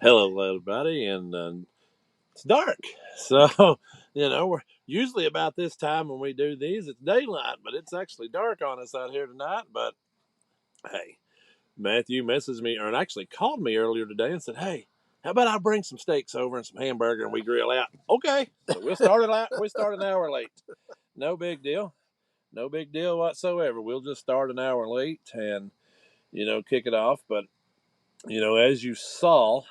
Hello, everybody, and it's dark. So, we're usually about this time when we do these, it's daylight, but it's actually dark on us out here tonight. But hey, Matthew messaged me, or actually called me earlier today and said, "Hey, how about I bring some steaks over and some hamburger and we grill out?" Okay, so we'll start it out. We start an hour late. No big deal. No big deal whatsoever. We'll just start an hour late and kick it off. But as you saw.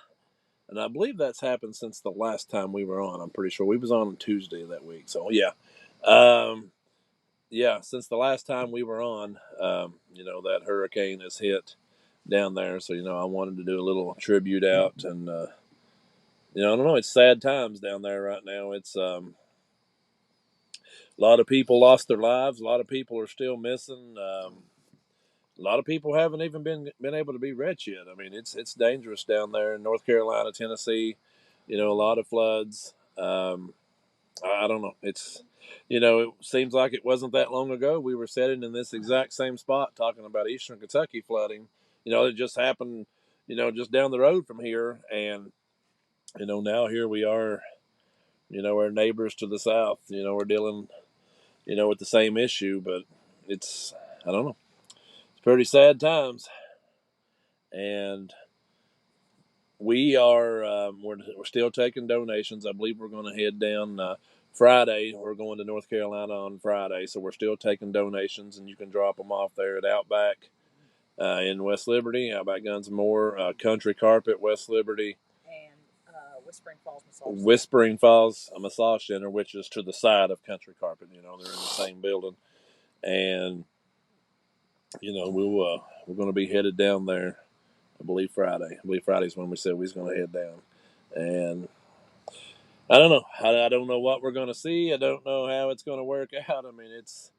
And I believe that's happened since the last time we were on. I'm pretty sure we was on Tuesday that week. So um, yeah. Since the last time we were on, that hurricane has hit down there. So I wanted to do a little tribute out, and I don't know. It's sad times down there right now. It's a lot of people lost their lives. A lot of people are still missing. A lot of people haven't even been able to be rich yet. I mean, it's dangerous down there in North Carolina, Tennessee. A lot of floods. I don't know. It seems like it wasn't that long ago we were sitting in this exact same spot talking about Eastern Kentucky flooding. It just happened, just down the road from here, and now here we are. Our neighbors to the south. We're dealing, with the same issue, but it's I don't know. It's pretty sad times, and we're still taking donations. I believe we're going to head down Friday. We're going to North Carolina on Friday, so we're still taking donations, and you can drop them off there at Outback in West Liberty, Outback Guns and More, Country Carpet, West Liberty, and Whispering Falls a Massage Center, which is to the side of Country Carpet. They're in the same building, and we're going to be headed down there. I believe Friday. I believe Friday's when we said we was going to head down, and I don't know. I don't know what we're going to see. I don't know how it's going to work out. I mean, it's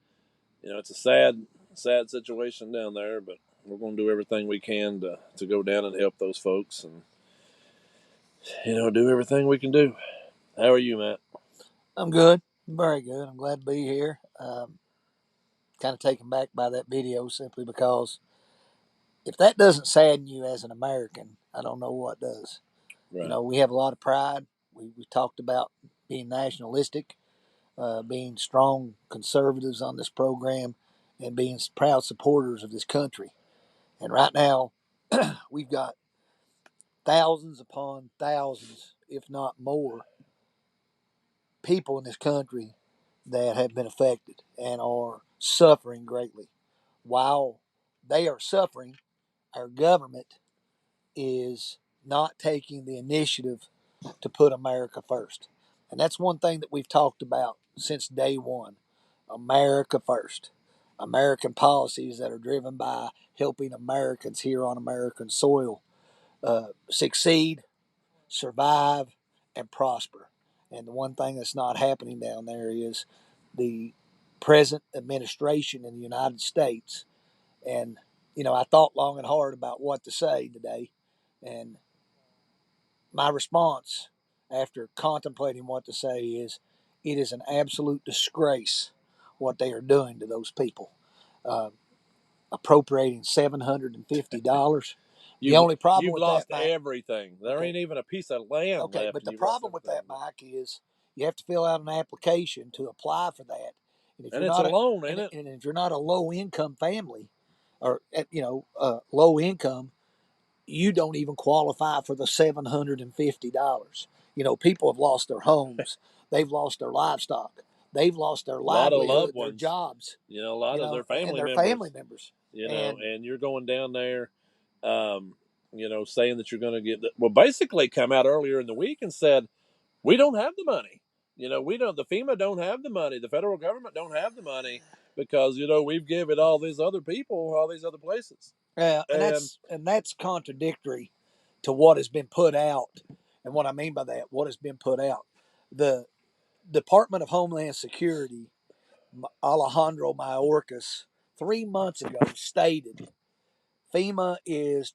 a sad situation down there, but we're going to do everything we can to go down and help those folks, and do everything we can do. How are you, Matt? I'm good. Very good. I'm glad to be here. Kind of taken back by that video simply because if that doesn't sadden you as an American, I don't know what does. Right. We have a lot of pride. We talked about being nationalistic, being strong conservatives on this program, and being proud supporters of this country. And right now, we've got thousands upon thousands, if not more, people in this country that have been affected and are suffering greatly. While they are suffering, our government is not taking the initiative to put America first. And that's one thing that we've talked about since day one. America first. American policies that are driven by helping Americans here on American soil succeed, survive, and prosper. And the one thing that's not happening down there is the present administration in the United States. And, I thought long and hard about what to say today. And my response after contemplating what to say is it is an absolute disgrace what they are doing to those people. Uh, Appropriating $750. The You've only problem you've with that, lost Mike, everything. There okay, ain't even a piece of land okay, left, but and the you've lost problem with everything. that, Mike, is you have to fill out an application to apply for that. And if And you're it's a not a loan, ain't it? and if you're not a low income family, or low income, you don't even qualify for the $750. People have lost their homes, they've lost their livestock, they've lost their A lot of loved livelihood, their ones. jobs, A lot of their and family their members. family members. And And you're going down there, um, saying that you're going to get well. Basically, come out earlier in the week and said we don't have the money. We don't. The FEMA don't have the money. The federal government don't have the money because we've given all these other people, all these other places, and and that's contradictory to what has been put out. And what I mean by that, what has been put out, the Department of Homeland Security, Alejandro Mayorkas, 3 months ago stated FEMA is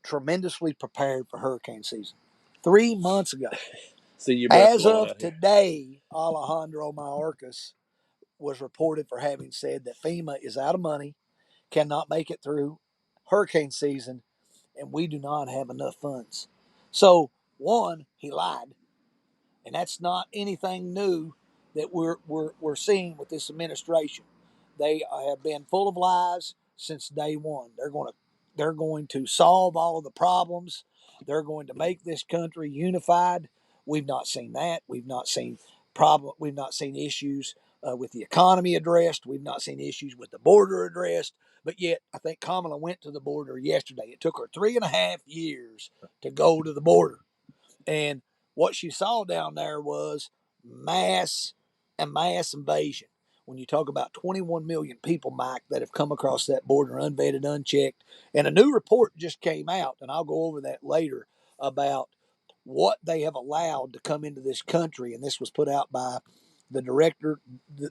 tremendously prepared for hurricane season. 3 months ago. see your breath As blowing of out here. today, Alejandro Mayorkas was reported for having said that FEMA is out of money, cannot make it through hurricane season, and we do not have enough funds. So, one, he lied, and that's not anything new that we're seeing with this administration. They have been full of lies since day one. They're going to solve all of the problems. They're going to make this country unified. We've not seen that. We've not seen problem. We've not seen issues with the economy addressed. We've not seen issues with the border addressed. But yet, I think Kamala went to the border yesterday. It took her 3.5 years to go to the border. And what she saw down there was mass mass invasion. When you talk about 21 million people, Mike, that have come across that border unvetted, unchecked. And a new report just came out, and I'll go over that later, about what they have allowed to come into this country. And this was put out by the director,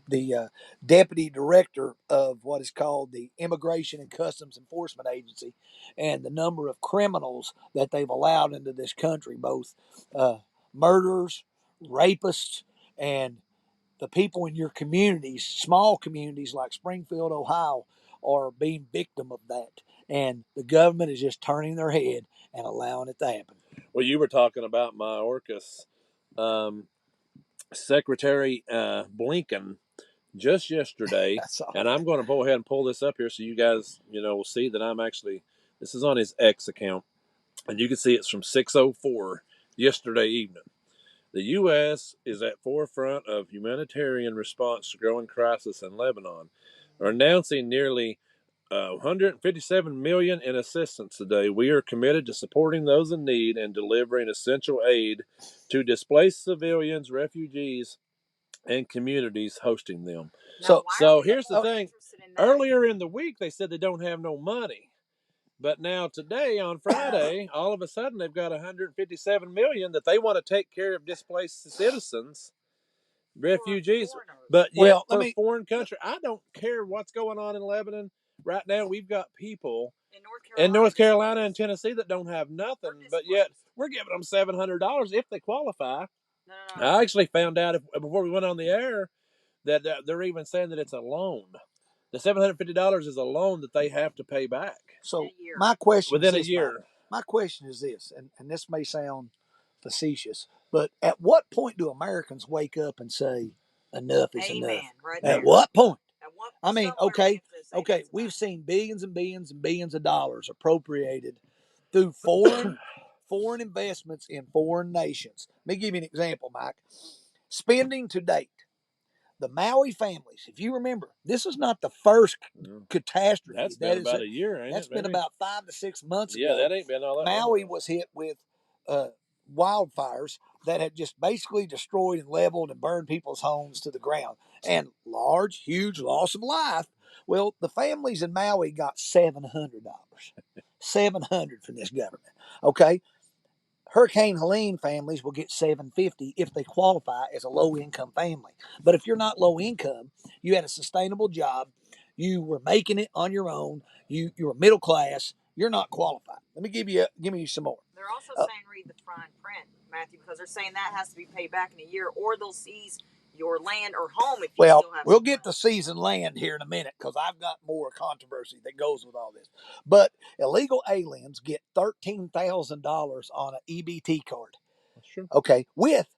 the deputy director of what is called the Immigration and Customs Enforcement Agency, and the number of criminals that they've allowed into this country, both murderers, rapists, and the people in your communities, small communities like Springfield, Ohio, are being victim of that. And the government is just turning their head and allowing it to happen. Well, you were talking about Mayorkas. Secretary Blinken just yesterday, and I'm going to go ahead and pull this up here so you guys, will see that I'm actually. This is on his X account, and you can see it's from 6:04 yesterday evening. The U.S. is at forefront of humanitarian response to growing crisis in Lebanon, announcing nearly 157 million in assistance today. We are committed to supporting those in need and delivering essential aid to displaced civilians, refugees, and communities hosting them. So here's the thing. Earlier in the week, they said they don't have no money. But now today, on Friday, all of a sudden they've got 157 million that they want to take care of displaced citizens, refugees. But yet, for foreign country, I don't care what's going on in Lebanon. Right now, we've got people in North Carolina and Tennessee that don't have nothing, but yet we're giving them $700 if they qualify. No. I actually found out before we went on the air that they're even saying that it's a loan. The $750 is a loan that they have to pay back. So my question within is a year. My question is this, and this may sound facetious, but at what point do Americans wake up and say enough is enough? Right at what point? I mean, okay, we've seen billions and billions and billions of dollars appropriated through foreign investments in foreign nations. Let me give you an example, Mike. Spending to date, the Maui families, if you remember, this is not the first catastrophe. That's been about a year, ain't it? That's been about 5 to 6 months ago. Yeah, that ain't been all that long. Maui was hit with wildfires that had just basically destroyed and leveled and burned people's homes to the ground, and large, huge loss of life. Well, the families in Maui got $700. $700 from this government. Okay, Hurricane Helene families will get $750 if they qualify as a low income family. But if you're not low income, you had a sustainable job, you were making it on your own, you were middle class, you're not qualified. Let me give you some more. They're also saying read the fine print, Matthew, because they're saying that has to be paid back in a year, or they'll seize your land or home if you still have. We'll get to season land here in a minute because I've got more controversy that goes with all this. But illegal aliens get $13,000 on an EBT card. That's true. Okay,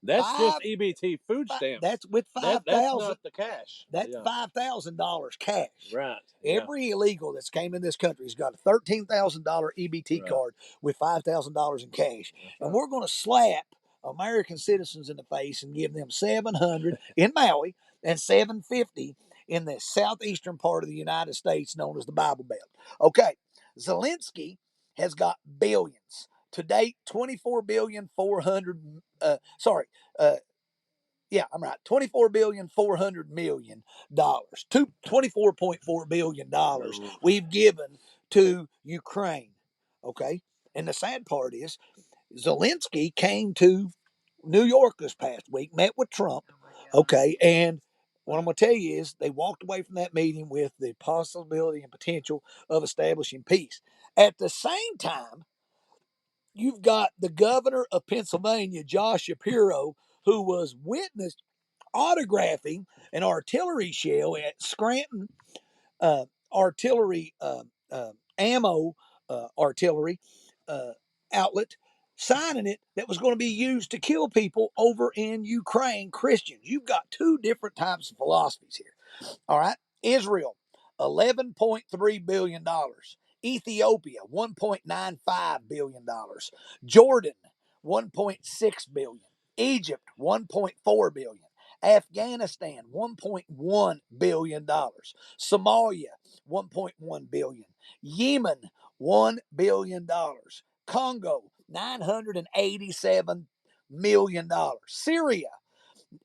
that's just EBT food stamps. That's with $5,000. That's not the cash. That's $5,000 cash. Right. Every illegal that's came in this country has got a $13,000 EBT card with $5,000 in cash, and we're going to slap American citizens in the face and give them $700 in Maui and $750 in the southeastern part of the United States known as the Bible Belt. Okay, Zelensky has got billions. To date, 24,400,000,000 dollars. $24.4 billion we've given to Ukraine. Okay, and the sad part is Zelensky came to New York this past week, met with Trump. Okay, and what I'm going to tell you is they walked away from that meeting with the possibility and potential of establishing peace. At the same time, you've got the governor of Pennsylvania, Josh Shapiro, who was witnessed autographing an artillery shell at Scranton artillery ammo artillery outlet signing it that was going to be used to kill people over in Ukraine, Christians. You've got two different types of philosophies here. All right. Israel, $11.3 billion. Ethiopia, $1.95 billion. Jordan, $1.6 billion. Egypt, $1.4 billion. Afghanistan, $1.1 billion. Somalia, $1.1 billion. Yemen, $1 billion. Congo, $987 million. Syria,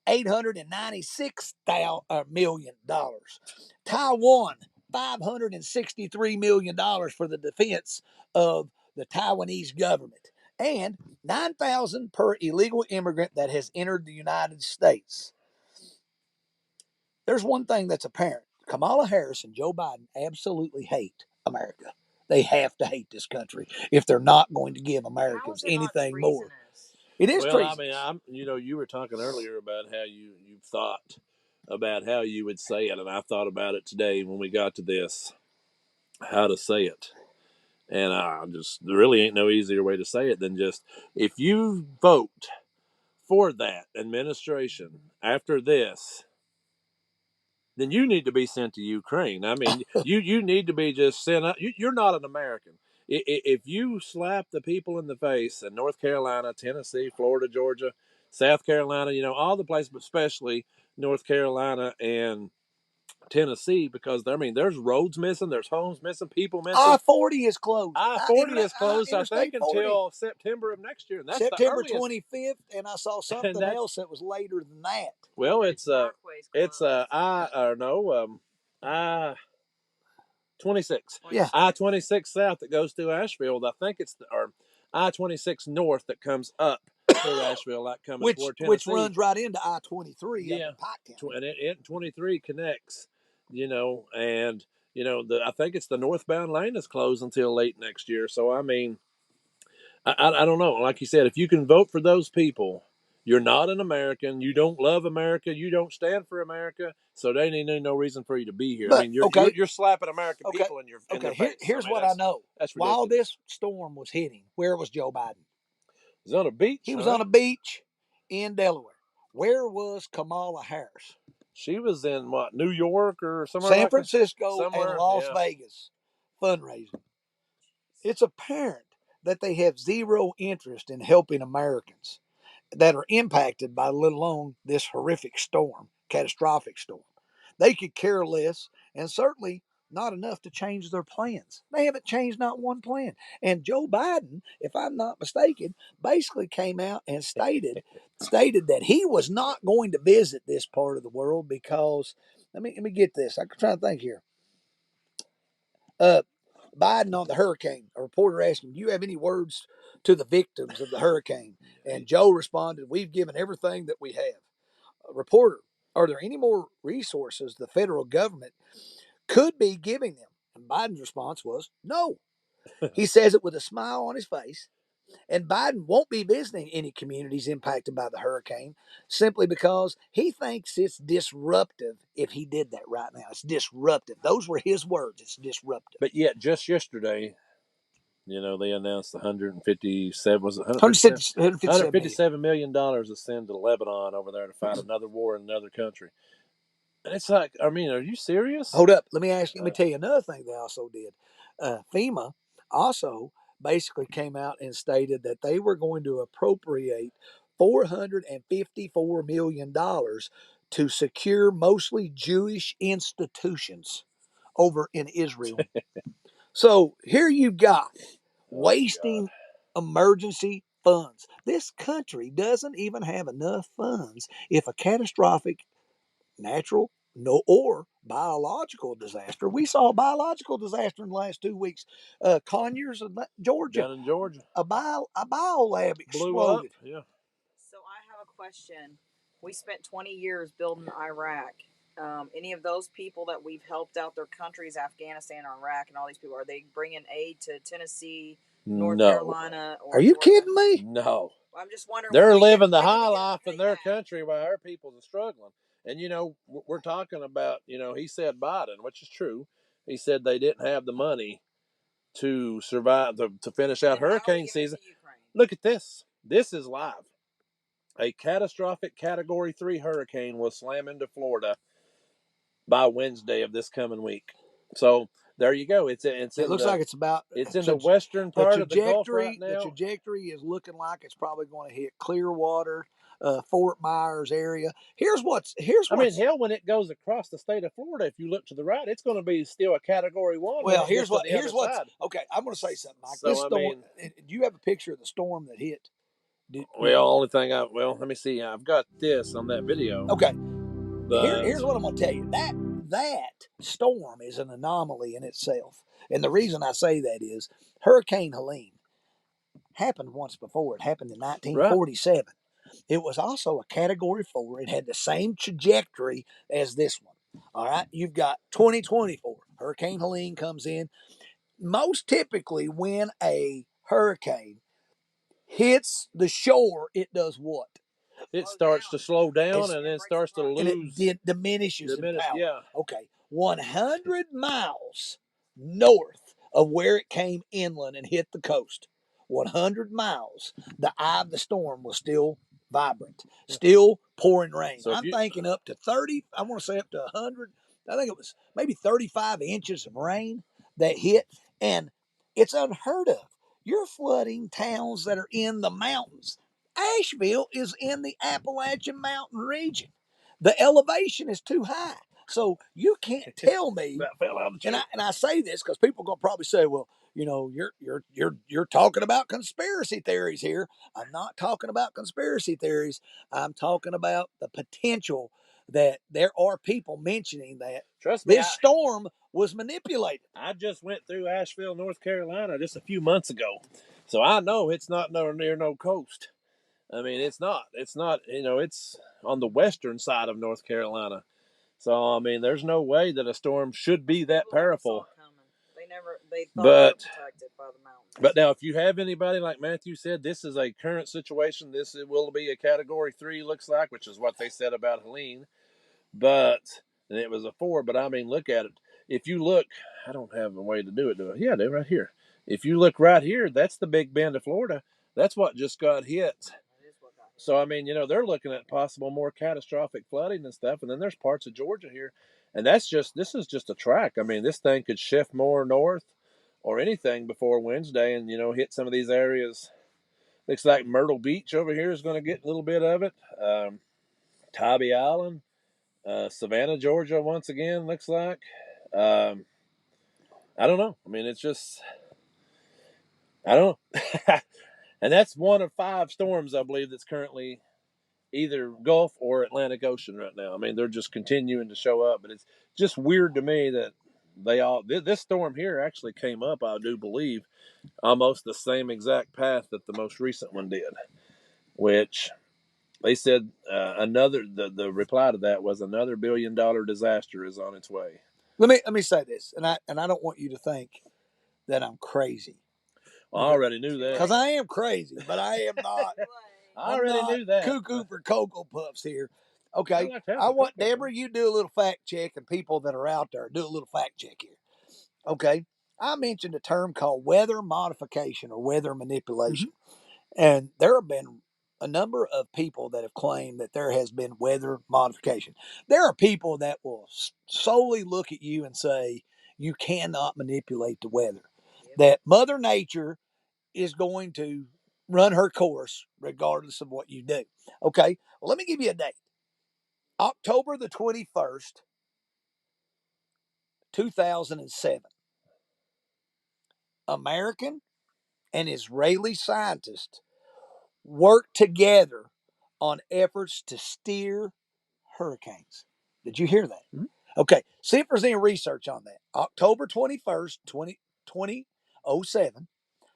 $896 million. Taiwan, $563 million for the defense of the Taiwanese government. And $9,000 per illegal immigrant that has entered the United States. There's one thing that's apparent. Kamala Harris and Joe Biden absolutely hate America. They have to hate this country if they're not going to give Americans anything more. It is treasonous. I mean, you were talking earlier about how you thought about how you would say it, and I thought about it today when we got to this, how to say it. And there really ain't no easier way to say it than just, if you vote for that administration after this, then you need to be sent to Ukraine. I mean, you need to be just sent out. You're not an American. If you slap the people in the face in North Carolina, Tennessee, Florida, Georgia, South Carolina, all the places, but especially North Carolina and Tennessee, because there's roads missing, there's homes missing, people missing. I-40 is closed. I-40 is closed, I think, until September of next year. And that's September the 25th, and I saw something else that was later than that. Well, I-26. Yeah. I-26 South that goes through Asheville. I think it's I-26 North that comes up through Asheville, like coming toward Tennessee. Which runs right into I-23 yeah. up in Pike County. And it 23 connects, and I think it's the northbound lane is closed until late next year. So I mean, I don't know. Like you said, if you can vote for those people, you're not an American. You don't love America. You don't stand for America. So they need no reason for you to be here. But, I mean, you're slapping American people in their face. Here's what I know. That's ridiculous. While this storm was hitting, where was Joe Biden? He was on a beach. He was on a beach in Delaware. Where was Kamala Harris? She was in New York or somewhere San Francisco and Las Vegas fundraising. It's apparent that they have zero interest in helping Americans that are impacted by, let alone this horrific storm, catastrophic storm. They could care less, and certainly not enough to change their plans. They haven't changed not one plan. And Joe Biden, if I'm not mistaken, basically came out and stated that he was not going to visit this part of the world because, let me get this. I'm trying to think here. Biden on the hurricane, a reporter asked him, do you have any words to the victims of the hurricane? And Joe responded, we've given everything that we have. A reporter, are there any more resources the federal government could be giving them? And Biden's response was, no. He says it with a smile on his face. And Biden won't be visiting any communities impacted by the hurricane simply because he thinks it's disruptive if he did that right now. It's disruptive. Those were his words. It's disruptive. But yet, just yesterday, they announced $157 million to send to Lebanon over there to fight another war in another country. And it's like, I mean, are you serious? Hold up. Let me tell you another thing they also did. FEMA also basically came out and stated that they were going to appropriate $454 million to secure mostly Jewish institutions over in Israel. So here you've got wasting emergency funds. This country doesn't even have enough funds if a catastrophic natural or biological disaster. We saw a biological disaster in the last 2 weeks. Conyers, Georgia. Down in Georgia. A bio lab exploded. Blew up. Yeah. So I have a question. We spent 20 years building Iraq. Any of those people that we've helped out their countries, Afghanistan, Iraq, and all these people, are they bringing aid to Tennessee, North Carolina? Are you kidding me? No. I'm just wondering. They're living the high life in their country while our people are struggling. And, we're talking about, he said Biden, which is true. He said they didn't have the money to survive, to finish out hurricane season. Look at this. This is live. A catastrophic Category 3 hurricane will slam into Florida by Wednesday of this coming week. So there you go. It's It in looks the like it's about it's in the western part of the Gulf right the now. trajectory is looking like it's probably going to hit Clearwater, Fort Myers area. Here's what's I mean, hell, when it goes across the state of Florida, if you look to the right, it's going to be still a Category 1 when well. it gets to the other Here's what's side. okay. I'm going to say something, Mike. This So I storm. mean, Do you have a picture of the storm that hit? well, only thing let me see. I've got this on that video. Okay. But Here's what I'm going to tell you. That storm is an anomaly in itself, and the reason I say that is Hurricane Helene happened once before. It happened in right, 1947. It was also a Category 4. It had the same trajectory as this one. All right, you've got 2024. Hurricane Helene comes in. Most typically, when a hurricane hits the shore, it does what? it starts to slow down It's, and then starts to and it lose. diminishes in power. Yeah. Okay, 100 miles north of where it came inland and hit the coast, 100 miles, the eye of the storm was still vibrant, still pouring rain. So I'm thinking up to 30, I want to say up to 100, I think it was maybe 35 inches of rain that hit, and it's unheard of. You're flooding towns that are in the mountains. Asheville is in the Appalachian Mountain region. The elevation is too high. So you can't tell me. that fell out of the chair. And I say this because people are gonna probably say, well, you know, you're talking about conspiracy theories here. I'm not talking about conspiracy theories. I'm talking about the potential that there are people mentioning that Trust me, this storm was manipulated. I just went through Asheville, North Carolina just a few months ago. So I know it's not near no coast. I mean, it's not. It's not, it's on the western side of North Carolina. So I mean, there's no way that a storm should be that powerful. They thought they were But protected by the mountains. but now, if you have anybody like Matthew said, this is a current situation. This will be a Category 3, looks like, which is what they said about Helene. But and it was a 4. But I mean, look at it. If you look, I don't have a way to do it. Yeah, I do right here. If you look right here, that's the Big Bend of Florida. That's what just got hit. So I mean, they're looking at possible more catastrophic flooding and stuff. And then there's parts of Georgia here, and this is just a track. I mean, this thing could shift more north or anything before Wednesday, and hit some of these areas. Looks like Myrtle Beach over here is going to get a little bit of it. Tybee Island, Savannah, Georgia, once again looks like. Um, I don't know. I mean, it's just I don't know. And that's one of 5 storms I believe that's currently either Gulf or Atlantic Ocean right now. I mean, they're just continuing to show up, but it's just weird to me that this storm here actually came up, I do believe, almost the same exact path that the most recent one did, which they said the reply to that was another $1 billion disaster is on its way. Let me say this, and I don't want you to think that I'm crazy. Well, I already knew that. Because I am crazy, but I am not. I already knew that. Cuckoo for Cocoa Puffs here. Okay. I want Deborah, you do a little fact check, and people that are out there do a little fact check here. Okay. I mentioned a term called weather modification or weather manipulation. Mm-hmm. And there have been a number of people that have claimed that there has been weather modification. There are people that will solely look at you and say, you cannot manipulate the weather. Yep. That Mother Nature is going to run her course regardless of what you do. Okay, well, let me give you a date. October the 21st, 2007. American and Israeli scientists worked together on efforts to steer hurricanes. Did you hear that? Mm-hmm. Okay, see if there's any research on that. October 21st, 2007,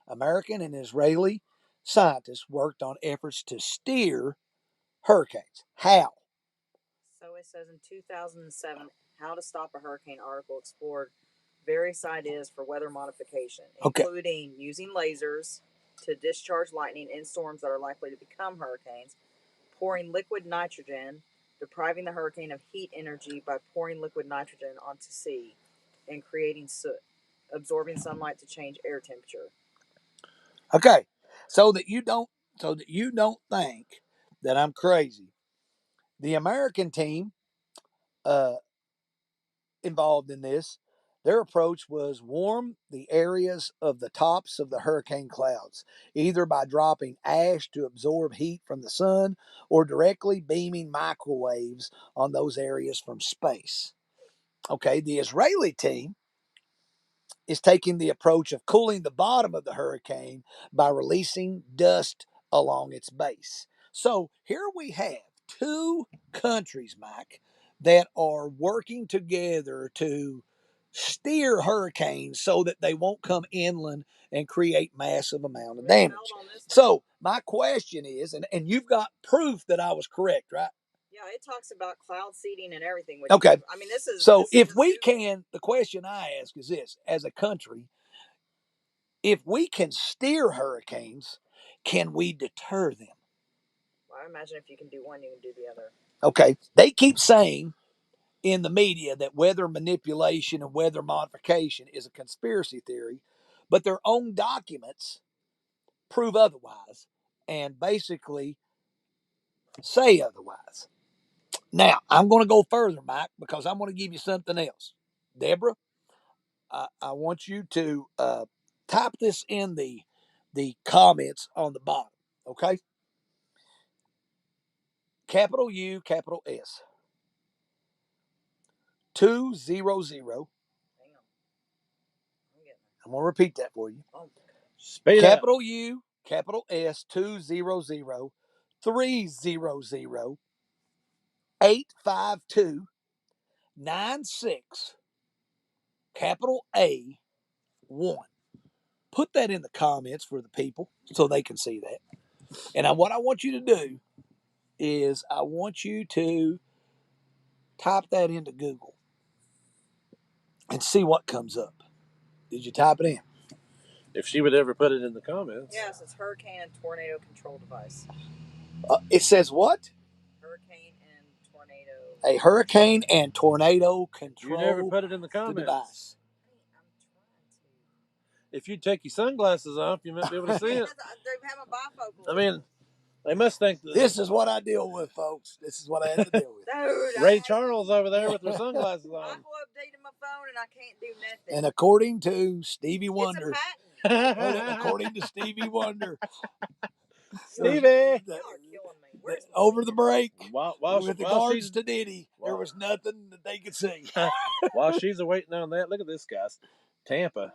American and Israeli scientists worked on efforts to steer hurricanes. How? So it says in 2007, How to Stop a Hurricane article explored various ideas for weather modification, including using lasers to discharge lightning in storms that are likely to become hurricanes, pouring liquid nitrogen, depriving the hurricane of heat energy by pouring liquid nitrogen onto sea, and creating soot, absorbing sunlight to change air temperature. Okay, So that you don't think that I'm crazy. The American team uh, involved in this, their approach was warm the areas of the tops of the hurricane clouds, either by dropping ash to absorb heat from the sun or directly beaming microwaves on those areas from space. Okay, the Israeli team is taking the approach of cooling the bottom of the hurricane by releasing dust along its base. So here we have two countries, Mike, that are working together to steer hurricanes so that they won't come inland and create massive amount of damage. So my question is, and you've got proof that I was correct, right? Yeah, it talks about cloud seeding and everything. Okay. I mean, this is so if we can, the question I ask is this: as a country, if we can steer hurricanes, can we deter them? Well, I imagine if you can do one, you can do the other. Okay. They keep saying in the media that weather manipulation and weather modification is a conspiracy theory, but their own documents prove otherwise and basically say otherwise. Now, I'm going to go further, Mike, because I'm going to give you something else. Deborah, I want you to type this in the comments on the bottom, okay? Capital U, capital S. 200. Hang on. I'm going to repeat that for you. Oh, Speed Capital up. U, capital S, 200 300 852 96, capital A 1. Put that in the comments for the people so they can see that. And what I want you to do is I want you to type that into Google and see what comes up. Did you type it in? If she would ever put it in the comments. Yes, it's hurricane and tornado control device. It says what? Hurricane and tornado. A hurricane and tornado control. You never put it in the comments. Device. I'm trying to. If you take your sunglasses off, you might be able to see it. They have a bifocal. I mean, they must think that this is what I deal with, folks. This is what I have to deal with. Dude, Ray Charles over there with their sunglasses on. I've updated my phone and I can't do nothing. And according to Stevie Wonder, it's a patent. according to Stevie Wonder, Stevie, y'all are killing me. Where's over the break, while with regards to Diddy, there was nothing that they could see. While she's waiting on that, look at this, guys. Tampa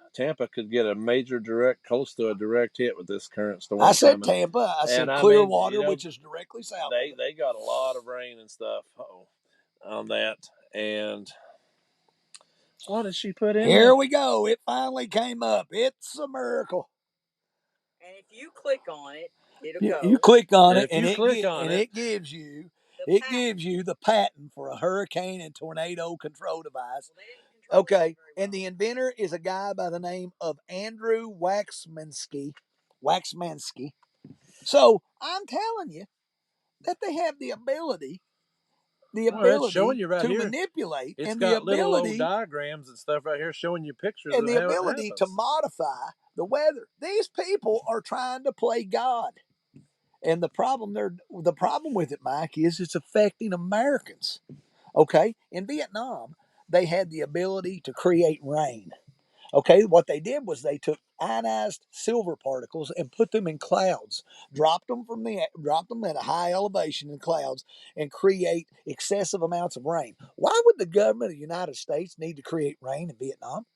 could get a major close to a direct hit with this current storm. I said coming. Tampa. I said Clearwater, which is directly south. They got a lot of rain and stuff on that. And what did she put in? Here there? We go. It finally came up. It's a miracle. And if you click on it, it'll go. You click on it, and it gives you the patent for a hurricane and tornado control device. Okay, and the inventor is a guy by the name of Andrew Waxmansky. So I'm telling you that they have the ability showing you right to here. manipulate, it's and got the ability, little old diagrams and stuff right here showing you pictures, and of the how ability to modify the weather. These people are trying to play God. And the problem with it, Mike, is it's affecting Americans. Okay, in Vietnam, they had the ability to create rain. Okay, what they did was they took ionized silver particles and put them in clouds, dropped them at a high elevation in clouds, and create excessive amounts of rain. Why would the government of the United States need to create rain in Vietnam?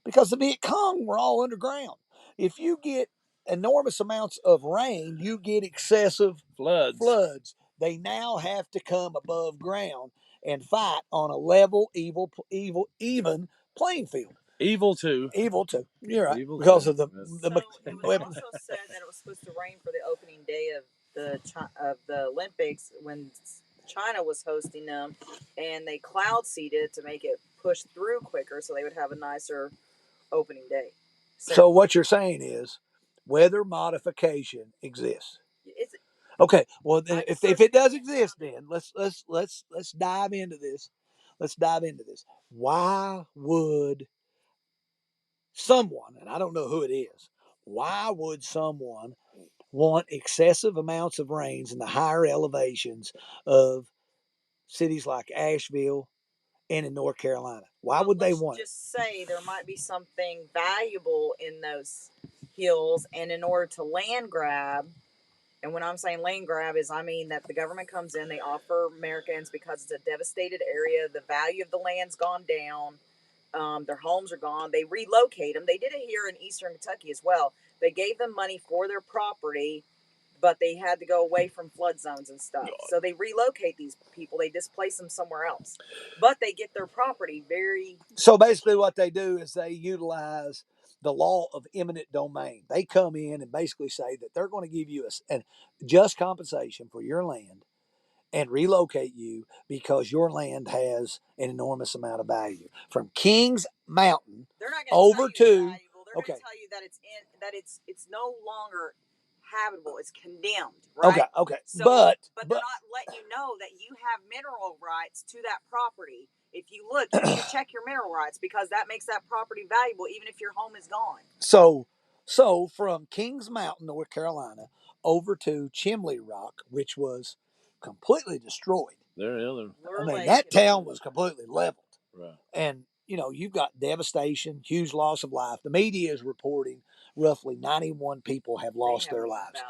Because the Viet Cong were all underground. If you get enormous amounts of rain, you get excessive floods. They now have to come above ground and fight on a level, even playing field. Evil too. You're right. Evil because too. of the. So it was also said that it was supposed to rain for the opening day of the Olympics when China was hosting them, and they cloud seeded to make it push through quicker, so they would have a nicer opening day. So what you're saying is, weather modification exists. Okay. Well, then, if it does exist, then let's dive into this. Why would someone, and I don't know who it is, why would someone want excessive amounts of rains in the higher elevations of cities like Asheville and in North Carolina? Why would they want it? Just say there might be something valuable in those hills, and in order to land grab, and when I'm saying land grab is I mean that the government comes in, they offer Americans, because it's a devastated area, the value of the land's gone down, their homes are gone, they relocate them. They did it here in eastern Kentucky as well. They gave them money for their property, but they had to go away from flood zones and stuff. So they relocate these people, they displace them somewhere else, but they get their property very. So basically, what they do is they utilize the law of eminent domain. They come in and basically say that they're going to give you a just compensation for your land and relocate you because your land has an enormous amount of value. From Kings Mountain They're not going over to tell you to valuable. They're okay, going to tell you that it's no longer habitable. It's condemned, right? okay. So, but they're not letting you know that you have mineral rights to that property. If you look, you need to check your mineral rights, because that makes that property valuable, even if your home is gone. so from Kings Mountain, North Carolina, over to Chimney Rock, which was completely destroyed. I mean, that town was completely leveled. Right. And, you've got devastation, huge loss of life. The media is reporting roughly 91 people have lost their lives.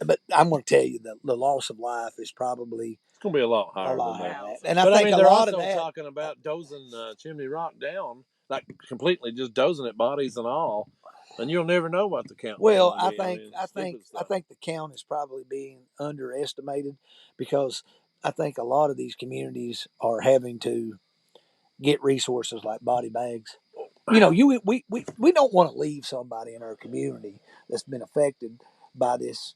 But I'm going to tell you that the loss of life is probably It's going to be a lot higher than that. And but I think they're a lot also of that, talking about dozing Chimney Rock down, like completely just dozing it, bodies and all. And you'll never know what the count. Well, I think the count is probably being underestimated, because I think a lot of these communities are having to get resources like body bags. We don't want to leave somebody in our community that's been affected by this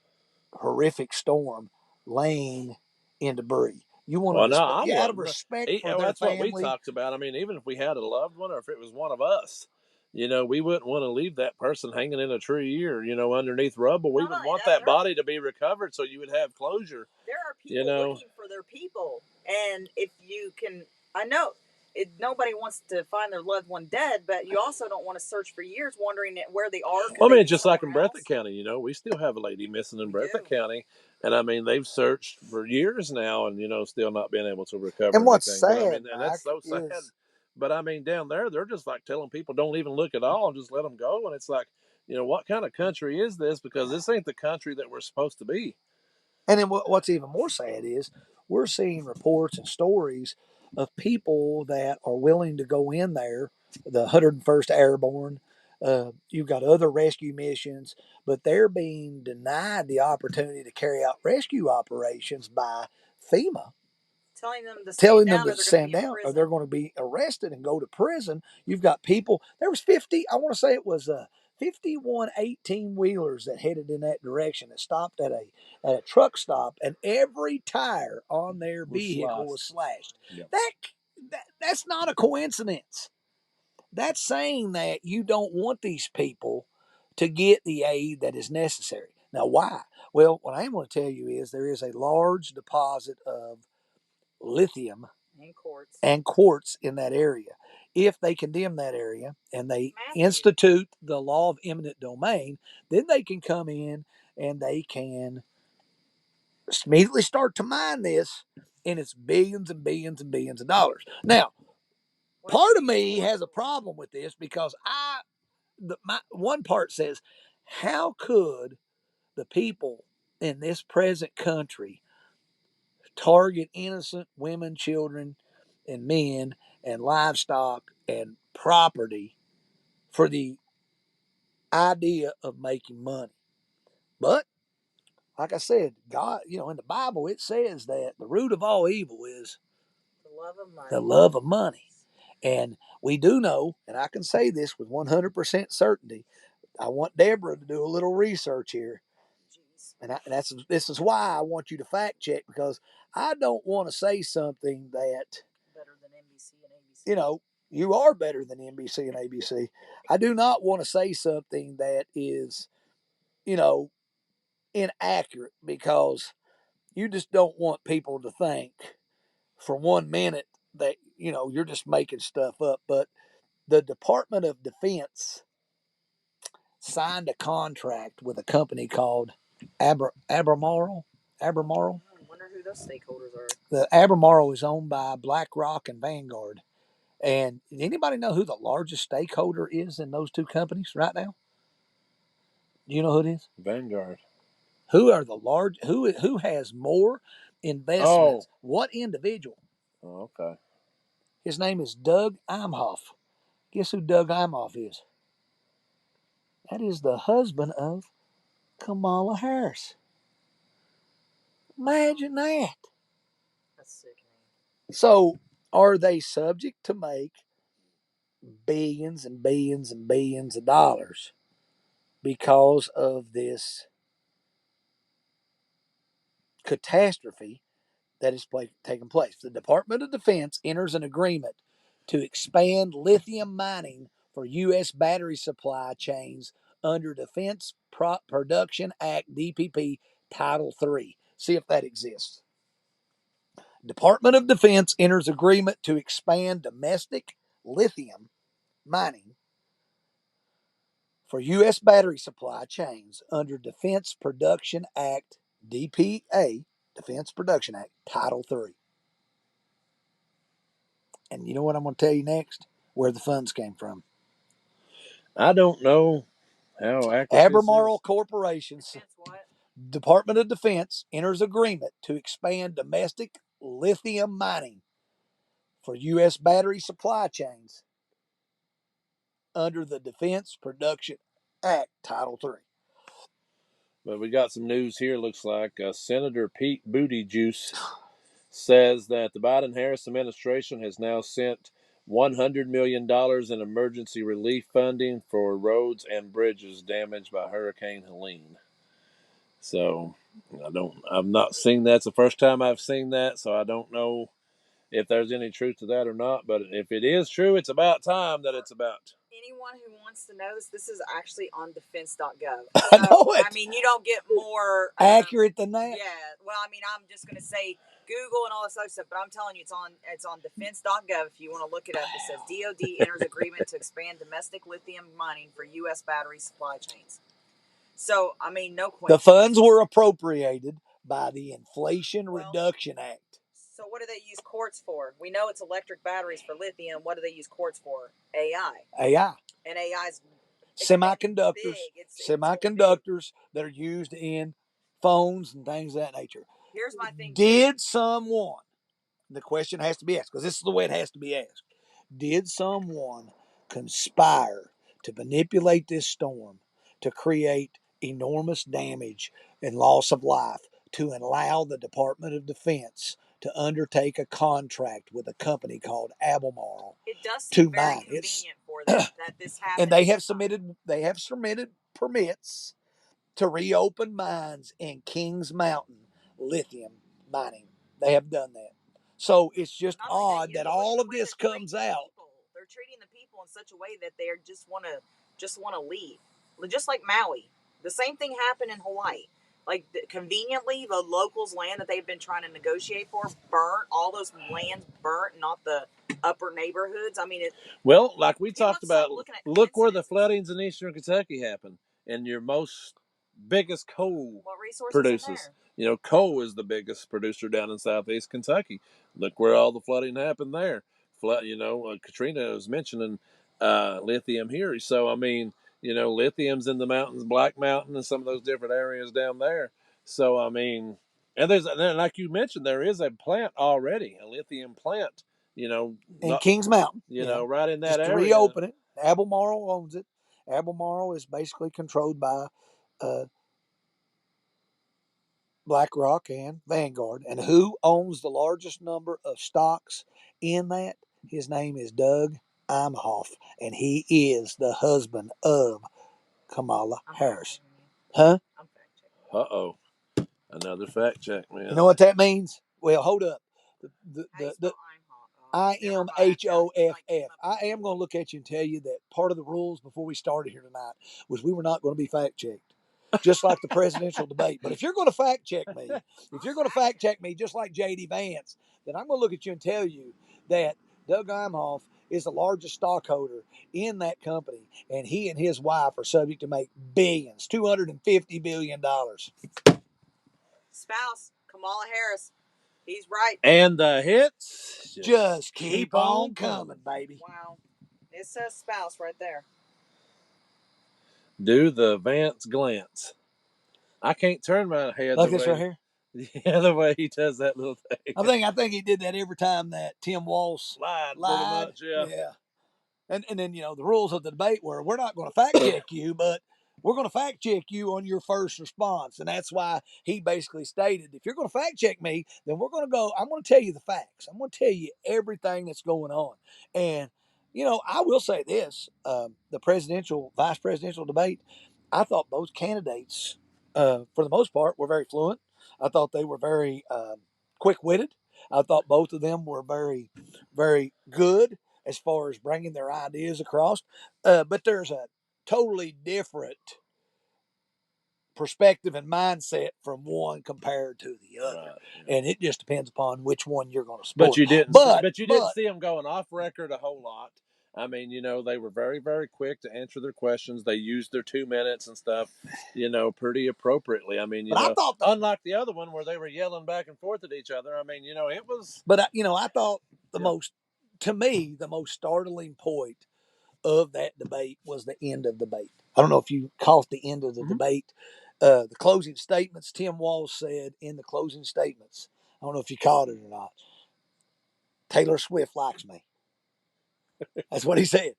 horrific storm laying in debris. You want to out of respect for their that's family. What we talked about. I mean, even if we had a loved one, or if it was one of us, we wouldn't want to leave that person hanging in a tree, or underneath rubble. We would want that body to be recovered, so you would have closure. There are people looking for their people, and if you can, I know nobody wants to find their loved one dead, but you also don't want to search for years wondering where they are. Well, I mean, just like in Breathitt County, we still have a lady missing in Breathitt County, and I mean, they've searched for years now, and still not being able to recover. And what's anything. sad, but, I mean, and that's so sad. But I mean, down there, they're just like telling people don't even look at all, just let them go. And it's like, what kind of country is this? Because this ain't the country that we're supposed to be. And then what's even more sad is we're seeing reports and stories of people that are willing to go in there, the 101st Airborne. You've got other rescue missions, but they're being denied the opportunity to carry out rescue operations by FEMA. Telling them to stand down, or they're going to be arrested and go to prison. You've got people. There was 50. I want to say it was 51 18-wheelers that headed in that direction that stopped at a truck stop, and every tire on their vehicle was slashed. Yep. That's not a coincidence. That's saying that you don't want these people to get the aid that is necessary. Now, why? Well, what I'm going to tell you is there is a large deposit of lithium and quartz in that area. If they condemn that area and they institute the law of eminent domain, then they can come in and they can immediately start to mine this, and it's billions and billions and billions of dollars. Now, part of me has a problem with this, because one part says, how could the people in this present country target innocent women, children, and men, and livestock and property for the idea of making money? But like I said, God, in the Bible, it says that the root of all evil is the love of money. And we do know, and I can say this with 100% certainty, I want Deborah to do a little research here. And this is why I want you to fact check, because I don't want to say something that better than NBC and ABC. You are better than NBC and ABC. I do not want to say something that is, inaccurate, because you just don't want people to think for 1 minute that, you're just making stuff up. But the Department of Defense signed a contract with a company called Albemarle. Albemarle. I wonder who those stakeholders are. The Albemarle is owned by BlackRock and Vanguard. And anybody know who the largest stakeholder is in those two companies right now? Do you know who it is? Vanguard. Who are the large? Who has more investments? What individual? Oh, okay. His name is Doug Imhoff. Guess who Doug Imhoff is? That is the husband of Kamala Harris. Imagine that. That's sickening. So, are they subject to make billions and billions and billions of dollars because of this catastrophe that is taking place? The Department of Defense enters an agreement to expand lithium mining for U.S. battery supply chains under Defense Production Act DPP Title III. See if that exists. Department of Defense enters agreement to expand domestic lithium mining for U.S. battery supply chains under Defense Production Act DPA, Defense Production Act, Title III. And you know what I'm going to tell you next? Where the funds came from. I don't know how accurate this Albemarle is. Corporation, What? Department of Defense enters agreement to expand domestic lithium mining for U.S. battery supply chains under the Defense Production Act, Title III. But we got some news here. Looks like Senator Pete Buttigieg says that the Biden-Harris administration has now sent $100 million in emergency relief funding for roads and bridges damaged by Hurricane Helene. So I've not seen that. It's the first time I've seen that, so I don't know if there's any truth to that or not. But if it is true, it's about time that it's about. Anyone who wants to know this is actually on defense.gov. I know it. I mean, you don't get more accurate than that. Yeah. Well, I mean, I'm just going to say Google and all this other stuff, but I'm telling you, it's on defense.gov. If you want to look it up, it says DoD enters agreement to expand domestic lithium mining for U.S. battery supply chains. So, I mean, no question. The funds were appropriated by the Inflation Reduction Act. So what do they use quartz for? We know it's electric batteries for lithium. What do they use quartz for? AI. AI. And AI's semiconductors. It's that are used in phones and things of that nature. Here's my thing. Did someone, the question has to be asked, because this is the way it has to be asked. Did someone conspire to manipulate this storm to create enormous damage and loss of life to allow the Department of Defense to undertake a contract with a company called Albemarle? It does seem very convenient for them that this happened. And they have submitted permits to reopen mines in Kings Mountain lithium mining. They have done that. So it's just odd that all of this comes out. They're treating the people in such a way that they just want to leave. Just like Maui. The same thing happened in Hawaii. Like, conveniently, the locals' land that they've been trying to negotiate for burnt. All those lands burnt, not the upper neighborhoods. I mean, like we talked about, look where the floodings in eastern Kentucky happened, and your biggest coal producers. Coal is the biggest producer down in southeast Kentucky. Look where all the flooding happened there. Katrina was mentioning lithium here. So, I mean, lithium's in the mountains, Black Mountain, and some of those different areas down there. So, I mean, and like you mentioned, there is a plant already, a lithium plant, in Kings Mountain, right in that just area. To reopen it. Albemarle owns it. Albemarle is basically controlled by BlackRock and Vanguard. And who owns the largest number of stocks in that? His name is Doug Imhoff, and he is the husband of Kamala Harris. Huh? Uh-oh. Another fact check, man. You know what that means? Well, hold up. The IMHOFF. I am going to look at you and tell you that part of the rules before we started here tonight was we were not going to be fact checked, just like the presidential debate. But if you're going to fact check me, just like J.D. Vance, then I'm going to look at you and tell you that Doug Imhoff is the largest stockholder in that company, and he and his wife are subject to make billions, $250 billion. Spouse, Kamala Harris. He's right. And the hits Just keep on coming, baby. Wow. It says spouse right there. Do the Vance glance. I can't turn my head Look the this way, right here. yeah, the way he does that little thing. I think he did that every time that Tim Walsh Lied, pretty lied. much, yeah. Yeah. And then, you know, the rules of the debate were we're not going to fact check you, but we're going to fact check you on your first response. And that's why he basically stated, if you're going to fact check me, then I'm going to tell you the facts. I'm going to tell you everything that's going on. And, you know, I will say this, the vice presidential debate, I thought both candidates, for the most part, were very fluent. I thought they were very quick-witted. I thought both of them were very, very good as far as bringing their ideas across. But there's a totally different perspective and mindset from one compared to the other, Right, yeah. and it just depends upon which one you're going to But support. you didn't. But you didn't see them going off record a whole lot. I mean, you know, they were very, very quick to answer their questions. They used their 2 minutes and stuff, you know, pretty appropriately. I mean, you But I know, thought, unlike the other one where they were yelling back and forth at each other. I mean, you know, it was. I thought Yeah. to me, the most startling point of that debate was the end of the debate. I don't know if you caught the end of the debate. The closing statements, Tim Walz said in the closing statements, I don't know if you caught it or not, Taylor Swift likes me. That's what he said.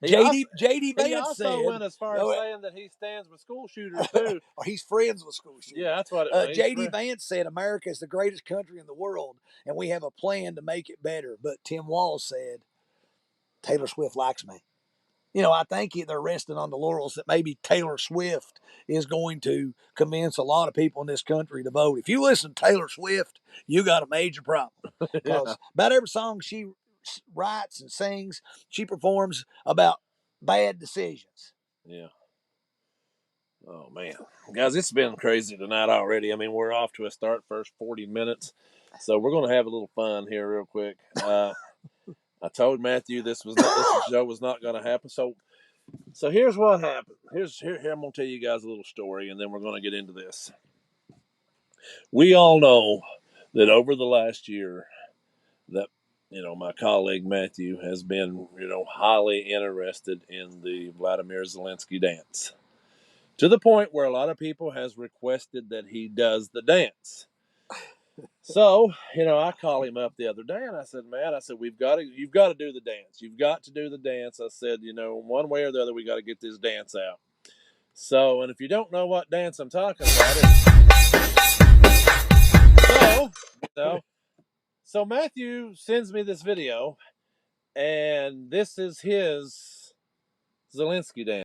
JD He Vance also said, went as far as saying that he stands with school shooters too. or he's friends with school shooters. Yeah, that's what it was. JD Vance said America is the greatest country in the world, and we have a plan to make it better. But Tim Walz said Taylor Swift likes me. You know, I think they're resting on the laurels that maybe Taylor Swift is going to convince a lot of people in this country to vote. If you listen to Taylor Swift, you got a major problem because Yeah. about every song she writes and sings, she performs about bad decisions. Yeah. Oh man, guys, it's been crazy tonight already. I mean, we're off to a start first 40 minutes, so we're gonna have a little fun here real quick. I told Matthew this show was not gonna happen. So here's what happened. Here I'm gonna tell you guys a little story, and then we're gonna get into this. We all know that over the last year, that my colleague Matthew has been highly interested in the Vladimir Zelensky dance, to the point where a lot of people has requested that he does the dance. So, I called him up the other day and I said, man, you've got to do the dance. You've got to do the dance. I said, one way or the other, we got to get this dance out. So, and if you don't know what dance I'm talking about, so Matthew sends me this video, and this is his Zelensky dance.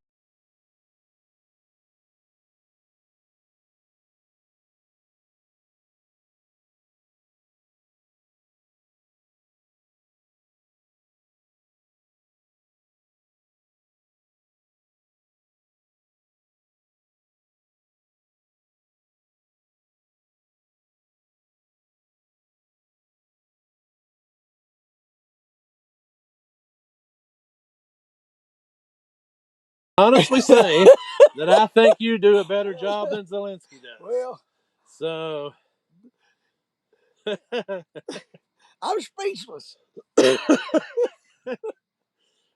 Honestly say that I think you do a better job than Zelensky does. Well, so I'm speechless.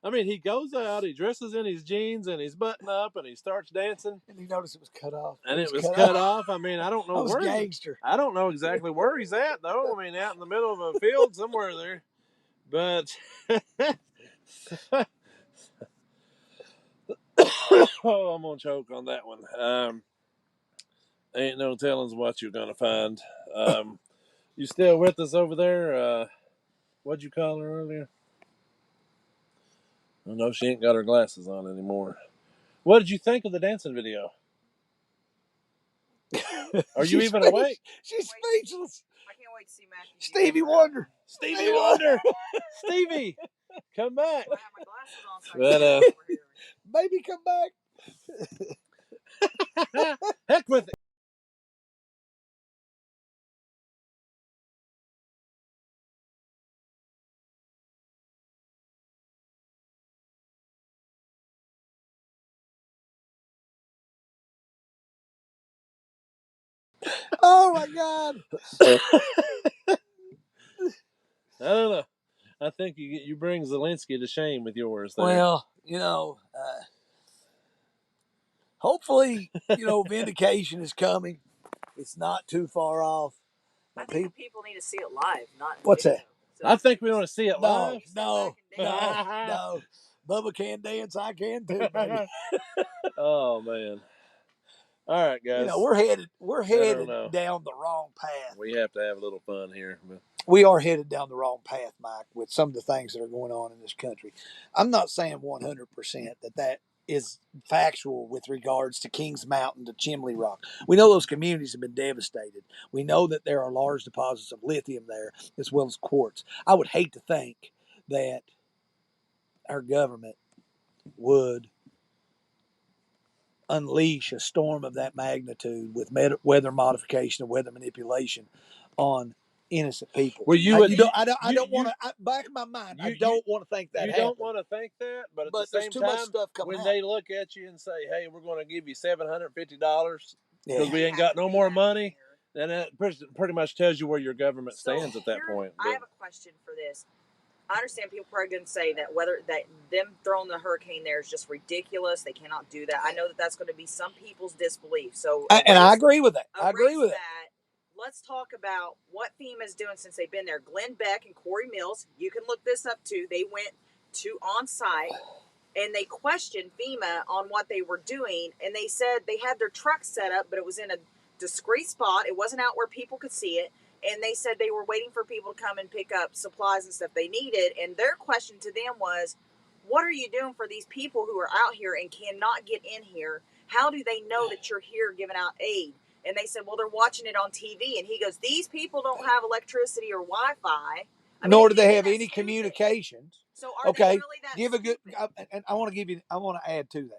I mean, he goes out, he dresses in his jeans and his button up, and he starts dancing. And you notice it was cut off. And it was cut off. I mean, I don't know where. Gangster. I don't know exactly where he's at though. I mean, out in the middle of a field somewhere there. But oh, I'm gonna choke on that one. Ain't no telling what you're gonna find. You still with us over there? What'd you call her earlier? I know she ain't got her glasses on anymore. What did you think of the dancing video? Are you even awake? She's speechless. I can't wait to see Matthew. Stevie Wonder. Stevie Wonder. Stevie, come back. I have my glasses on, so I But Baby, come back. heck with it. Oh my God. I don't know. I think you bring Zelensky to shame with yours there. Well, hopefully, vindication is coming. It's not too far off. I think people need to see it live, not in What's video. that? So I think we want to see it No, live. no, Sit back no, and dance. no. Bubba can dance. I can too, baby. Oh man! All right, guys. We're headed know. down the wrong path. We have to have a little fun here. We are headed down the wrong path, Mike, with some of the things that are going on in this country. I'm not saying 100% that is factual with regards to Kings Mountain to Chimney Rock. We know those communities have been devastated. We know that there are large deposits of lithium there as well as quartz. I would hate to think that our government would unleash a storm of that magnitude with weather modification and weather manipulation on innocent people. Well, I don't want to. Back in my mind, I don't want to think that. You don't want to think that, but at the there's same too time, much stuff coming when out. they look at you and say, "Hey, we're going to give you $750 because Yeah. we ain't got no more money," then that pretty much tells you where your government stands at that point. I have a question for this. I understand people are going to say that them throwing the hurricane there is just ridiculous. They cannot do that. I know that that's going to be some people's disbelief. So, and I agree with that. I agree with that. Let's talk about what FEMA is doing since they've been there. Glenn Beck and Corey Mills, you can look this up too. They went to on site and they questioned FEMA on what they were doing. And they said they had their truck set up, but it was in a discreet spot. It wasn't out where people could see it. And they said they were waiting for people to come and pick up supplies and stuff they needed. And their question to them was, what are you doing for these people who are out here and cannot get in here? How do they know that you're here giving out aid? And they said, well, they're watching it on TV. And he goes, these people don't have electricity or Wi-Fi. Nor do they have any communications. So are they really that give stupid? a good. And I want to add to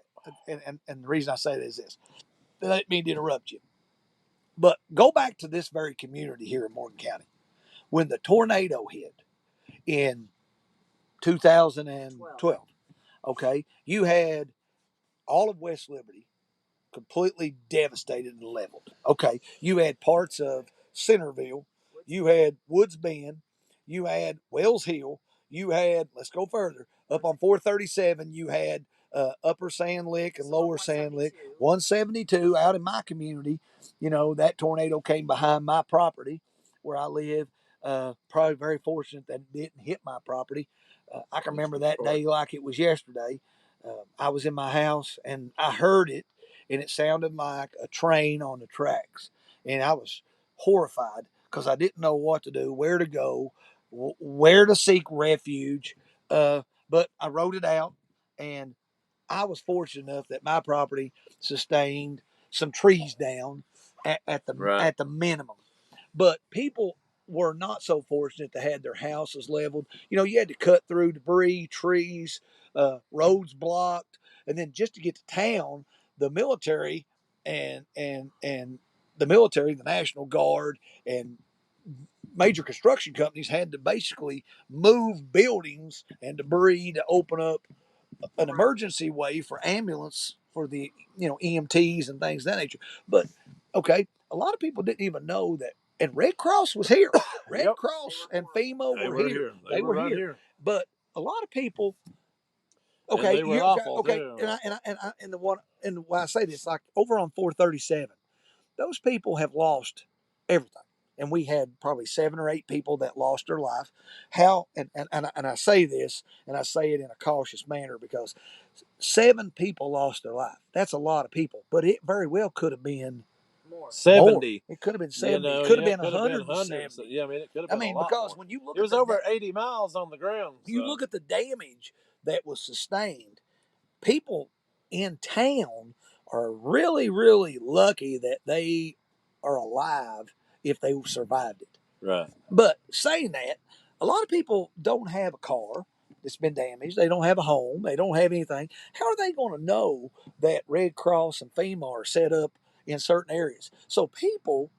that. And the reason I say this is this. I didn't mean to interrupt you. But go back to this very community here in Morgan County. When the tornado hit in 2012, okay, you had all of West Liberty completely devastated and leveled. Okay, you had parts of Centerville, you had Woods Bend, you had Wells Hill, you had, let's go further, up on 437, you had Upper Sand Lick and Lower Sand Lick, 172 out in my community. That tornado came behind my property where I live. Probably very fortunate that it didn't hit my property. I can remember that day like it was yesterday. I was in my house and I heard it, and it sounded like a train on the tracks. And I was horrified because I didn't know what to do, where to go, where to seek refuge. But I wrote it out, and I was fortunate enough that my property sustained some trees down at the minimum. But people were not so fortunate to have their houses leveled. You had to cut through debris, trees, roads blocked, and then just to get to town, the military and the National Guard, and major construction companies had to basically move buildings and debris to open up an emergency way for ambulance for the EMTs and things of that nature. But okay, a lot of people didn't even know that. And Red Cross was here. Red Cross and FEMA were here. They were right here. But a lot of people. Okay, and they were awful. Okay, too. And why I say this, like over on 437, those people have lost everything. And we had probably 7 or 8 people that lost their life. How, and I say this, and I say it in a cautious manner because 7 people lost their life. That's a lot of people, but it very well could have been 70. More. It could have been 70. It could have been 170. So, yeah, it could have been a lot because more. when you look it was at over 80 miles on the ground. You look at the damage that was sustained. People in town are really, really lucky that they are alive if they survived it. Right. But saying that, a lot of people don't have a car that's been damaged. They don't have a home. They don't have anything. How are they going to know that Red Cross and FEMA are set up in certain areas? So people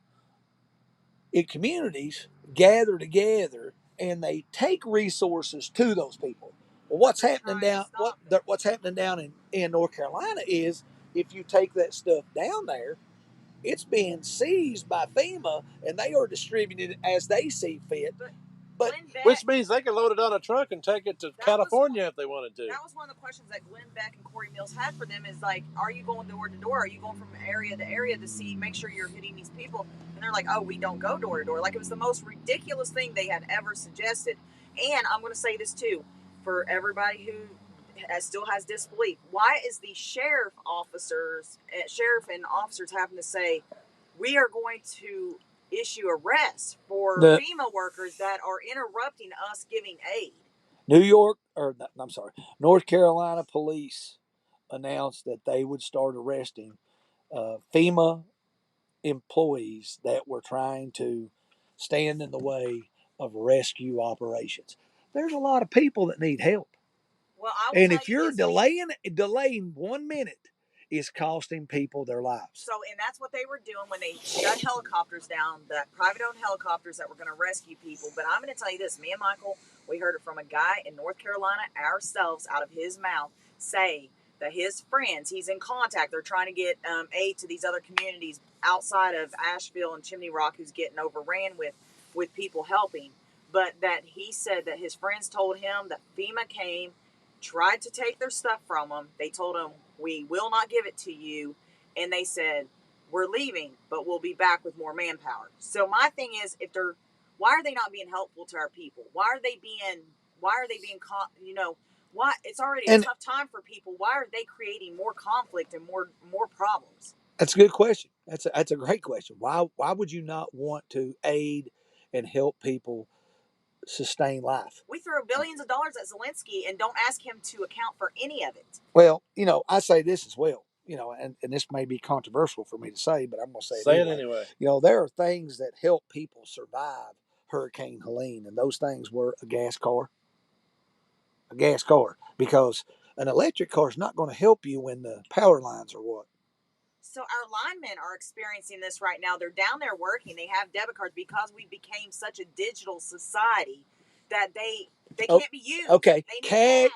in communities gather together and they take resources to those people. Well, what's happening down in North Carolina is if you take that stuff down there, It's being seized by FEMA, and they are distributing it as they see fit. But which means they can load it on a truck and take it to California if they wanted to. That was one of the questions that Glenn Beck and Corey Mills had for them is like, are you going door to door? Are you going from area to area to make sure you're hitting these people? And they're like, oh, we don't go door to door. Like, it was the most ridiculous thing they had ever suggested. And I'm going to say this too, for everybody who still has disbelief. Why is the sheriff and officers having to say, we are going to issue arrests for FEMA workers that are interrupting us giving aid? North Carolina police announced that they would start arresting FEMA employees that were trying to stand in the way of rescue operations. There's a lot of people that need help. Well, and if you're delaying 1 minute, it's costing people their lives. So, and that's what they were doing when they shut helicopters down, the private-owned helicopters that were going to rescue people. But I'm going to tell you this, me and Michael, we heard it from a guy in North Carolina ourselves out of his mouth say that his friends, he's in contact, they're trying to get aid to these other communities outside of Asheville and Chimney Rock who's getting overran with people helping. But that he said that his friends told him that FEMA came, tried to take their stuff from them. They told him, we will not give it to you. And they said, we're leaving, but we'll be back with more manpower. So my thing is, why are they not being helpful to our people? Why are they being, why it's already a tough time for people. Why are they creating more conflict and more problems? That's a good question. That's a great question. Why would you not want to aid and help people sustain life? We throw billions of dollars at Zelensky and don't ask him to account for any of it. Well, I say this as well, and this may be controversial for me to say, but I'm going to say it anyway. There are things that help people survive Hurricane Helene, and those things were a gas car, because an electric car is not going to help you when the power lines are what? So our linemen are experiencing this right now. They're down there working. They have debit cards because we became such a digital society that they can't be used. Okay,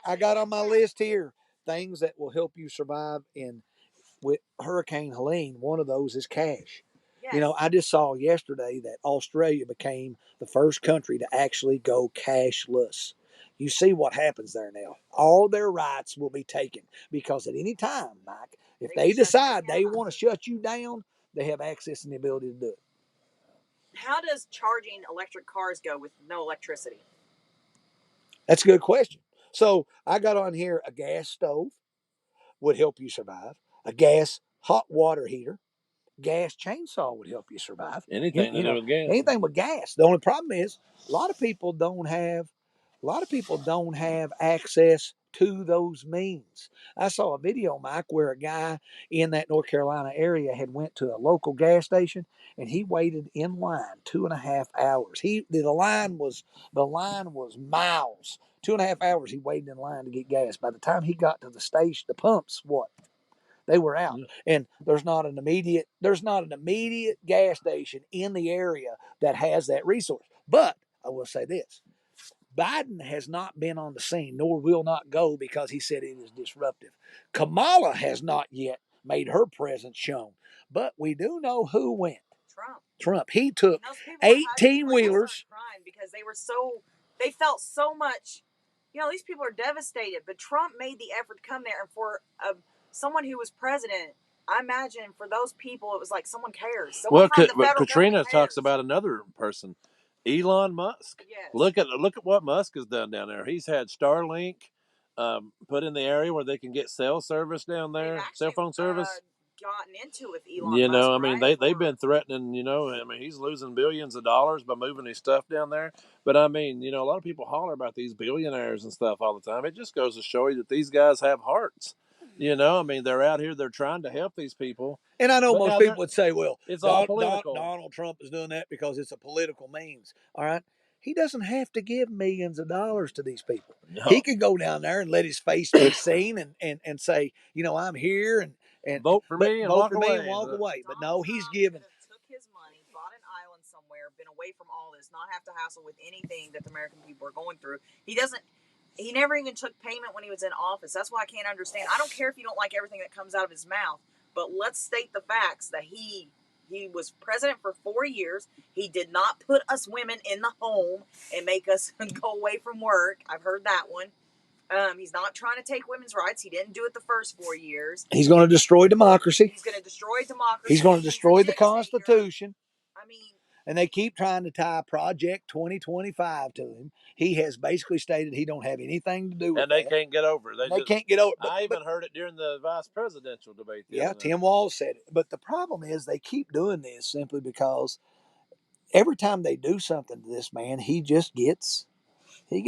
I got on my list here things that will help you survive with Hurricane Helene. One of those is cash. Yes. I just saw yesterday that Australia became the first country to actually go cashless. You see what happens there now. All their rights will be taken because at any time, Mike, if they decide they want to shut you down, they have access and the ability to do it. How does charging electric cars go with no electricity? That's a good question. So I got on here a gas stove would help you survive, a gas hot water heater, gas chainsaw would help you survive. Anything to do with gas. Anything with gas. The only problem is a lot of people don't have access to those means. I saw a video, Mike, where a guy in that North Carolina area had went to a local gas station and he waited in line 2.5 hours. The line was miles. 2.5 hours he waited in line to get gas. By the time he got to the station, the pumps, they were out. And there's not an immediate gas station in the area that has that resource. But I will say this. Biden has not been on the scene, nor will not go because he said it is disruptive. Kamala has not yet made her presence shown. But we do know who went. Trump. He took 18-wheelers. Because they felt so much, these people are devastated. But Trump made the effort to come there. And for someone who was president, I imagine for those people, it was like someone cares. But Katrina talks about another person, Elon Musk. Yes. Look at what Musk has done down there. He's had Starlink put in the area where they can get cell service down there, cell phone service. Gotten into with Elon Musk, I mean, they've been threatening, I mean, he's losing billions of dollars by moving his stuff down there. But I mean, a lot of people holler about these billionaires and stuff all the time. It just goes to show you that these guys have hearts. I mean, they're out here, they're trying to help these people. And I know most people would say, well, it's all political. Donald Trump is doing that because it's a political means. All right. He doesn't have to give millions of dollars to these people. No. He could go down there and let his face be seen and say, I'm here and vote for me and walk away. But no, he's giving. Took his money, bought an island somewhere, been away from all this, not have to hassle with anything that the American people are going through. He never even took payment when he was in office. That's why I can't understand. I don't care if you don't like everything that comes out of his mouth, but let's state the facts that he He was president for 4 years. He did not put us women in the home and make us go away from work. I've heard that one. He's not trying to take women's rights. He didn't do it the first 4 years. He's going to destroy democracy. He's going to destroy democracy. He's going to destroy the Constitution. I mean, and they keep trying to tie Project 2025 to him. He has basically stated he don't have anything to do with and they that. can't get over it. They can't get over it. I even heard it during the vice presidential debate. Yeah, Tim Walz said it. But the problem is they keep doing this simply because every time they do something to this man, he gets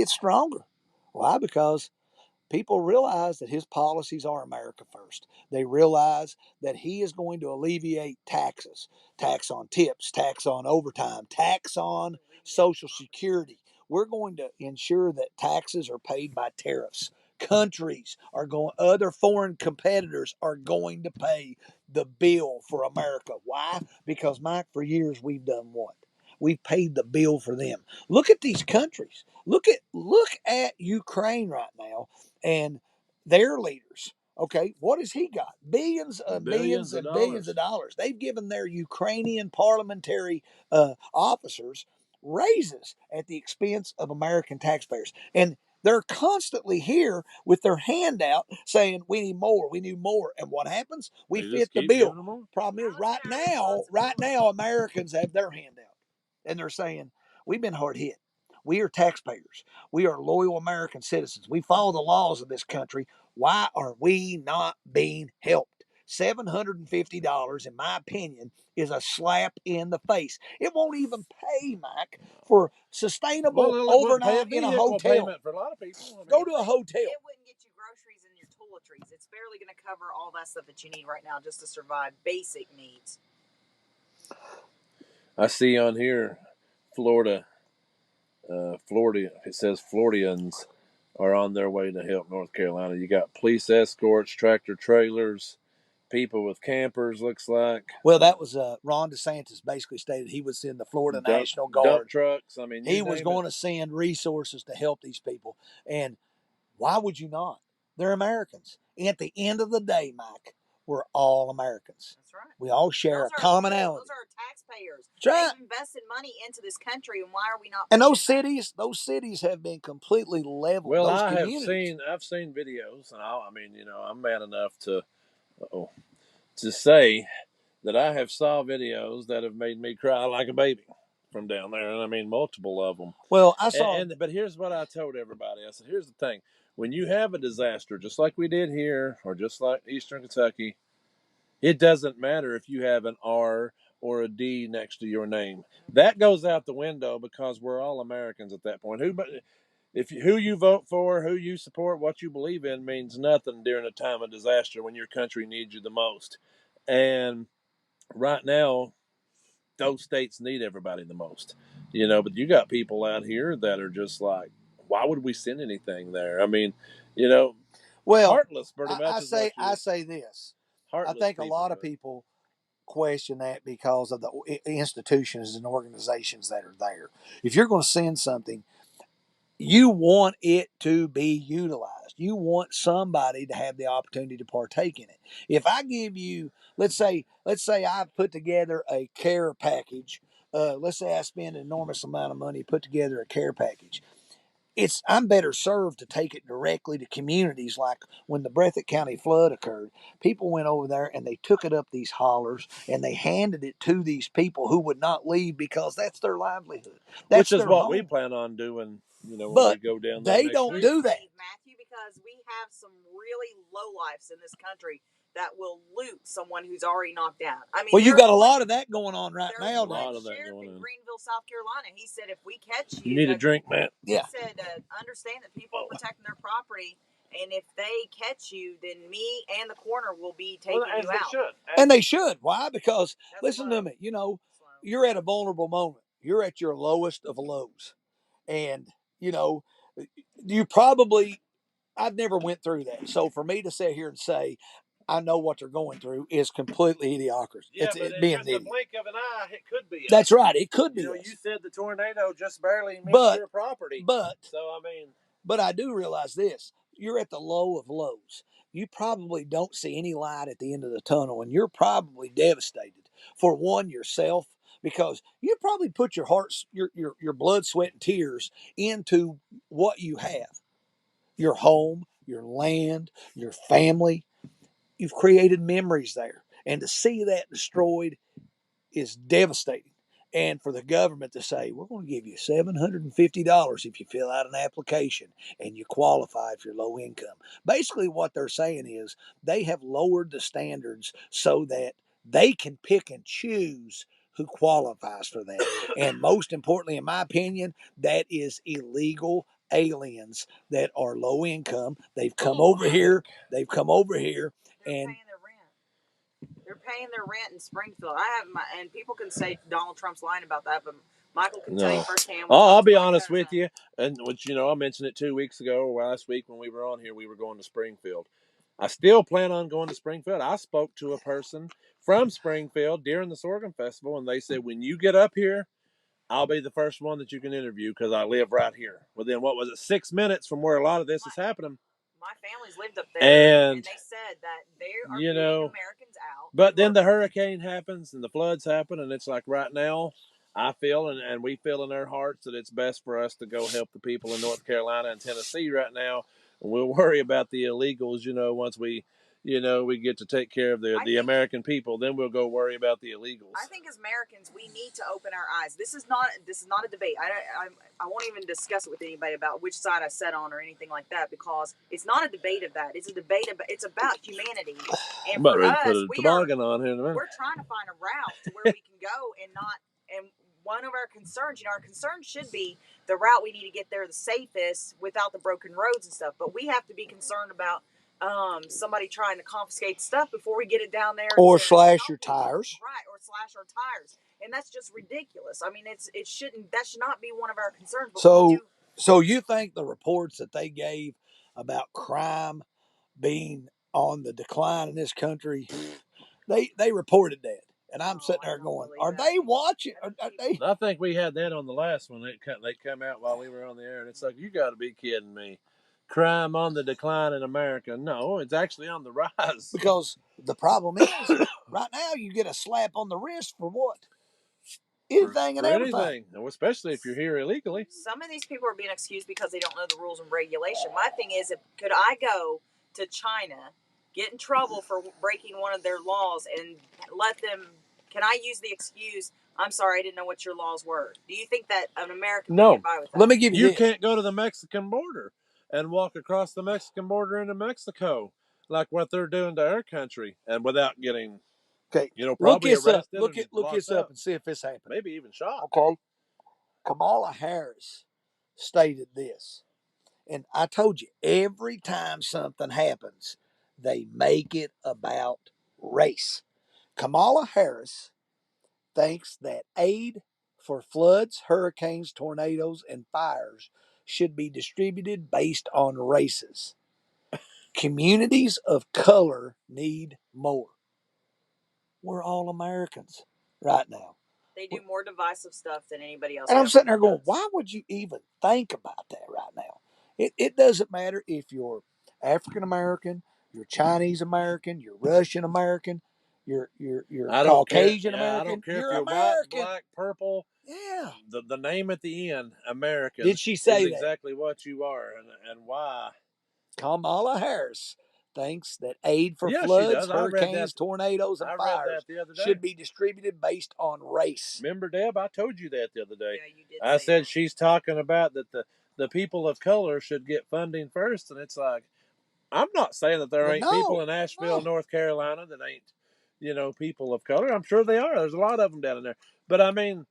stronger. Why? Because people realize that his policies are America first. They realize that he is going to alleviate taxes, tax on tips, tax on overtime, tax on Social Security. We're going to ensure that taxes are paid by tariffs. Other foreign competitors are going to pay the bill for America. Why? Because, Mike, for years we've done what? We've paid the bill for them. Look at these countries. Look at Ukraine right now and their leaders. Okay, what has he got? Billions of dollars. They've given their Ukrainian parliamentary officers raises at the expense of American taxpayers. And they're constantly here with their hand out saying, we need more, we need more. And what happens? We fit the bill. Problem is, right now, Americans have their hand out. And they're saying, we've been hard hit. We are taxpayers. We are loyal American citizens. We follow the laws of this country. Why are we not being helped? $750, in my opinion, is a slap in the face. It won't even pay, Mike, for sustainable overnight in a hotel. Payment for a lot of people. Go to a hotel. It wouldn't get you groceries and your toiletries. It's barely going to cover all that stuff that you need right now just to survive basic needs. I see on here, Florida. It says Floridians are on their way to help North Carolina. You got police escorts, tractor trailers, people with campers, looks like. Well, that was Ron DeSantis basically stated he would send the Florida National Guard. Dump trucks. I mean, he was going to send resources to help these people. And why would you not? They're Americans. And at the end of the day, Mike, we're all Americans. That's right. We all share a commonality. Those are taxpayers. That's right. They've invested money into this country, and why are we not? And those cities have been completely leveled. Well, I've seen videos, and I'm man enough to say that I have saw videos that have made me cry like a baby from down there, and I mean multiple of them. Well, I saw, but here's what I told everybody. I said, here's the thing: when you have a disaster, just like we did here, or just like Eastern Kentucky, it doesn't matter if you have an R or a D next to your name. That goes out the window because we're all Americans at that point. Who you vote for, who you support, what you believe in means nothing during a time of disaster when your country needs you the most. And right now, those states need everybody the most. But you got people out here that are just like, why would we send anything there? I mean, heartless pretty much. I say this. I think a lot of people question that because of the institutions and organizations that are there. If you're going to send something, you want it to be utilized. You want somebody to have the opportunity to partake in it. If I give you, let's say I put together a care package. Let's say I spend an enormous amount of money to put together a care package. I'm better served to take it directly to communities. Like when the Breathitt County flood occurred, people went over there and they took it up these hollers and they handed it to these people who would not leave because that's their livelihood. Which is what we plan on doing, when we go down there. They don't do that, Matthew, because we have some really lowlifes in this country that will loot someone who's already knocked out. I mean, well, you got a lot of that going on right now. A lot of that going on in Greenville, South Carolina. He said, if we catch you, you need a drink, man. Yeah. He said, understand that people are protecting their property, and if they catch you, then me and the coroner will be taking you out. And they should. Why? Because listen to me. You're at a vulnerable moment. You're at your lowest of lows, and you probably. I've never went through that, so for me to sit here and say I know what they're going through is completely idiocracy. Yeah, it's being in the blink of an eye, it could be. That's right. It could be. You said the tornado just barely missed your property. But I do realize this: you're at the low of lows. You probably don't see any light at the end of the tunnel, and you're probably devastated. For one, yourself, because you probably put your heart, your blood, sweat, and tears into what you have, your home, your land, your family. You've created memories there. And to see that destroyed is devastating. And for the government to say, we're going to give you $750 if you fill out an application and you qualify if you're low income. Basically, what they're saying is they have lowered the standards so that they can pick and choose who qualifies for that. And most importantly, in my opinion, that is illegal aliens that are low income. They've come over here. They've come over here. They're And paying their rent. They're paying their rent in Springfield. I have my, and people can say Donald Trump's lying about that, but Michael can tell you No. firsthand. I'll be honest with you, and which I mentioned it 2 weeks ago or last week when we were on here. We were going to Springfield. I still plan on going to Springfield. I spoke to a person from Springfield during the Sorghum Festival, and they said, when you get up here, I'll be the first one that you can interview because I live right here. Within, what was it, 6 minutes from where a lot of this is happening. My family's lived up there, and they said that they are getting Americans out. But then the hurricane happens and the floods happen, and it's like right now, I feel and we feel in our hearts that it's best for us to go help the people in North Carolina and Tennessee right now. And we'll worry about the illegals, once we get to take care of the American people. Then we'll go worry about the illegals. I think as Americans, we need to open our eyes. This is not a debate. I won't even discuss it with anybody about which side I sat on or anything like that, because it's not a debate of that. It's a debate about, it's about humanity. And for us, put a toboggan on here in a minute. We're trying to find a route to where we can go and one of our concerns, our concern should be the route we need to get there the safest without the broken roads and stuff. But we have to be concerned about somebody trying to confiscate stuff before we get it down there, or slash your tires, right? Or slash our tires, and that's just ridiculous. I mean, that should not be one of our concerns. But so you think the reports that they gave about crime being on the decline in this country, they reported that, and I'm sitting there going, are they watching? Are they? I think we had that on the last one. They come out while we were on the air, and it's like, you got to be kidding me. Crime on the decline in America. No, it's actually on the rise. Because the problem is, right now you get a slap on the wrist for what? Anything and everything. Especially if you're here illegally. Some of these people are being excused because they don't know the rules and regulation. My thing is, could I go to China, get in trouble for breaking one of their laws, and can I use the excuse, I'm sorry, I didn't know what your laws were? Do you think that an American can get by with that? Let me give you this. Can't go to the Mexican border and walk across the Mexican border into Mexico like what they're doing to our country, and without getting, probably arrested. Look this up and see if this happened. Maybe even shot. Okay. Kamala Harris stated this, and I told you, every time something happens, they make it about race. Kamala Harris thinks that aid for floods, hurricanes, tornadoes, and fires should be distributed based on races. Communities of color need more. We're all Americans right now. They do more divisive stuff than anybody else. And I'm sitting there going, why would you even think about that right now? It doesn't matter if you're African American, you're Chinese American, you're Russian American, you're Caucasian American. I don't care you're if you're American. White, black, purple. Yeah. The name at the end, American. Did she say is that? Exactly what you are and why. Kamala Harris thinks that aid for floods, hurricanes, tornadoes, and fires should be distributed based on race. Remember, Deb, I told you that the other day. Yeah, you did. I said she's talking about that the people of color should get funding first, and it's like, I'm not saying that there ain't people in Asheville, North Carolina that ain't, people of color. I'm sure they are. There's a lot of them down in there. But I mean,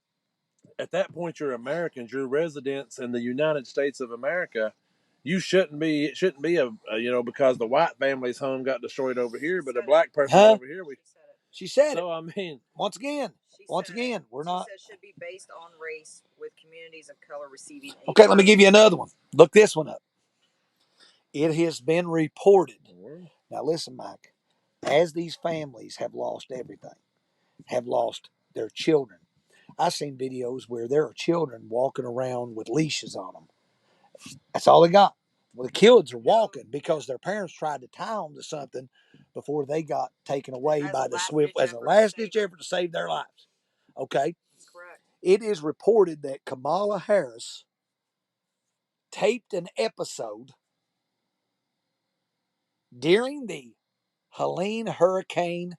at that point, you're Americans, you're residents in the United States of America. You shouldn't be. It shouldn't be because the white family's home got destroyed over here, but a black person over here. She said so, it. I mean, once again, we're not. She said it should be based on race, with communities of color receiving aid. Okay, let me give you another one. Look this one up. It has been reported. Now listen, Mike. As these families have lost everything, have lost their children. I've seen videos where there are children walking around with leashes on them. That's all they got. Well, the kids are walking because their parents tried to tie them to something before they got taken away As by a the last SWIFT ditch as a effort to last save ditch them. effort to save their lives. Okay. That's correct. It is reported that Kamala Harris taped an episode during the Helene hurricane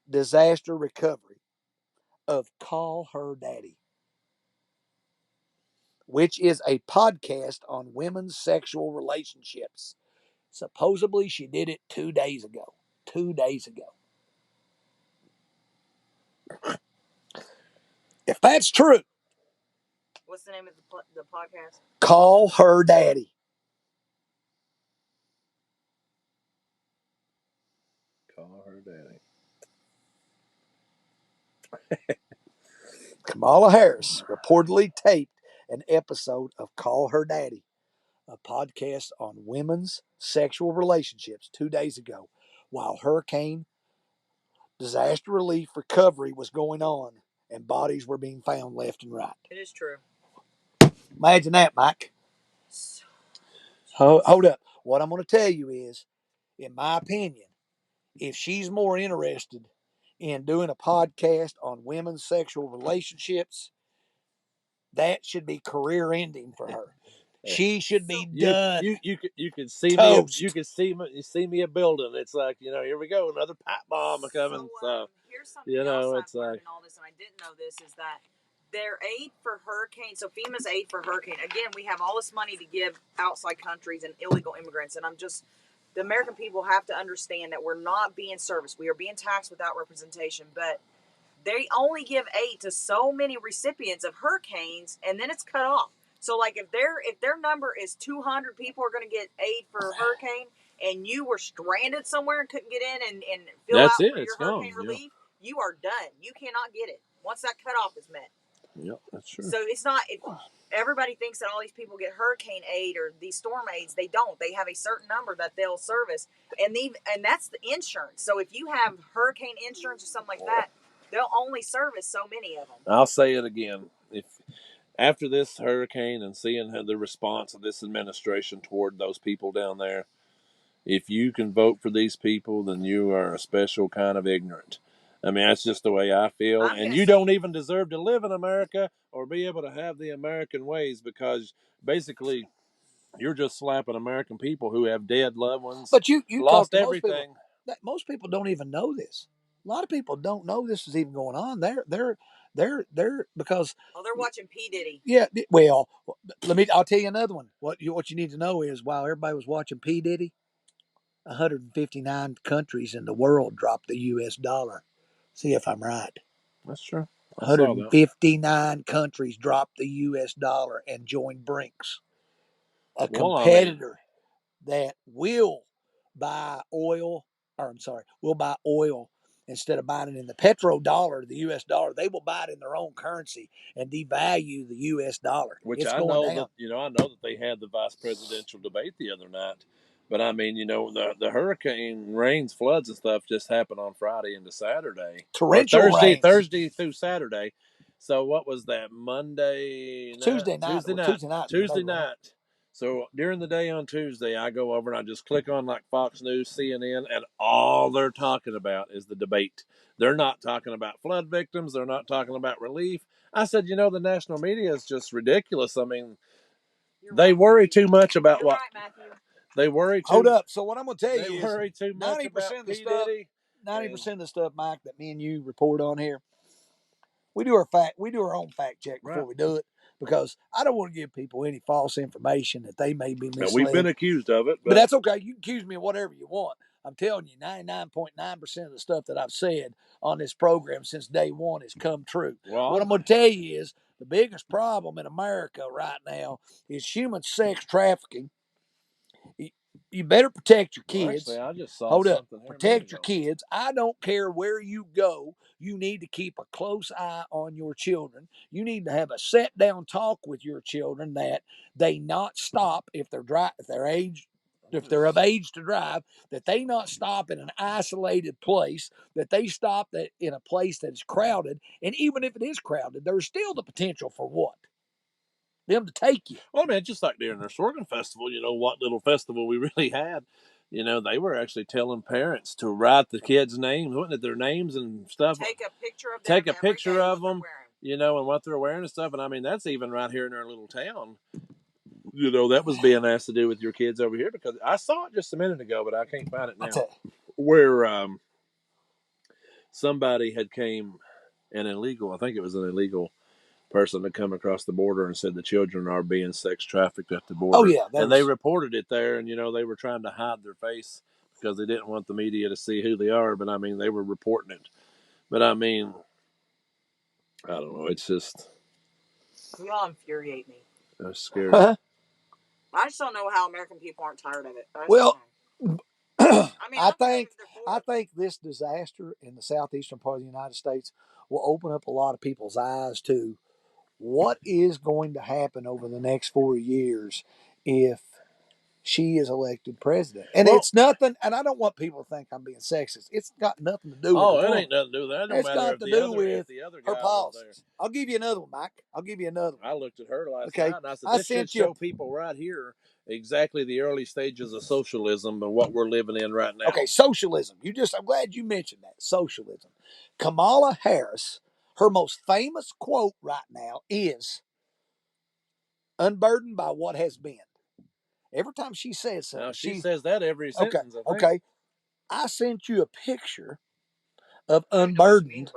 disaster recovery of Call Her Daddy, which is a podcast on women's sexual relationships. Supposedly, she did it 2 days ago. 2 days ago. If that's true, What's the name of the podcast? Call Her Daddy. Call her daddy. Kamala Harris reportedly taped an episode of Call Her Daddy, a podcast on women's sexual relationships 2 days ago while hurricane disaster relief recovery was going on and bodies were being found left and right. It is true. Imagine that, Mike. Hold up. What I'm going to tell you is, in my opinion, if she's more interested in doing a podcast on women's sexual relationships, that should be career ending for her. She should be done. You could see Toast. you see me a building. It's like, here we go, another pipe bomb coming. So here's something else it's I've learned like, in all this, and I didn't know this, is that their aid for hurricane, so FEMA's aid for hurricane, again, we have all this money to give outside countries and illegal immigrants, and the American people have to understand that we're not being serviced. We are being taxed without representation, but they only give aid to so many recipients of hurricanes, and then it's cut off. So, like, if their number is 200 people are going to get aid for a hurricane, and you were stranded somewhere and couldn't get in and fill That's out it. for your It's hurricane gone. relief, you are done. You cannot get it once that cutoff is met. Yep, that's true. So it's not. Everybody thinks that all these people get hurricane aid or these storm aids. They don't. They have a certain number that they'll service, and that's the insurance. So if you have hurricane insurance or something like that, they'll only service so many of them. I'll say it again. If after this hurricane and seeing the response of this administration toward those people down there, if you can vote for these people, then you are a special kind of ignorant. I mean, that's just the way I feel. And you don't even deserve to live in America or be able to have the American ways, because basically you're just slapping American people who have dead loved ones. But you lost talk to everything. Most people don't even know this. A lot of people don't know this is even going on. They're because they're watching P Diddy. Yeah, well, I'll tell you another one. What you need to know is, while everybody was watching P Diddy, 159 countries in the world dropped the U.S. dollar. See if I'm right. That's true. 159 countries dropped the U.S. dollar and joined BRICS, a competitor that will buy oil. Will buy oil instead of buying it in the petrodollar, the U.S. dollar. They will buy it in their own currency and devalue the U.S. dollar. Which I know that they had the vice presidential debate the other night. But I mean, the hurricane rains, floods, and stuff just happened on Friday into Saturday. Torrential rains. Thursday through Saturday. So what was that? Monday night? Tuesday night. So during the day on Tuesday, I go over and I just click on like Fox News, CNN, and all they're talking about is the debate. They're not talking about flood victims. They're not talking about relief. I said, the national media is just ridiculous. I mean, they worry too much about what. They worry too. Hold up. So what I'm going to tell you is, worry too much 90% of the stuff. 90% of the stuff, Mike, that me and you report on here, we do our own fact check before we do it, because I don't want to give people any false information that they may be misled. Now, we've been accused of it, but that's okay. You can accuse me of whatever you want. I'm telling you, 99.9% of the stuff that I've said on this program since day one has come true. Well, what I'm going to tell you is, the biggest problem in America right now is human sex trafficking. You better protect your kids. Well, actually, I just saw Hold up. something here. Protect your kids. I don't care where you go. You need to keep a close eye on your children. You need to have a sit down talk with your children that they not stop if they're of age to drive, that they not stop in an isolated place, that they stop in a place that is crowded. And even if it is crowded, there's still the potential for what? Them to take you. Well, I mean, just like during our Sorghum Festival, what little festival we really had, they were actually telling parents to write the kids' names, wasn't it, their names and stuff. Take a picture of them. Take a picture every day, of them, and what they're wearing and stuff. And I mean, that's even right here in our little town. That was being asked to do with your kids over here, because I saw it just a minute ago, but I can't find it now. Where somebody had came an illegal, I think it was an illegal person to come across the border and said the children are being sex trafficked at the border. Oh yeah, and they reported it there, and they were trying to hide their face because they didn't want the media to see who they are. But I mean, they were reporting it. But I mean, I don't know. It's just, you all infuriate me. That's scary. I just don't know how American people aren't tired of it. Well, I mean, I think this disaster in the southeastern part of the United States will open up a lot of people's eyes to what is going to happen over the next 4 years if she is elected president. And it's nothing, and I don't want people to think I'm being sexist. It's got nothing to do with it ain't nothing to do with that. It's got to do with her policies. I'll give you another one, Mike. I'll give you another one. I looked at her last night, and I said, this should show people right here exactly the early stages of socialism and what we're living in right now. Okay, socialism. I'm glad you mentioned that. Socialism. Kamala Harris, her most famous quote right now is, unburdened by what has been. Every time she says something. Now, she says that every sentence. Okay. I sent you a picture of unburdened.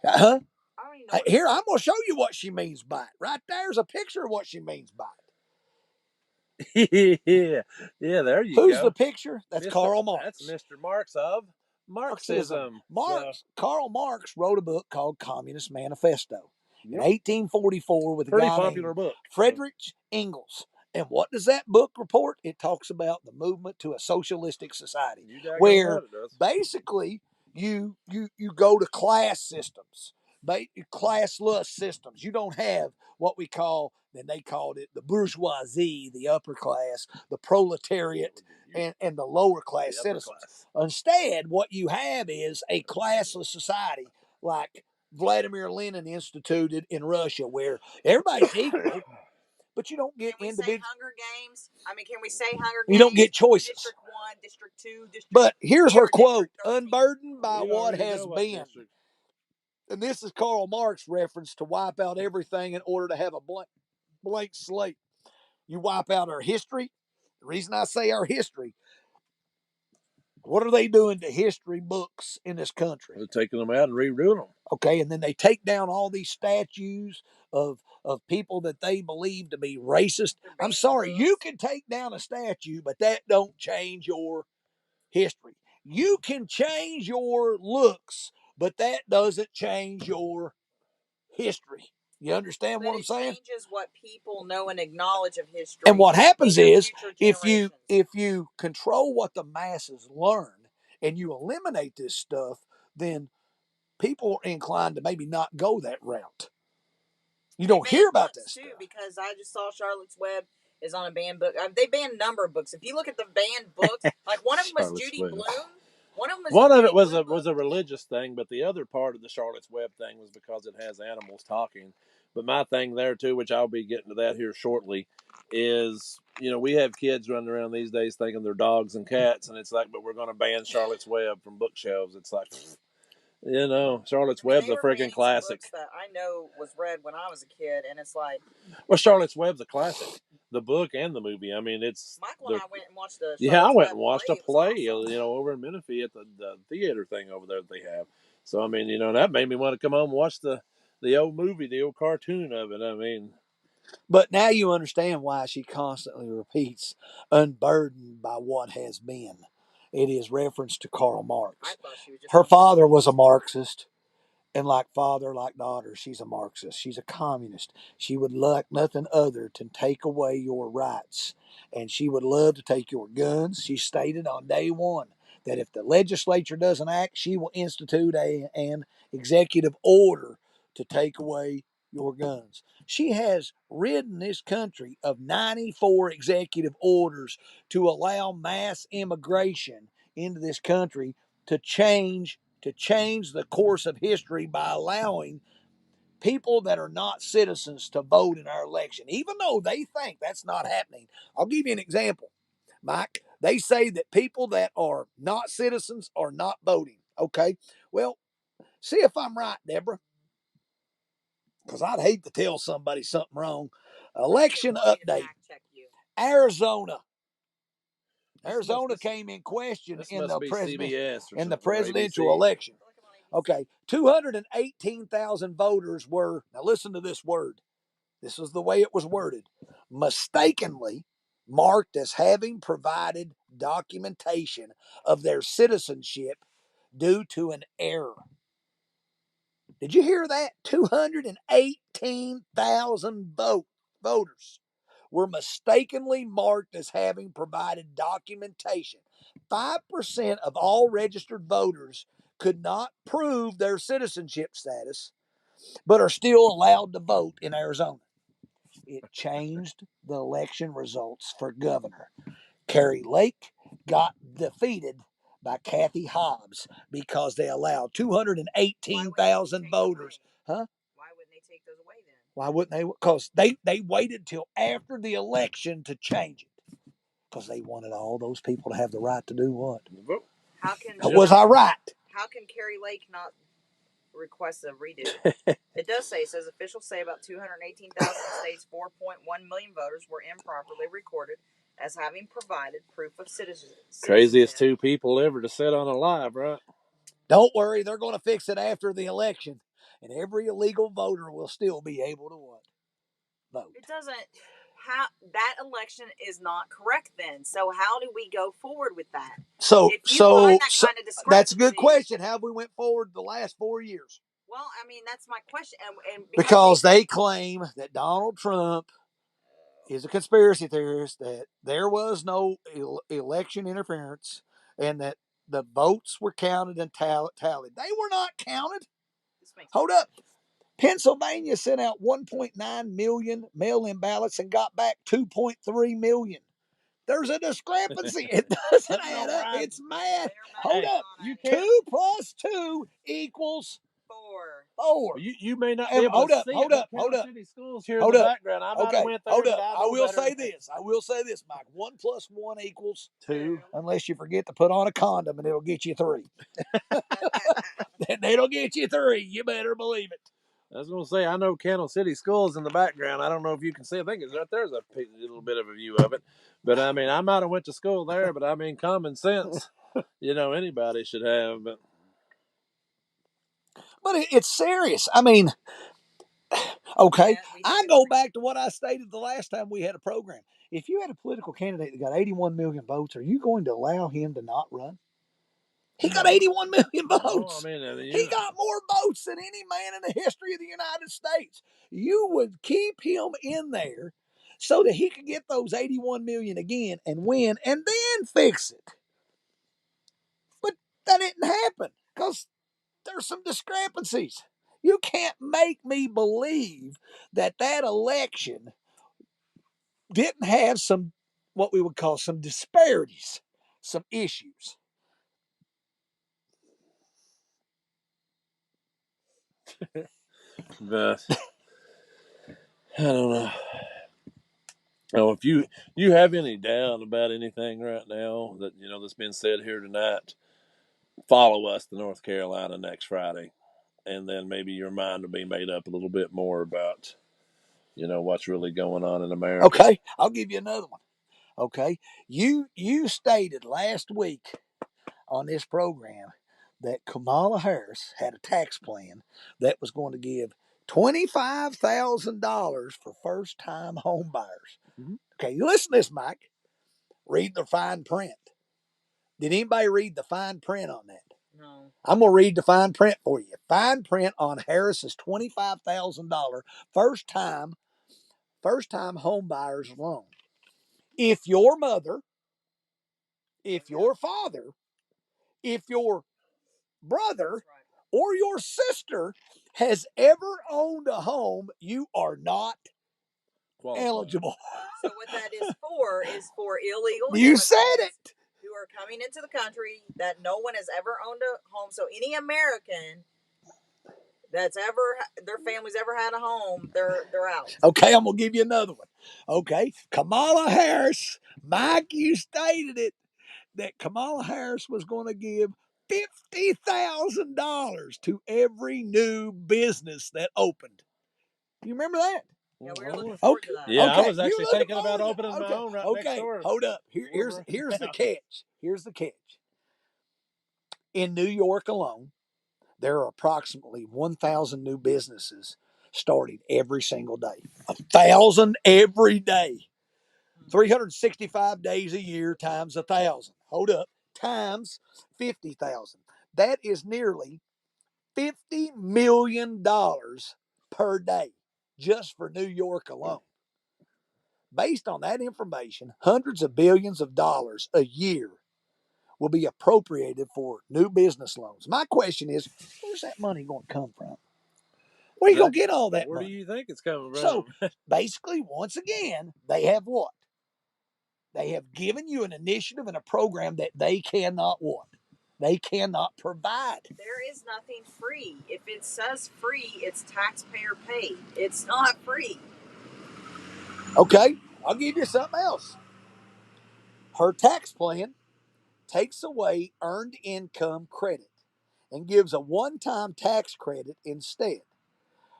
Huh? Here, I'm going to show you what she means by it. Right there's a picture of what she means by it. Yeah, there you go. Who's the picture? That's Karl Marx. That's Mr. Marx of Marxism. Karl Marx wrote a book called Communist Manifesto in 1844 with a guy popular book, Friedrich Engels. And what does that book report? It talks about the movement to a socialistic society, where basically you go to class systems, classless systems. You don't have what we call, then they called it the bourgeoisie, the upper class, the proletariat, and the lower class citizens. Instead, what you have is a classless society like Vladimir Lenin instituted in Russia, where everybody's equal. But you don't get individual. Hunger Games. I mean, can we say Hunger Games? You don't get choices. District 1, District 2, District. But here's her quote: "Unburdened by what has been." And this is Karl Marx reference to wipe out everything in order to have a blank slate. You wipe out our history. The reason I say our history, what are they doing to history books in this country? They're taking them out and redoing them. Okay, and then they take down all these statues of people that they believe to be racist. I'm sorry, you can take down a statue, but that don't change your history. You can change your looks, but that doesn't change your history. You understand what I'm saying? It changes what people know and acknowledge of history. And what happens is, if you control what the masses learn and you eliminate this stuff, then people are inclined to maybe not go that route. You don't hear about this too, because I just saw Charlotte's Web is on a banned book. They banned a number of books. If you look at the banned books, like one of them was Judy Blume. One of it was a religious thing, but the other part of the Charlotte's Web thing was because it has animals talking. But my thing there too, which I'll be getting to that here shortly, is we have kids running around these days thinking they're dogs and cats, and it's like, but we're going to ban Charlotte's Web from bookshelves. It's like, Charlotte's Web's a freaking classic. That I know was read when I was a kid, and it's like, well, Charlotte's Web's a classic. The book and the movie. I mean, it's Michael and I went and watched the. I went and watched a play. Awesome. Over in Menifee at the theater thing over there that they have. So I mean, that made me want to come home and watch the old movie, the old cartoon of it. I mean, but now you understand why she constantly repeats, "Unburdened by what has been." It is reference to Karl Marx. Her father was a Marxist. And like father, like daughter, she's a Marxist. She's a communist. She would like nothing other to take away your rights. And she would love to take your guns. She stated on day one that if the legislature doesn't act, she will institute an executive order to take away your guns. She has ridden this country of 94 executive orders to allow mass immigration into this country to change the course of history by allowing people that are not citizens to vote in our election, even though they think that's not happening. I'll give you an example, Mike. They say that people that are not citizens are not voting. Okay. Well, see if I'm right, Deborah, because I'd hate to tell somebody something wrong. Election update. Arizona. Arizona came in question in the presidential election. Okay, 218,000 voters were, now listen to this word. This is the way it was worded. Mistakenly marked as having provided documentation of their citizenship due to an error. Did you hear that? 218,000 voters were mistakenly marked as having provided documentation. 5% of all registered voters could not prove their citizenship status, but are still allowed to vote in Arizona. It changed the election results for governor. Kari Lake got defeated by Kathy Hobbs because they allowed 218,000 voters. Huh? Why wouldn't they take those away then? Why wouldn't they? Because they waited till after the election to change it. Because they wanted all those people to have the right to do what? Vote. Was I right? How can Kari Lake not request a redo? It says officials say about 218,000 states, 4.1 million voters were improperly recorded as having provided proof of citizenship. Craziest two people ever to sit on a live, right? Don't worry, they're going to fix it after the election, and every illegal voter will still be able to what? Vote. It doesn't. That election is not correct then. So how do we go forward with that? So that's a good question. How have we went forward the last 4 years? Well, I mean, that's my question. And because they claim that Donald Trump is a conspiracy theorist, that there was no election interference, and that the votes were counted and tallied. They were not counted. Hold up. Pennsylvania sent out 1.9 million mail-in ballots and got back 2.3 million. There's a discrepancy. It doesn't add up. It's math. Hold up. 2 plus 2 equals 4. You may not be able to see it, but Kansas City Schools here in the background. I might have went there, but I will say this, Mike. 1 plus 1 equals 2, unless you forget to put on a condom, and it'll get you 3. It'll get you 3. You better believe it. I was going to say, I know Kansas City Schools in the background. I don't know if you can see. I think it's right there's a little bit of a view of it. But, I mean, I might have went to school there, but, I mean, common sense, anybody should have. But it's serious. I mean, okay, I go back to what I stated the last time we had a program. If you had a political candidate that got 81 million votes, are you going to allow him to not run? He got 81 million votes. He got more votes than any man in the history of the United States. You would keep him in there so that he could get those 81 million again and win and then fix it. But that didn't happen because there's some discrepancies. You can't make me believe that election didn't have some, what we would call some disparities, some issues. But I don't know. Now, if you have any doubt about anything right now that that's been said here tonight, follow us to North Carolina next Friday, and then maybe your mind will be made up a little bit more about what's really going on in America. Okay, I'll give you another one. Okay, you stated last week on this program that Kamala Harris had a tax plan that was going to give $25,000 for first-time home buyers. Mm-hmm. Okay, you listen to this, Mike. Read the fine print. Did anybody read the fine print on that? No. I'm going to read the fine print for you. Fine print on Harris's $25,000 first-time home buyers loan. If your mother, if your father, if your brother, or your sister has ever owned a home, you are not eligible. So what that is for illegal you said it. Who are coming into the country that no one has ever owned a home. So any American that's ever their family's ever had a home, they're out. Okay, I'm gonna give you another one. Okay, Kamala Harris, Mike, you stated it. that Kamala Harris was going to give $50,000 to every new business that opened. You remember that? Yeah, we were looking Okay. forward to that. Yeah, I Okay. was You actually looking thinking about forward to opening my okay. own right next Okay. door. Hold up. Here's the catch. Here's the catch. In New York alone, there are approximately 1,000 new businesses starting every single day. 1,000 every day. 365 days a year times 1,000. Hold up. Times 50,000. That is nearly $50 million per day just for New York alone. Based on that information, hundreds of billions of dollars a year will be appropriated for new business loans. My question is, where's that money going to come from? Where are you going to get all that Where money? do you think it's coming from? So basically, once again, they have what? They have given you an initiative and a program that they cannot what? They cannot provide. There is nothing free. If it says free, it's taxpayer paid. It's not free. Okay, I'll give you something else. Her tax plan takes away earned income credit and gives a one-time tax credit instead.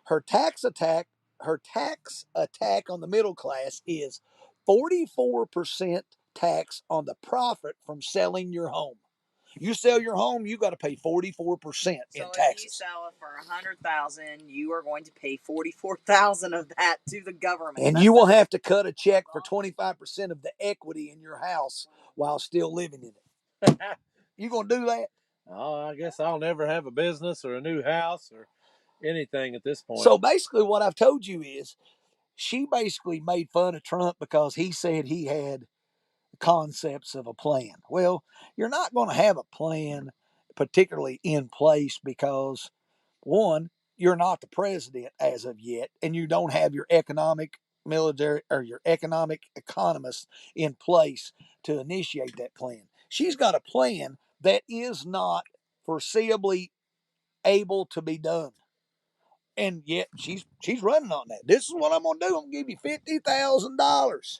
Her tax attack, her tax attack on the middle class is 44% tax on the profit from selling your home. You sell your home, you got to pay 44% in So if you taxes. sell it for $100,000, you are going to pay $44,000 of that to the government. And you will have to cut a check for 25% of the equity in your house while still living in it. You gonna do that? Oh, I guess I'll never have a business or a new house or anything at this point. So basically, what I've told you is she basically made fun of Trump because he said he had concepts of a plan. Well, you're not going to have a plan particularly in place because, one, you're not the president as of yet, and you don't have your economic military or your economic economists in place to initiate that plan. She's got a plan that is not foreseeably able to be done. And yet she's running on that. This is what I'm gonna do. I'm gonna give you $50,000.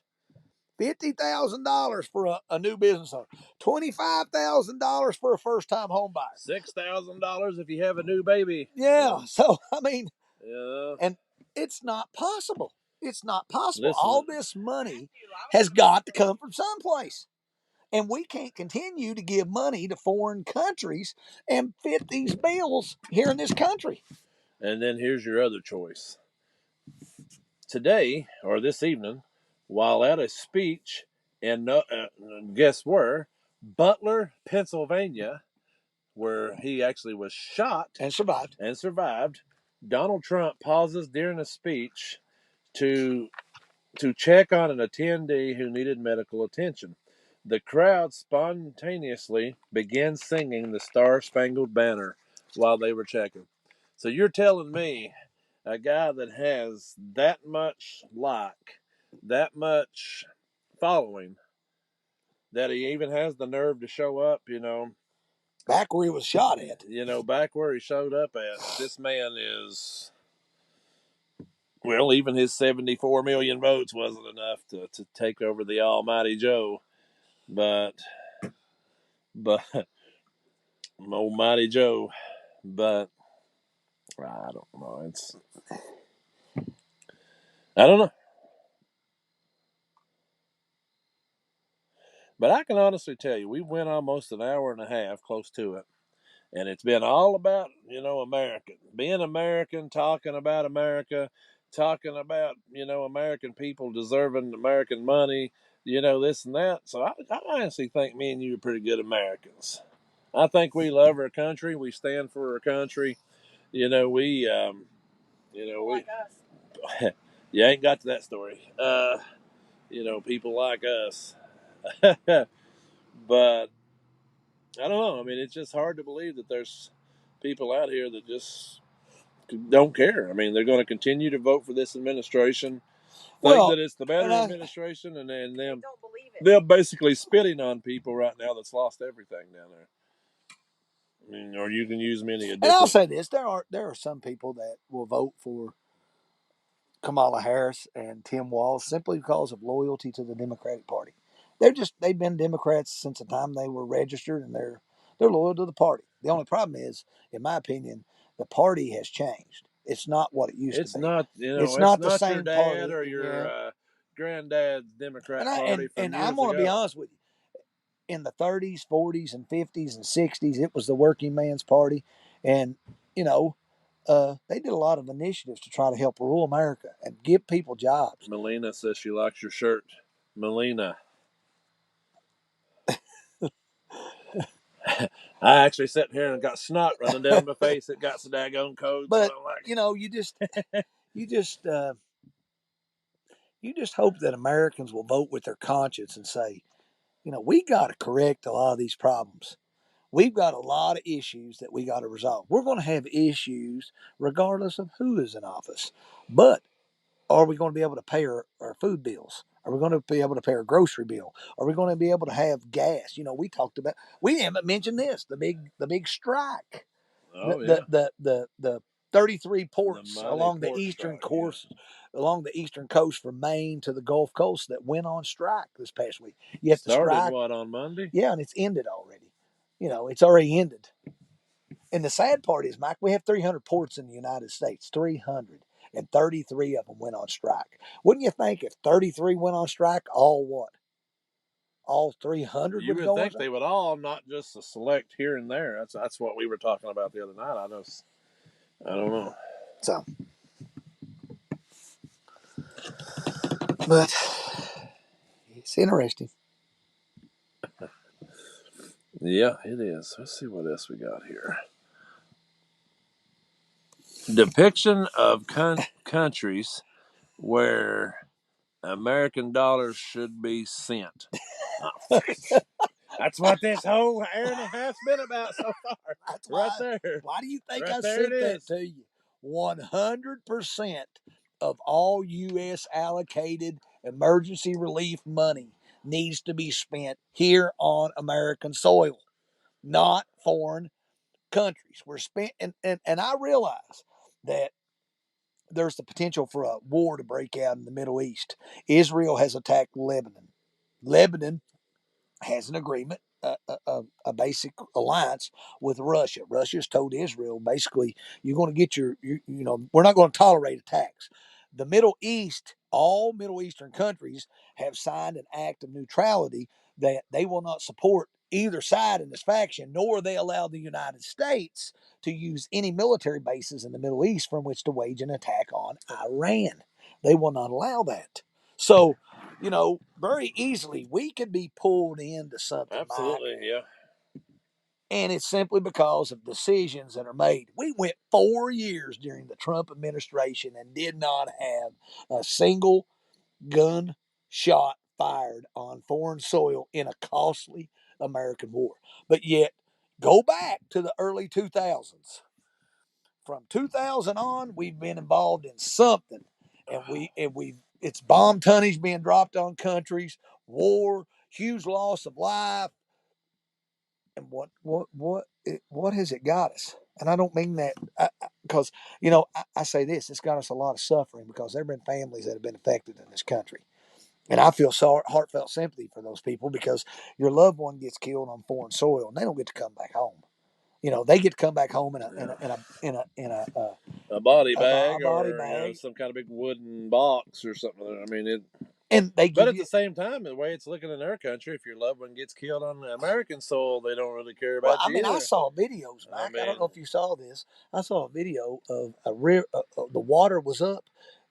$50,000 for a new business owner. $25,000 for a first time home buyer. $6,000 if you have a new baby. Yeah. So I mean, Yeah. and it's not possible. It's not possible. Listen, all this money has got to come from someplace. And we can't continue to give money to foreign countries and fit these bills here in this country. and then here's your other choice. Today or this evening, while at a speech in guess where? Butler, Pennsylvania, where he actually was shot And survived. Donald Trump pauses during a speech to check on an attendee who needed medical attention. The crowd spontaneously began singing the Star Spangled Banner while they were checking. So you're telling me a guy that has that much like, that much following, that he even has the nerve to show up, Back where he was shot at. back where he showed up at. This man is, well, even his 74 million votes wasn't enough to take over the almighty Joe. But almighty Joe. But I don't know. I don't know. But I can honestly tell you, we went almost an hour and a half, close to it. And it's been all about, American. Being American, talking about America, talking about, American people deserving American money, this and that. So I honestly think me and you are pretty good Americans. I think we love our country. We stand for our country. We, Like us. you ain't got to that story. People like us. But I don't know. I mean, it's just hard to believe that there's people out here that just don't care. I mean, they're going to continue to vote for this administration, think that it's the better administration, and then them Don't believe it. they're basically spitting on people right now that's lost everything down there. I mean, or you can use many a And I'll different. say this: there are some people that will vote for Kamala Harris and Tim Walz simply because of loyalty to the Democratic Party. they've been Democrats since the time they were registered, and they're loyal to the party. The only problem is, in my opinion, the party has changed. It's not what it used to It's be. not, It's it's not the not your same dad party. or Yeah. your granddad's And Democrat Party from I'm years going to be ago. honest with you. In the 30s, 40s, and 50s and 60s, it was the working man's party, and you know, they did a lot of initiatives to try to help rural America and give people jobs. Melina says she likes your shirt. Melina. I actually sat here and got snot running down my face. It got so daggone cold, so But I'm like, you just you just hope that Americans will vote with their conscience and say, we got to correct a lot of these problems. We've got a lot of issues that we got to resolve. We're going to have issues regardless of who is in office. But are we going to be able to pay our food bills? Are we going to be able to pay our grocery bill? Are we going to be able to have gas? We haven't mentioned this, the big strike. oh yeah, The 33 the ports mighty along pork strike. Yeah, along the eastern coast from Maine to the Gulf Coast that went on strike this past week. Yet the started strike, what on Monday? yeah, and it's ended already. It's already ended. And the sad part is, Mike, we have 300 ports in the United States, 300, and 33 of them went on strike. Wouldn't you think if 33 went on strike, all 300 You would would go on think strike? they would all, not just a select here and there. That's what we were talking about the other night. I don't know. So, but it's interesting. Yeah, it is. Let's see what else we got here. Depiction of countries where American dollars should be sent. Oh, that's what this whole hour and a half's been about so far. That's Right why. there. Why do you think Right I there it sent that is. to you? 100% of all U.S. allocated emergency relief money needs to be spent here on American soil, not foreign countries. We're spent, and I realize that there's the potential for a war to break out in the Middle East. Israel has attacked Lebanon. Lebanon has an agreement, a basic alliance with Russia. Russia's told Israel basically, you're going to get we're not going to tolerate attacks. The Middle East, all Middle Eastern countries have signed an act of neutrality that they will not support either side in this faction, nor they allow the United States to use any military bases in the Middle East from which to wage an attack on Iran. They will not allow that. So, very easily we could be pulled into something, Mike, Absolutely, yeah. and it's simply because of decisions that are made. We went 4 years during the Trump administration and did not have a single gun shot fired on foreign soil in a costly American war. But yet, go back to the early 2000s. From 2000 on, we've been involved in something, and we it's bomb tonnage being dropped on countries, war, huge loss of life, and what has it got us? And I don't mean that because I say this: it's got us a lot of suffering because there have been families that have been affected in this country, and I feel heartfelt sympathy for those people because your loved one gets killed on foreign soil and they don't get to come back home. They get to come back home in a in Yeah. a in a in a, in A body a bag body or bag, some kind of big wooden box or something. I mean it. and they But give at you. the same time, the way it's looking in their country, if your loved one gets killed on American soil, they don't really care Well, about I you mean, I either. saw videos, I Mike. I don't mean, know if you saw this. I saw a video of a rear. The water was up,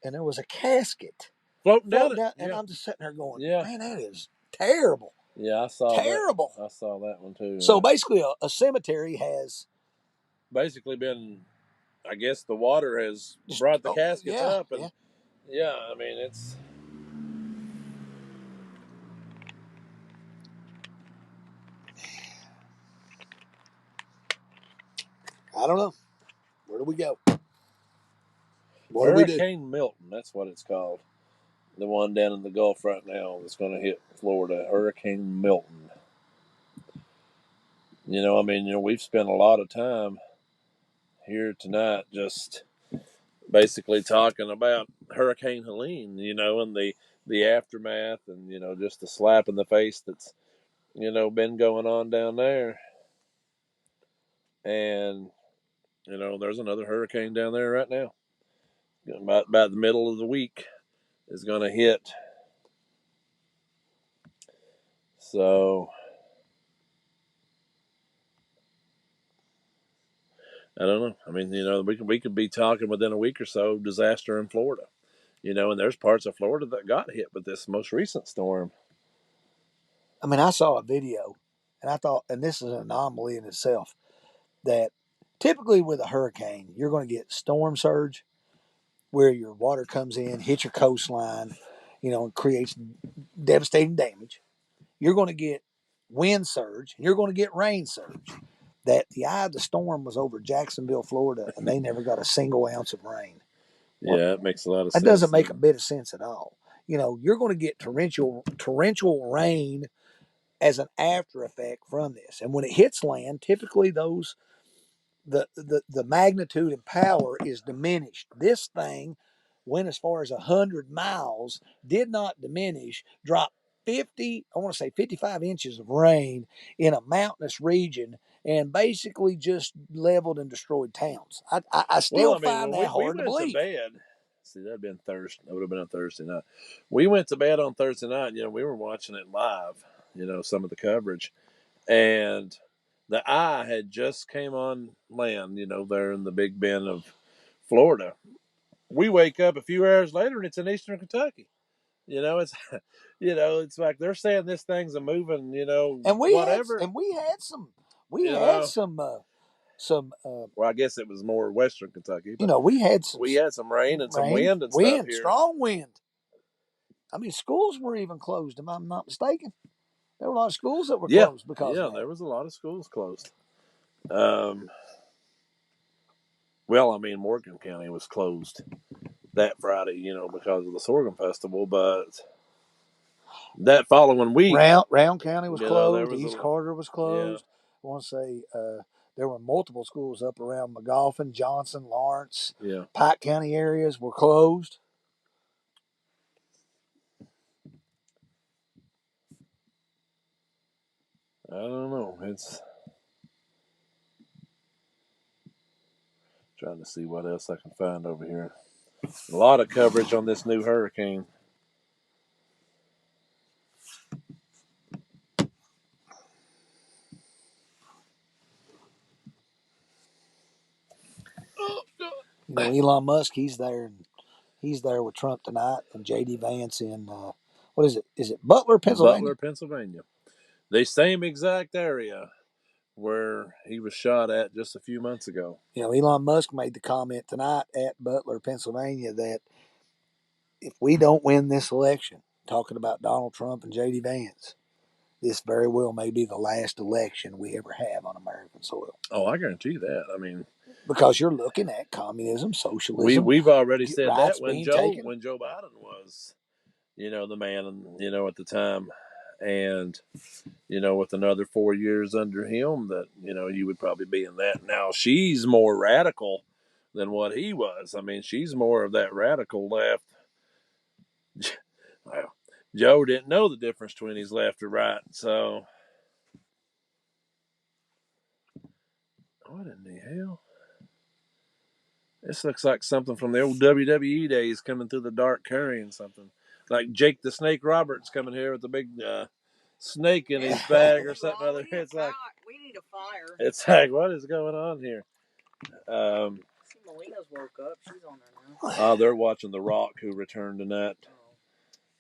and there was a casket floating down floating it. down, and Yeah, I'm just sitting there going, yeah, "Man, that is terrible, yeah. I saw that. terrible." I saw that one too. So basically, a cemetery has Basically, been. I guess the water has just. brought the Oh caskets yeah, up, yeah. and yeah, I mean it's. I don't know. Where do we go? What do we do? Hurricane Milton, that's what it's called. The one down in the Gulf right now that's going to hit Florida. Hurricane Milton. I mean, we've spent a lot of time here tonight just basically talking about Hurricane Helene, and the aftermath, and just the slap in the face that's been going on down there. And there's another hurricane down there right now. About the middle of the week is going to hit. So I don't know. I mean, we could be talking within a week or so disaster in Florida. And there's parts of Florida that got hit with this most recent storm. I mean, I saw a video, and I thought, and this is an anomaly in itself, that typically with a hurricane, you're going to get storm surge, where your water comes in, hits your coastline, and creates devastating damage. You're going to get wind surge, and you're going to get rain surge. That the eye of the storm was over Jacksonville, Florida, and they never got a single ounce of rain. Yeah, it makes a lot of That sense. doesn't make a bit of sense at all. You're going to get torrential rain as an after effect from this, and when it hits land, typically the magnitude and power is diminished. This thing went as far as 100 miles, did not diminish, dropped 55 inches of rain in a mountainous region, and basically just leveled and destroyed towns. I still find when that we hard to went to believe. bed, see, that'd been Thursday. That would have been a Thursday night. We went to bed on Thursday night. We were watching it live. Some of the coverage, and the eye had just came on land. There in the Big Bend of Florida. We wake up a few hours later, and it's in Eastern Kentucky. It's it's like they're saying this thing's a moving. And Whatever. we had some we You had know. some Well, I guess it was more Western Kentucky, but we had some we had some rain and some wind and stuff here. strong wind. I mean, schools were even closed. If I'm not mistaken, there were a lot of schools that were closed because of that. There was a lot of schools closed. Well, I mean, Morgan County was closed that Friday, because of the sorghum festival. But that following week, Round County was closed. East Carter was closed. I want to say there were multiple schools up around McGoffin, Johnson, Lawrence, Pike County areas were closed. I don't know. It's trying to see what else I can find over here. A lot of coverage on this new hurricane. Elon Musk, he's there with Trump tonight, and JD Vance in what is it? Is it Butler, Pennsylvania? Butler, Pennsylvania. The same exact area where he was shot at just a few months ago. Elon Musk made the comment tonight at Butler, Pennsylvania, that if we don't win this election, talking about Donald Trump and JD Vance, this very well may be the last election we ever have on American soil. Oh, I guarantee you that. I mean, because you're looking at communism, socialism. We've already said that when Joe taken. Biden was, the man, at the time, and with another 4 years under him, that you would probably be in that. Now she's more radical than what he was. I mean, she's more of that radical left. Well, Joe didn't know the difference between his left or right, so what in the hell? This looks like something from the old WWE days coming through the dark carrying something. Like Jake the Snake Roberts coming here with the big snake in his bag or something other. It's like we need a fire. It's like, what is going on here? See, Melina's woke up. She's on there now. Oh, they're watching The Rock, who returned tonight.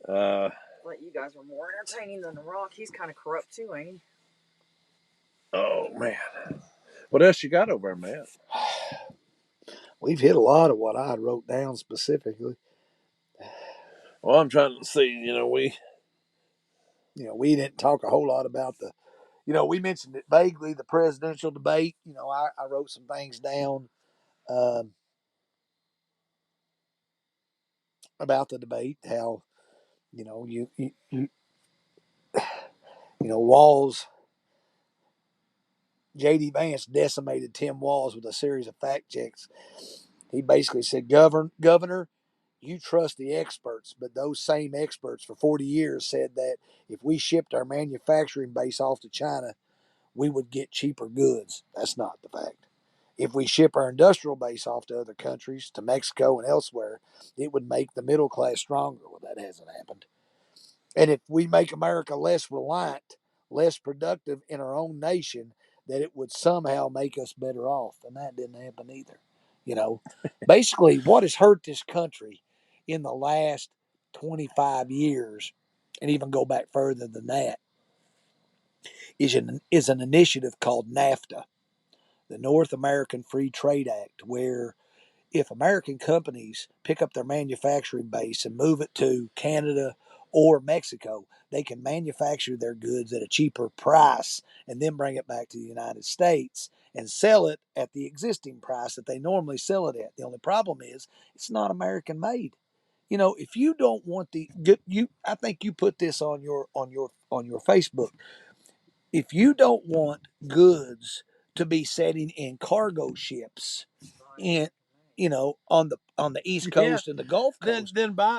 I thought you guys were more entertaining than The Rock. He's kind of corrupt too, ain't he? Oh man, what else you got over there, Matt? We've hit a lot of what I wrote down specifically. Well, I'm trying to see. We didn't talk a whole lot about we mentioned it vaguely, the presidential debate. I wrote some things down about the debate. How Walz, JD Vance decimated Tim Walz with a series of fact checks. He basically said, Governor, you trust the experts, but those same experts for 40 years said that if we shipped our manufacturing base off to China, we would get cheaper goods. That's not the fact. If we ship our industrial base off to other countries, to Mexico and elsewhere, it would make the middle class stronger. Well, that hasn't happened. And if we make America less reliant, less productive in our own nation, that it would somehow make us better off. And that didn't happen either. You know, basically, what has hurt this country in the last 25 years, and even go back further than that, is an initiative called NAFTA, the North American Free Trade Act, where if American companies pick up their manufacturing base and move it to Canada or Mexico, they can manufacture their goods at a cheaper price and then bring it back to the United States and sell it at the existing price that they normally sell it at. The only problem is it's not American made. You know, if you don't want I think you put this on your Facebook. If you don't want goods to be setting in cargo ships in on the East Yeah. Coast and the Gulf Then Coast,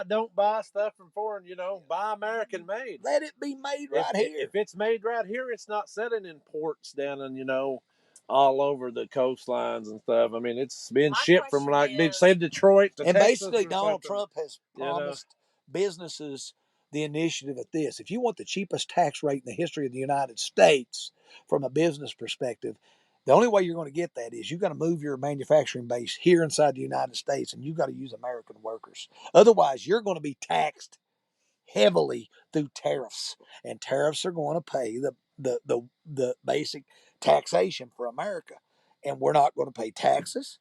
don't buy stuff from foreign. Buy American made. let it be made If right here. if it's made right here, it's not sitting in ports down in all over the coastlines and stuff. I mean, it's being My shipped from question like is, say Detroit to And Texas basically, or Donald something. Trump has You know, promised businesses the initiative at this. If you want the cheapest tax rate in the history of the United States from a business perspective, the only way you're going to get that is you've got to move your manufacturing base here inside the United States, and you've got to use American workers. Otherwise, you're going to be taxed heavily through tariffs, and tariffs are going to pay the basic taxation for America, and we're not going to pay taxes.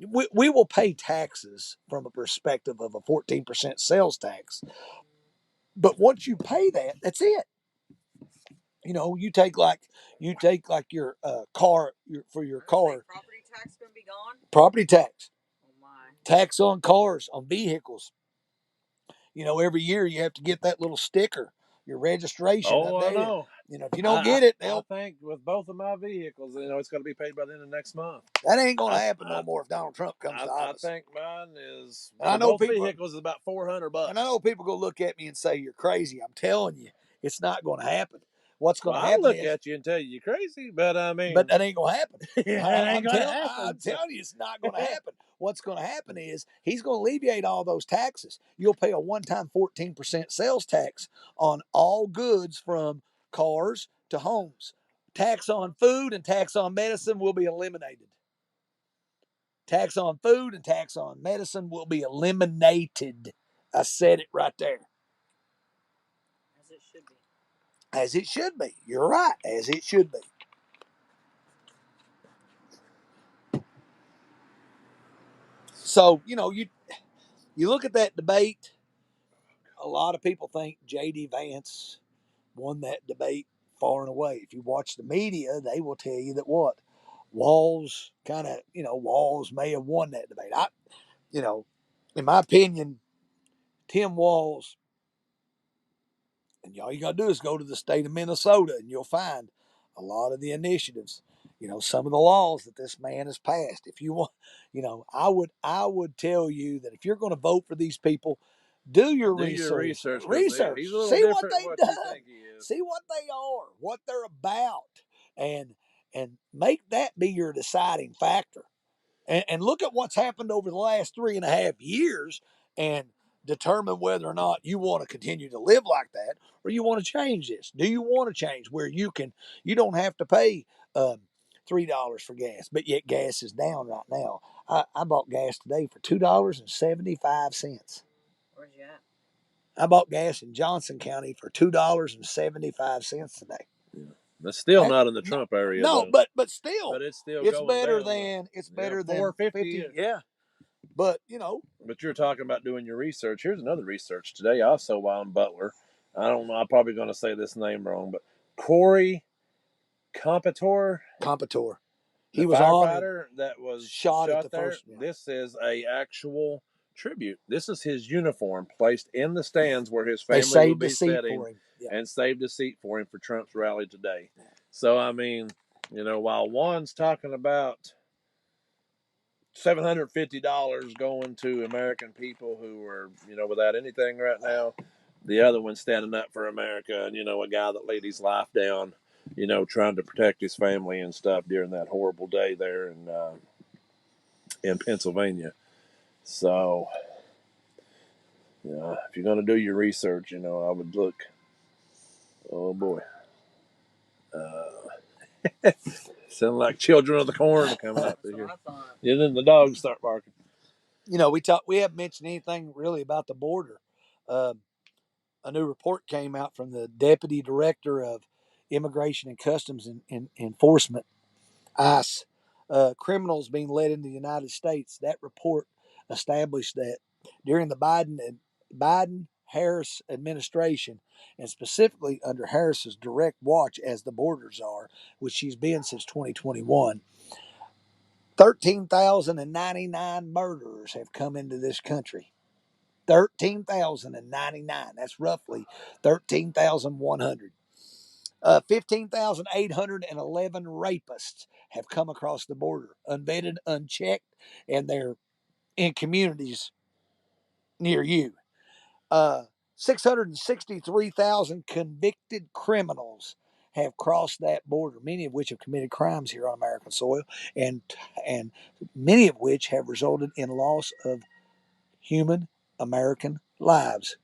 We will pay taxes from a perspective of a 14% sales tax, but once you pay that, that's it. You take like your car for your car property tax going to be gone? property tax, Oh my! tax on cars, on vehicles. Every year you have to get that little sticker, your registration oh, I updated. know. If you don't get it, I think with both of my vehicles, it's going to be paid by the end of next month. that ain't going to I happen no I, more if Donald Trump comes to I office. think mine is And I for know both people, vehicles is about $400. and I know people go look at me and say you're crazy. I'm telling you, it's not going to happen. What's going Well, to I'll happen look is, at you and tell you you're crazy, but I but mean, that ain't going to happen. it ain't going to happen. I'm telling you, it's not going to happen. What's going to happen is he's going to alleviate all those taxes. You'll pay a one-time 14% sales tax on all goods from cars to homes. Tax on food and tax on medicine will be eliminated. Tax on food and tax on medicine will be eliminated. I said it right there. As it should be. As it should be. You're right. As it should be. So, you look at that debate, a lot of people think J.D. Vance won that debate far and away. If you watch the media, they will tell you that what? Walz Walz may have won that debate. In my opinion, Tim Walz, and all you got to do is go to the state of Minnesota and you'll find a lot of the initiatives, some of the laws that this man has passed. If you want, I would tell you that if you're going to vote for these people, do your Do your research. research because Research. he's a little See what different they've what you done. think he is. See what they are, what they're about, and make that be your deciding factor. And look at what's happened over the last 3.5 years and determine whether or not you want to continue to live like that or you want to change this. Do you want to change where you don't have to pay $3 for gas, but yet gas is down right now. I bought gas today for $2.75. Where's you at? I bought gas in Johnson County for $2.75 today. That's still not in the Trump area No, though. but still, But it's still it's going better down. than it's better than 450. 50. Yeah, but But you're talking about doing your research. Here's another research today. Also, while in Butler, I don't know. I'm probably going to say this name wrong, but Corey Comptor, he the was on and firefighter that was shot at shot the there. first. Yeah. This is a actual tribute. This is his uniform placed in the stands where his They family will saved a be seat sitting, for him. Yeah. and saved a seat for him for Trump's rally today. So I mean, while Juan's talking about $750 going to American people who are, without anything right now. The other one standing up for America, and a guy that laid his life down, trying to protect his family and stuff during that horrible day there in Pennsylvania. So, if you're going to do your research, I would look. Oh boy, sound like children of the corn coming up That's here. what I thought. And then the dogs start barking. We haven't mentioned anything really about the border. A new report came out from the Deputy Director of Immigration and Customs Enforcement, ICE, criminals being led into the United States. That report established that during the Biden Harris administration, and specifically under Harris's direct watch as the borders are, which she's been since 2021, 13,099 murderers have come into this country. 13,099. That's roughly 13,100. 15,811 rapists have come across the border, unvetted, unchecked, and they're in communities near you. 663,000 convicted criminals have crossed that border, many of which have committed crimes here on American soil, and many of which have resulted in loss of human American lives.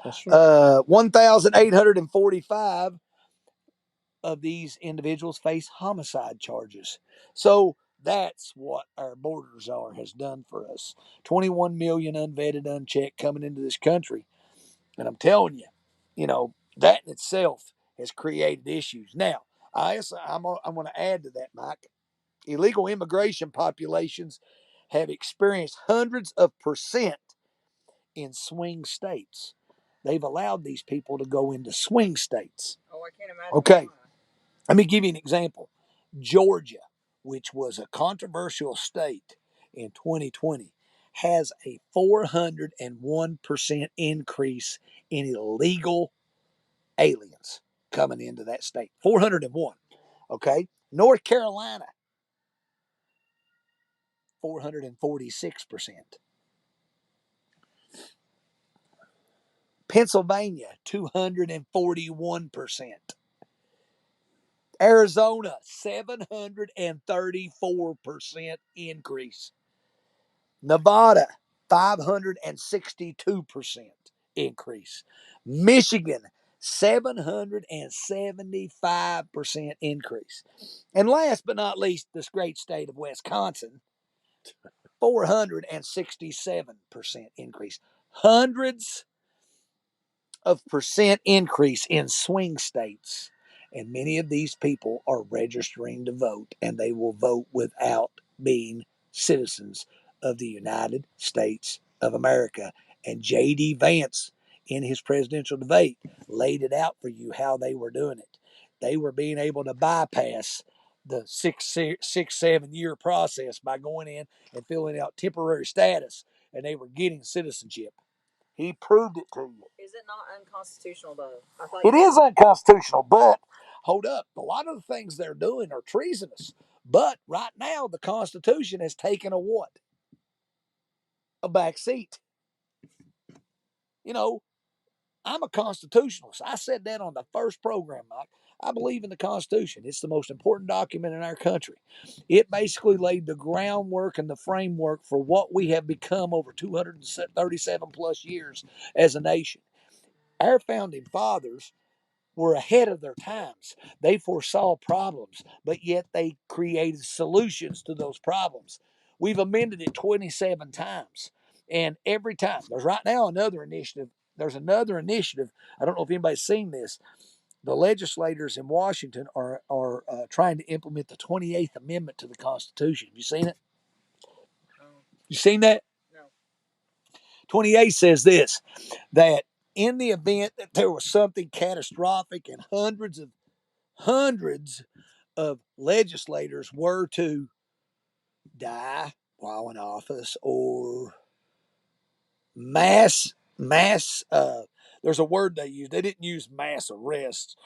That's right. 1,845 of these individuals face homicide charges. So that's what our borders has done for us. 21 million unvetted, unchecked coming into this country. And I'm telling you, that in itself has created issues. Now, I'm going to add to that, Mike. Illegal immigration populations have experienced hundreds of percent in swing states. They've allowed these people to go into swing states. Oh, I can't imagine. Okay, Why. let me give you an example. Georgia, which was a controversial state in 2020, has a 401% increase in illegal aliens coming into that state. 401. Okay. North Carolina, 446%. Pennsylvania, 241%. Arizona, 734% increase. Nevada, 562% increase. Michigan, 775% increase. And last but not least, this great state of Wisconsin, 467% increase. Hundreds of percent increase in swing states. And many of these people are registering to vote, and they will vote without being citizens of the United States of America. And J.D. Vance, in his presidential debate, laid it out for you how they were doing it. They were being able to bypass the 7 year process by going in and filling out temporary status, and they were getting citizenship. He proved it to you. Is it not unconstitutional though? I thought It is unconstitutional, but hold up. A lot of the things they're doing are treasonous. But right now, the Constitution has taken a what? A back seat. I'm a constitutionalist. I said that on the first program, Mike. I believe in the Constitution. It's the most important document in our country. It basically laid the groundwork and the framework for what we have become over 237 plus years as a nation. Our founding fathers were ahead of their times. They foresaw problems, but yet they created solutions to those problems. We've amended it 27 times. And every time, there's right now another initiative. There's another initiative. I don't know if anybody's seen this. The legislators in Washington are trying to implement the 28th Amendment to the Constitution. Have you seen it? You seen that? No. 28 says this, that in the event that there was something catastrophic and hundreds of legislators were to die while in office or mass there's a word they use. They didn't use mass arrests.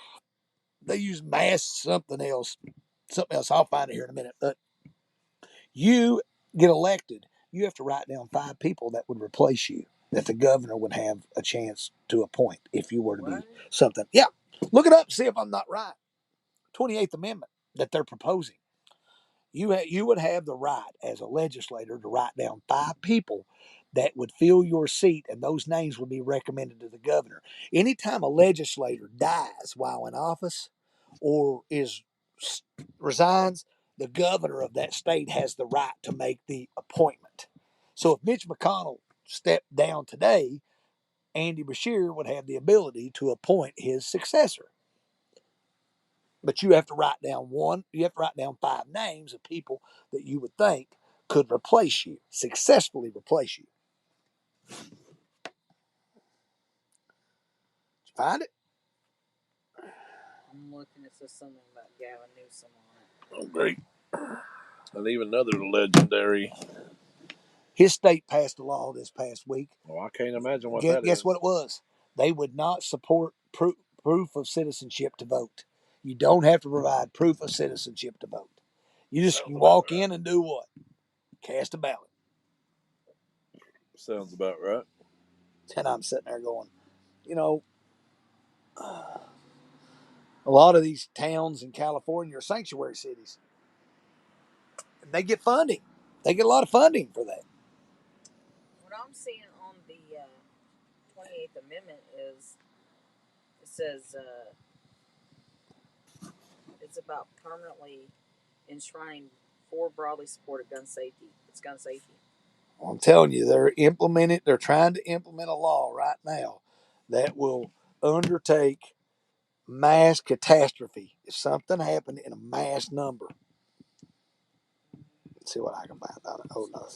They use mass something else. I'll find it here in a minute. But you get elected, you have to write down 5 people that would replace you, that the governor would have a chance to appoint if you were to be something. Yeah, look it up, see if I'm not right. 28th Amendment that they're proposing. You would have the right as a legislator to write down 5 people that would fill your seat, and those names would be recommended to the governor. Anytime a legislator dies while in office or resigns, the governor of that state has the right to make the appointment. So if Mitch McConnell stepped down today, Andy Beshear would have the ability to appoint his successor. But you have to write down 5 names of people that you would think could replace you, successfully replace you. Did you find it? I'm looking. It says something about Gavin Newsom on it. Oh, great. And even another legendary. His state passed a law this past week. Oh, I can't imagine what Guess what it was? They would not support proof of citizenship to vote. You don't have to provide proof of citizenship to vote. You just can walk in and do what? Cast a ballot. Sounds about right. And I'm sitting there going, you know, a lot of these towns in California are sanctuary cities. And they get funding. They get a lot of funding for that. What I'm seeing on the 28th Amendment is it says it's about permanently enshrining for broadly supported gun safety. It's gun safety. I'm telling you, they're trying to implement a law right now that will undertake mass catastrophe if something happened in a mass number. Let's see what I can find out. Oh, no.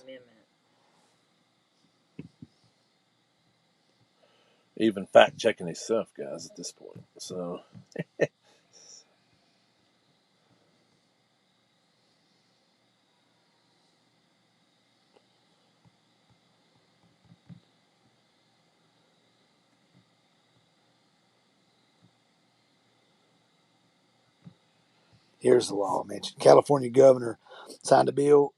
Even fact checking himself, guys, at this point. So. Here's the law I mentioned. California governor signed a bill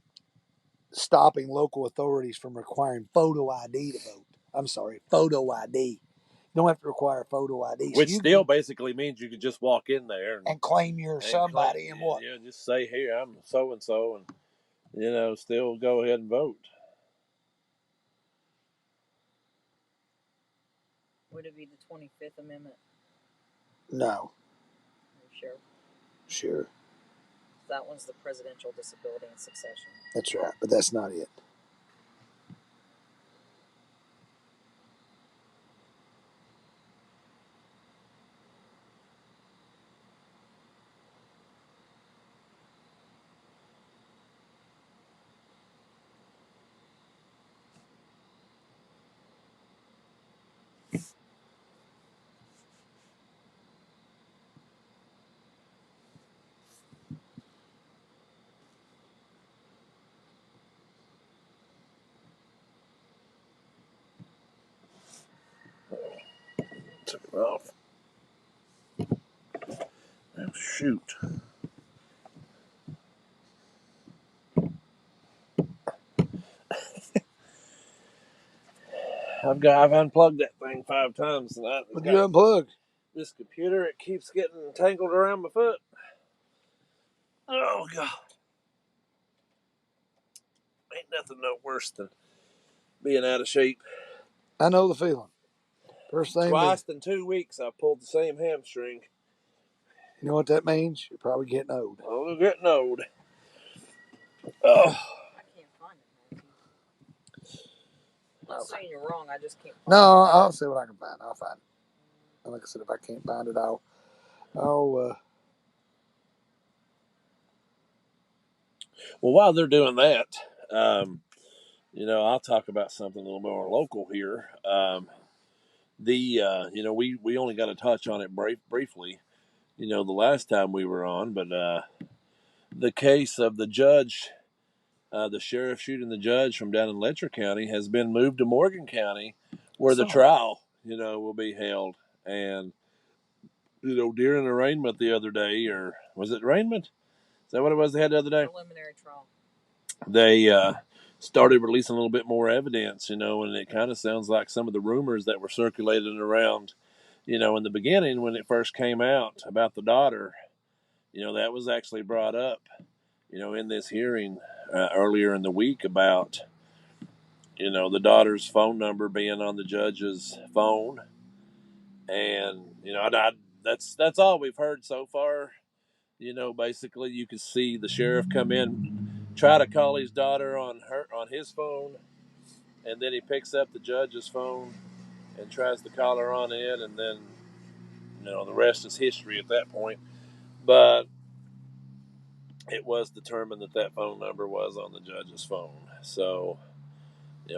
stopping local authorities from requiring photo ID to vote. I'm sorry, photo ID. You don't have to require photo ID. Which still basically means you can just walk in there and claim you're somebody and what? Yeah, just say, here, I'm so-and-so, and, still go ahead and vote. Would it be the 25th Amendment? No. Are you sure? Sure. That one's the presidential disability and succession. That's right, but that's not it. Took it off. Oh, shoot. I've unplugged that thing 5 times tonight. What did you unplug? This computer, it keeps getting tangled around my foot. Oh, God. Ain't nothing no worse than being out of shape. I know the feeling. First thing. Twice in 2 weeks, I pulled the same hamstring. You know what that means? You're probably getting old. Oh, we're getting old. Oh. I can't find it, Matthew. I'm not saying you're wrong. I just can't find it. No, I'll see what I can find. I'll find it. And like I said, if I can't find it, I'll Well, while they're doing that, I'll talk about something a little more local here. We only got to touch on it briefly, the last time we were on, but the case of the judge, the sheriff shooting the judge from down in Letcher County, has been moved to Morgan County, where the trial, will be held. And, during arraignment the other day, or was it arraignment? Is that what it was they had the other day? Preliminary trial. started releasing a little bit more evidence, and it kind of sounds like some of the rumors that were circulating around, in the beginning when it first came out about the daughter, that was actually brought up, in this hearing earlier in the week about, the daughter's phone number being on the judge's phone. And, that's all we've heard so far. Basically you could see the sheriff come in, try to call his daughter on his phone, and then he picks up the judge's phone and tries to call her on it, and then the rest is history at that point. But it was determined that phone number was on the judge's phone. So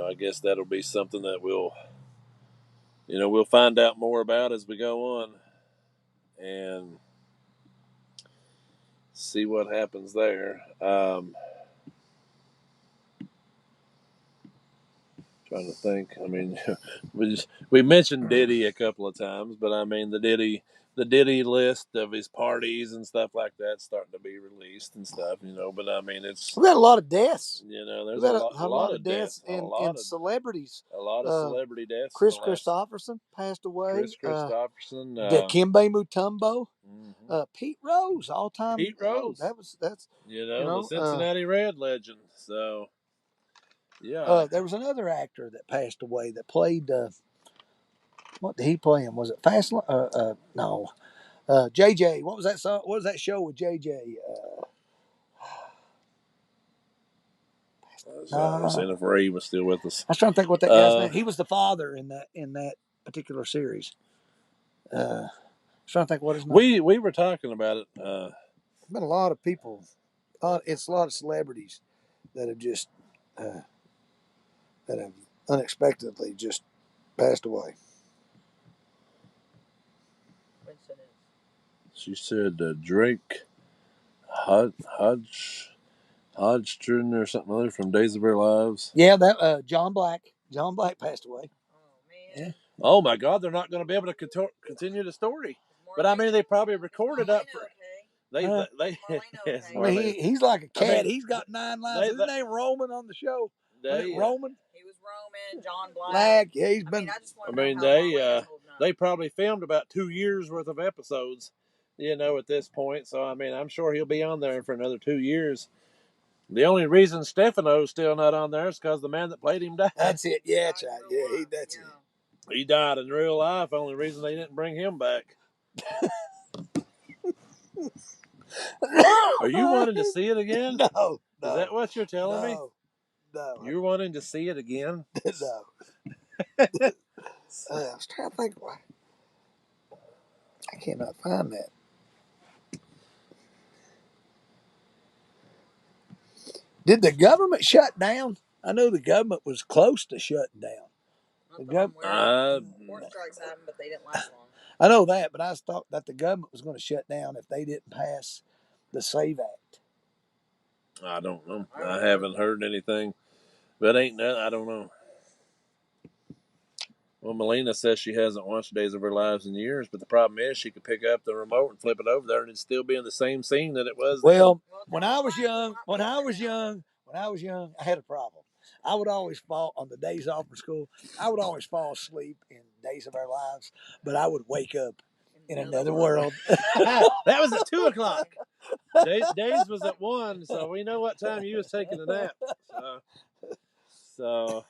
I guess that'll be something that we'll find out more about as we go on and see what happens there. Trying to think. I mean, we mentioned Diddy a couple of times, but I mean the Diddy list of his parties and stuff like that starting to be released and stuff. But I mean We've had a lot of deaths. There's We've had a lot of deaths, and celebrities. a lot of celebrity deaths. Chris Christopherson passed away. Chris Christopherson, Dikembe Mutombo, mm-hmm. Pete Rose, all time. Pete Rose. That's the Cincinnati Red legend. So yeah. There was another actor that passed away that played. What did he play in? Was it Fast? No. JJ. What was that song? What was that show with JJ? I was saying if Ray was still with us. I was trying to think what that guy's name. He was the father in that particular series. I was trying to think what his name. We were talking about it. Been a lot of people. It's a lot of celebrities that have just that have unexpectedly just passed away. She said Drake Hodgson or something other from Days of Our Lives. Yeah, that John Black. John Black passed away. Oh man. Yeah. Oh my God, they're not going to be able to continue the story. But I mean, they probably recorded up for. He's like a cat. He's got 9 lives. Isn't his name Roman on the show? Roman. He was Roman. John Black. Yeah, he's been. They probably filmed about 2 years worth of episodes, at this point. So I mean, I'm sure he'll be on there for another 2 years. The only reason Stefano's still not on there is because the man that played him died. That's it. Yeah, that's right. Yeah, that's it. He died in real life. Only reason they didn't bring him back. Are you wanting to see it again? No. Is that what you're telling me? No. You're wanting to see it again? No. I was trying to think. I cannot find that. Did the government shut down? I know the government was close to shutting down. More strikes happened, but they didn't last long. I know that, but I thought that the government was going to shut down if they didn't pass the SAVE Act. I don't know. I haven't heard anything. But I don't know. Well, Melina says she hasn't watched Days of Our Lives in years, but the problem is she could pick up the remote and flip it over there and it'd still be in the same scene that it was. Well, when I was young, I had a problem. I would always fall on the days off from school. I would always fall asleep in Days of Our Lives, but I would wake up in another world. That was at 2:00. Days was at 1, so we know what time you was taking a nap. So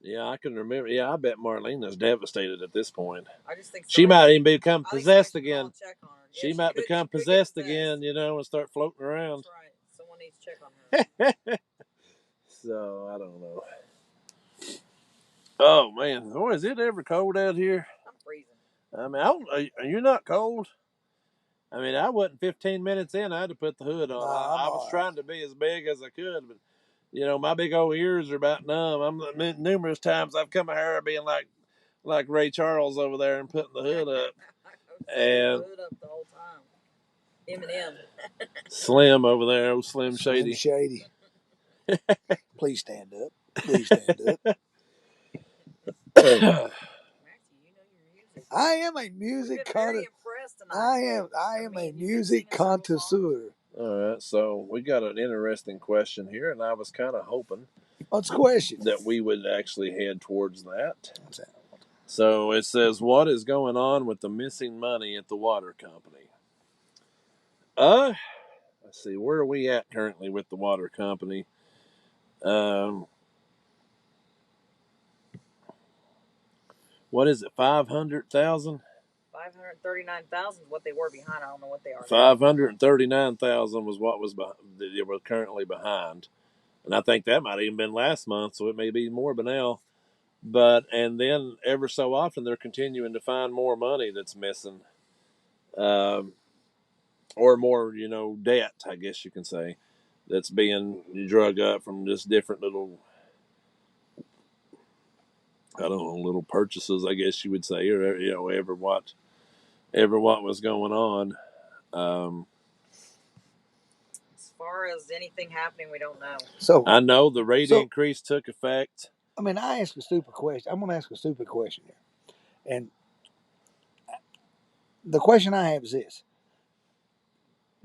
yeah, I can remember. Yeah, I bet Marlena's devastated at this point. I just think she might even become possessed again. Yeah, she might become possessed again, and start floating around. That's right. Someone needs to check on her. So I don't know. Oh man, boy, is it ever cold out here? I'm freezing. I mean, are you not cold? I mean, I wasn't 15 minutes in. I had to put the hood on. I was trying to be as big as I could, but my big old ears are about numb. Numerous times I've come here being like Ray Charles over there and putting the hood up. And the hood up the whole time. Eminem. Slim over there, old Slim Shady. Please stand up. Please stand up. I am a music connoisseur. I am a music connoisseur. All right, so we got an interesting question here, and I was kind of hoping What's the question? that we would actually head towards that. What's that? So it says, "What is going on with the missing money at the water company?" Let's see, where are we at currently with the water company? Um, what is it? 500,000. 539,000 is what they were behind. I don't know what they are now. 539,000 was what was they were currently behind, and I think that might have even been last month, so it may be more by now. But and then ever so often they're continuing to find more money that's missing, um, or more, debt, I guess you can say, that's being drug up from just different little, I don't know, little purchases, I guess you would say, or ever what was going on. As far as anything happening, we don't know. So I know the rate increase took effect. I mean, I asked a stupid question. I'm going to ask a stupid question here, and the question I have is this: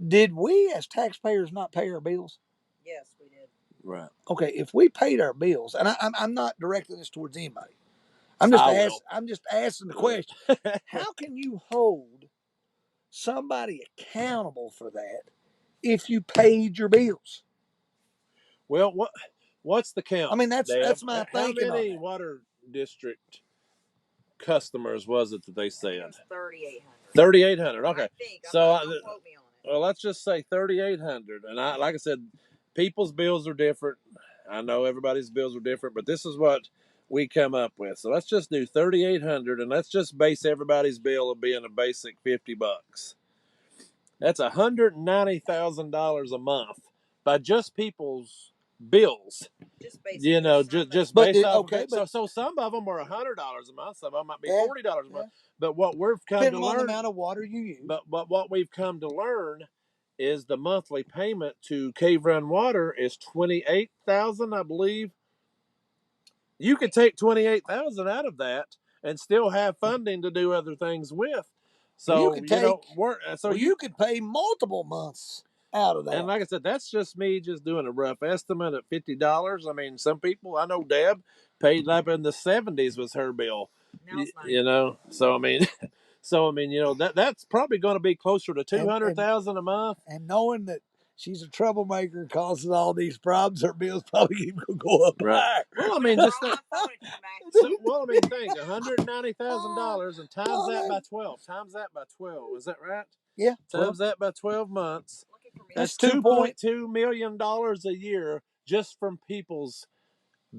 did we, as taxpayers, not pay our bills? Yes, we did. Right. Okay, if we paid our bills, and I'm not directing this towards anybody. I'm just asking the question: how can you hold somebody accountable for that if you paid your bills? Well, what's the count? I mean, that's my How thinking on many that. water district customers was it that they I think it said? was 3,800. 3,800. Okay. I think. So Don't quote me on it. well, let's just say 3,800. And like I said, people's bills are different. I know everybody's bills are different, but this is what we come up with. So let's just do 3,800, and let's just base everybody's bill of being a basic $50. That's $190,000 a month by just people's bills. Just basically, just based off. Okay, so some of them are $100 a month. Some of them might be $40 a month. But what we've come depending to learn, on the amount of water you use. But what we've come to learn is the monthly payment to Cave Run Water is $28,000, I believe. You could take $28,000 out of that and still have funding to do other things with. So you could you could pay multiple months out of that. And like I said, that's just me just doing a rough estimate at $50. I mean, some people, I know Deb paid up in the 70s was her bill. Now it's not. So I mean, that's probably going to be closer to 200,000 a month. And knowing that she's a troublemaker and causes all these problems, her bills probably even going to go up higher. Well, I mean, just think. Think $190,000 and times that by 12. Times that by 12. Is that right? Yeah. Times that by 12 months. That's $2.2 million a year just from people's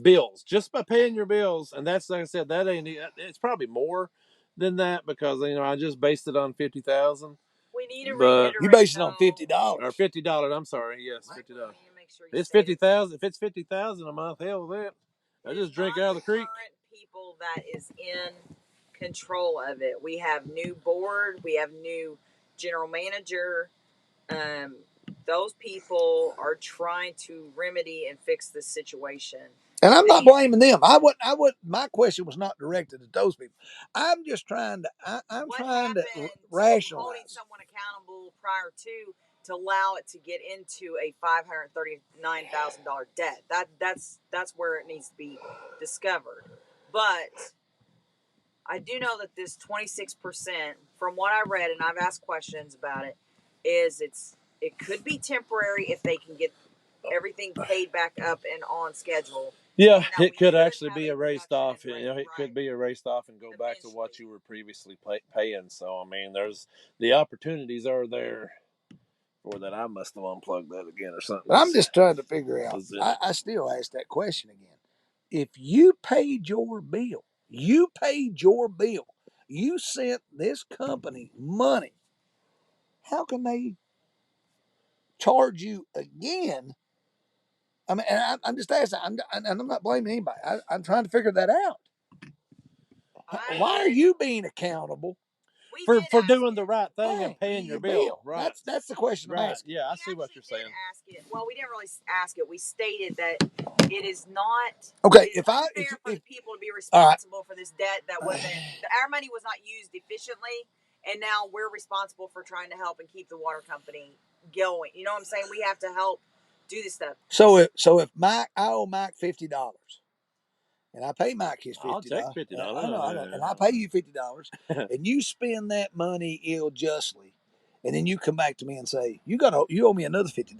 bills, just by paying your bills. And that's, like I said, it's probably more than that because I just based it on 50,000. We need to reiterate. You based it on $50 or $50. I'm sorry, yes, $50. It's 50,000. If it's 50,000 a month, hell with that. I just drink out of the creek. People that is in control of it. We have new board. We have new general manager. Those people are trying to remedy and fix this situation. And I'm not blaming them. My question was not directed at those people. I'm just trying to. I'm trying to rationalize. Holding someone accountable prior to allow it to get into a $539,000 debt. That's where it needs to be discovered. But I do know that this 26%, from what I read, and I've asked questions about it, it could be temporary if they can get everything paid back up and on schedule. Yeah, it could actually be erased off. It could be erased off and go back to what you were previously paying. So, I mean, the opportunities are there for that. I must have unplugged that again or something. But I'm just trying to figure out. I still ask that question again. If you paid your bill, you sent this company money, how can they charge you again? I mean, and I'm just asking, and I'm not blaming anybody. I'm trying to figure that out. Why are you being accountable for doing the right thing and paying your bill? Right. That's the question I'm asking. Yeah, I see what you're saying. Well, we didn't really ask it. We stated that it is not okay. If people to be responsible for this debt that wasn't our money was not used efficiently, and now we're responsible for trying to help and keep the water company going. You know what I'm saying? We have to help do this stuff. So if Mike, I owe Mike $50, and I pay Mike his $50. I'll take $50. I know, and I pay you $50, and you spend that money ill-justly, and then you come back to me and say you owe me another $50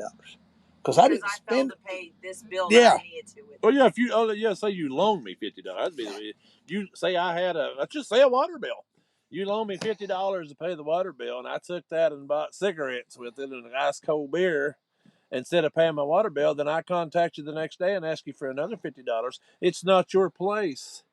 because I didn't spend. Failed to pay this bill Yeah. that I needed to. With Well, yeah, if you say you loan me $50, you say I had let's just say a water bill. You loan me $50 to pay the water bill, and I took that and bought cigarettes with it and an ice cold beer instead of paying my water bill. Then I contact you the next day and ask you for another $50. It's not your place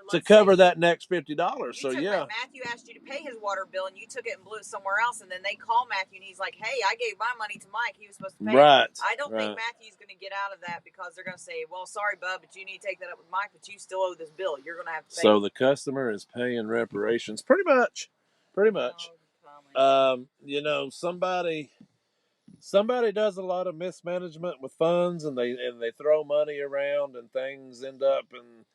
to cover that next $50. So yeah, Matthew asked you to pay his water bill, and you took it and blew it somewhere else. And then they call Matthew, and he's like, "Hey, I gave my money to Mike. He was supposed to pay right. it." I don't think Matthew's going to get out of that because they're going to say, "Well, sorry, bud, but you need to take that up with Mike. But you still owe this bill. You're going to have to pay." So the customer is paying reparations, pretty much. You know, somebody does a lot of mismanagement with funds, and they throw money around, and things end up in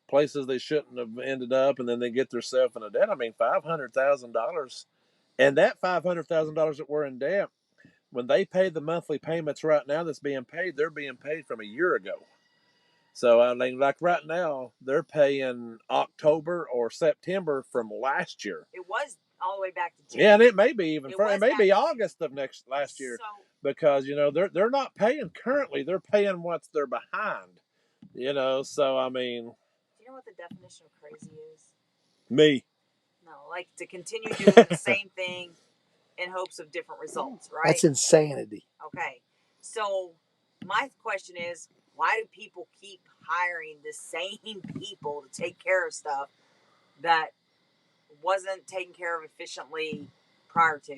places they shouldn't have ended up, and then they get themselves in a debt. I mean, $500,000, and that $500,000 that we're in debt, when they pay the monthly payments right now that's being paid, they're being paid from a year ago. So I mean, like right now, they're paying October or September from last year. It was all the way back to June. Yeah, and it may be even it may be August of last year, because you know they're not paying currently; they're paying what they're behind. You know, so I mean, do you know what the definition of crazy is? Me. No, like to continue doing the same thing in hopes of different results, right? That's insanity. Okay, so my question is, why do people keep hiring the same people to take care of stuff that wasn't taken care of efficiently prior to,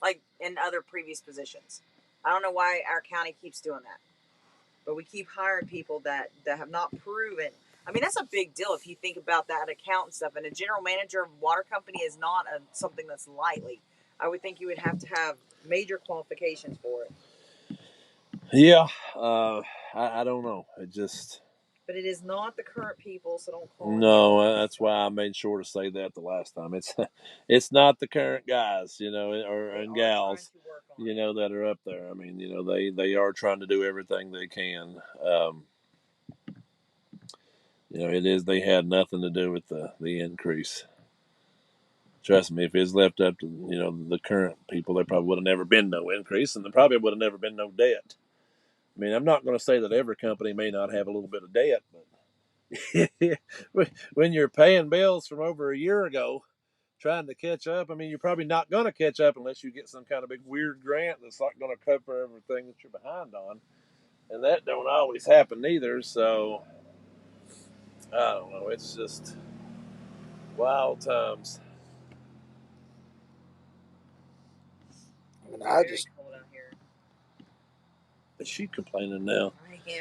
like in other previous positions? I don't know why our county keeps doing that, but we keep hiring people that have not proven. I mean, that's a big deal if you think about that accountant stuff. And a general manager of a water company is not something that's lightly. I would think you would have to have major qualifications for it. Yeah, I don't know. It just. But it is not the current people, so don't call. No, that's why I made sure to say that the last time. It's not the current guys, you know, and gals, you know, that are up there. I mean, you know, they are trying to do everything they can. You know, it is. They had nothing to do with the increase. Trust me, if it's left up to the current people, there probably would have never been no increase, and there probably would have never been no debt. I mean, I'm not going to say that every company may not have a little bit of debt, but when you're paying bills from over a year ago, trying to catch up, I mean, you're probably not going to catch up unless you get some kind of big weird grant that's not going to cover everything that you're behind on, and that don't always happen either. So I don't know. It's just wild times. And I just. Is she complaining now?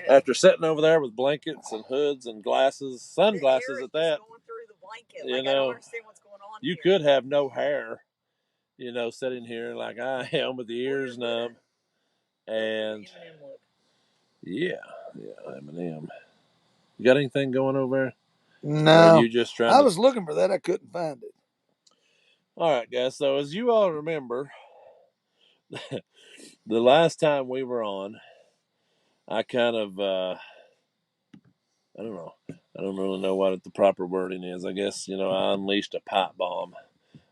After sitting over there with blankets and hoods and glasses, sunglasses at that, going through the blanket. You like, know, I don't understand what's going on. You could have no hair, you know, sitting here like I am with the ears numb. And yeah, Eminem. You got anything going over there? No. Or are you just trying I was looking for that. I couldn't find it. All right, guys. So as you all remember, the last time we were on, I kind of, I don't know. I don't really know what the proper wording is. I guess, you know, I unleashed a pipe bomb.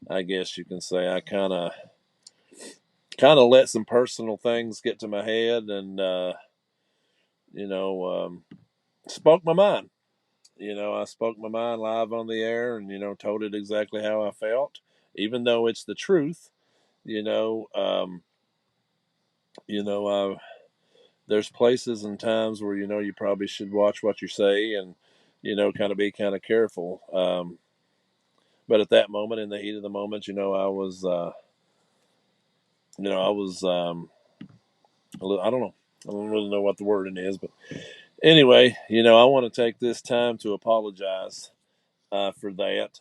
I guess you can say I kind of let some personal things get to my head, and you know, spoke my mind. You know, I spoke my mind live on the air, and told it exactly how I felt, even though it's the truth. You know, you know, there's places and times where you probably should watch what you say, and kind of be kind of careful. But at that moment, in the heat of the moment, I was, I was, I don't know. I don't really know what the wording is, but anyway, I want to take this time to apologize for that.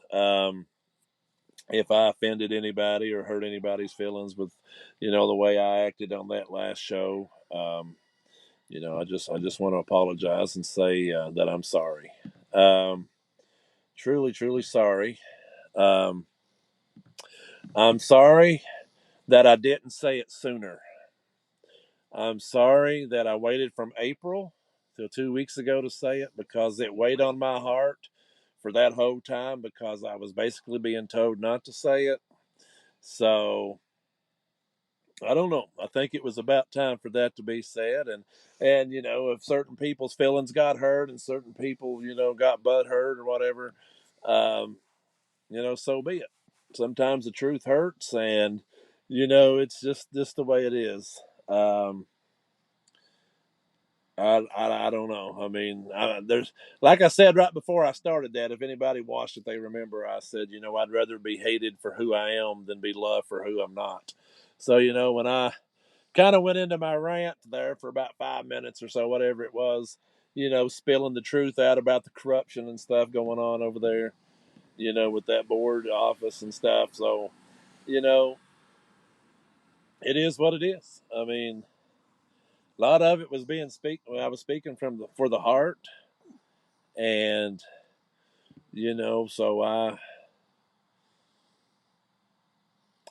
If I offended anybody or hurt anybody's feelings with, the way I acted on that last show, I just want to apologize and say that I'm sorry. Truly, truly sorry. I'm sorry that I didn't say it sooner. I'm sorry that I waited from April till 2 weeks ago to say it, because it weighed on my heart for that whole time, because I was basically being told not to say it. So I don't know. I think it was about time for that to be said, and if certain people's feelings got hurt and certain people got butt hurt or whatever, um, so be it. Sometimes the truth hurts, and it's just the way it is. I don't know. I mean, there's, like I said right before I started that. If anybody watched it, they remember I said, I'd rather be hated for who I am than be loved for who I'm not. So when I kind of went into my rant there for about 5 minutes or so, whatever it was, spilling the truth out about the corruption and stuff going on over there, with that board office and stuff. So, you know, it is what it is. I mean, a lot of it was I was speaking for the heart, and so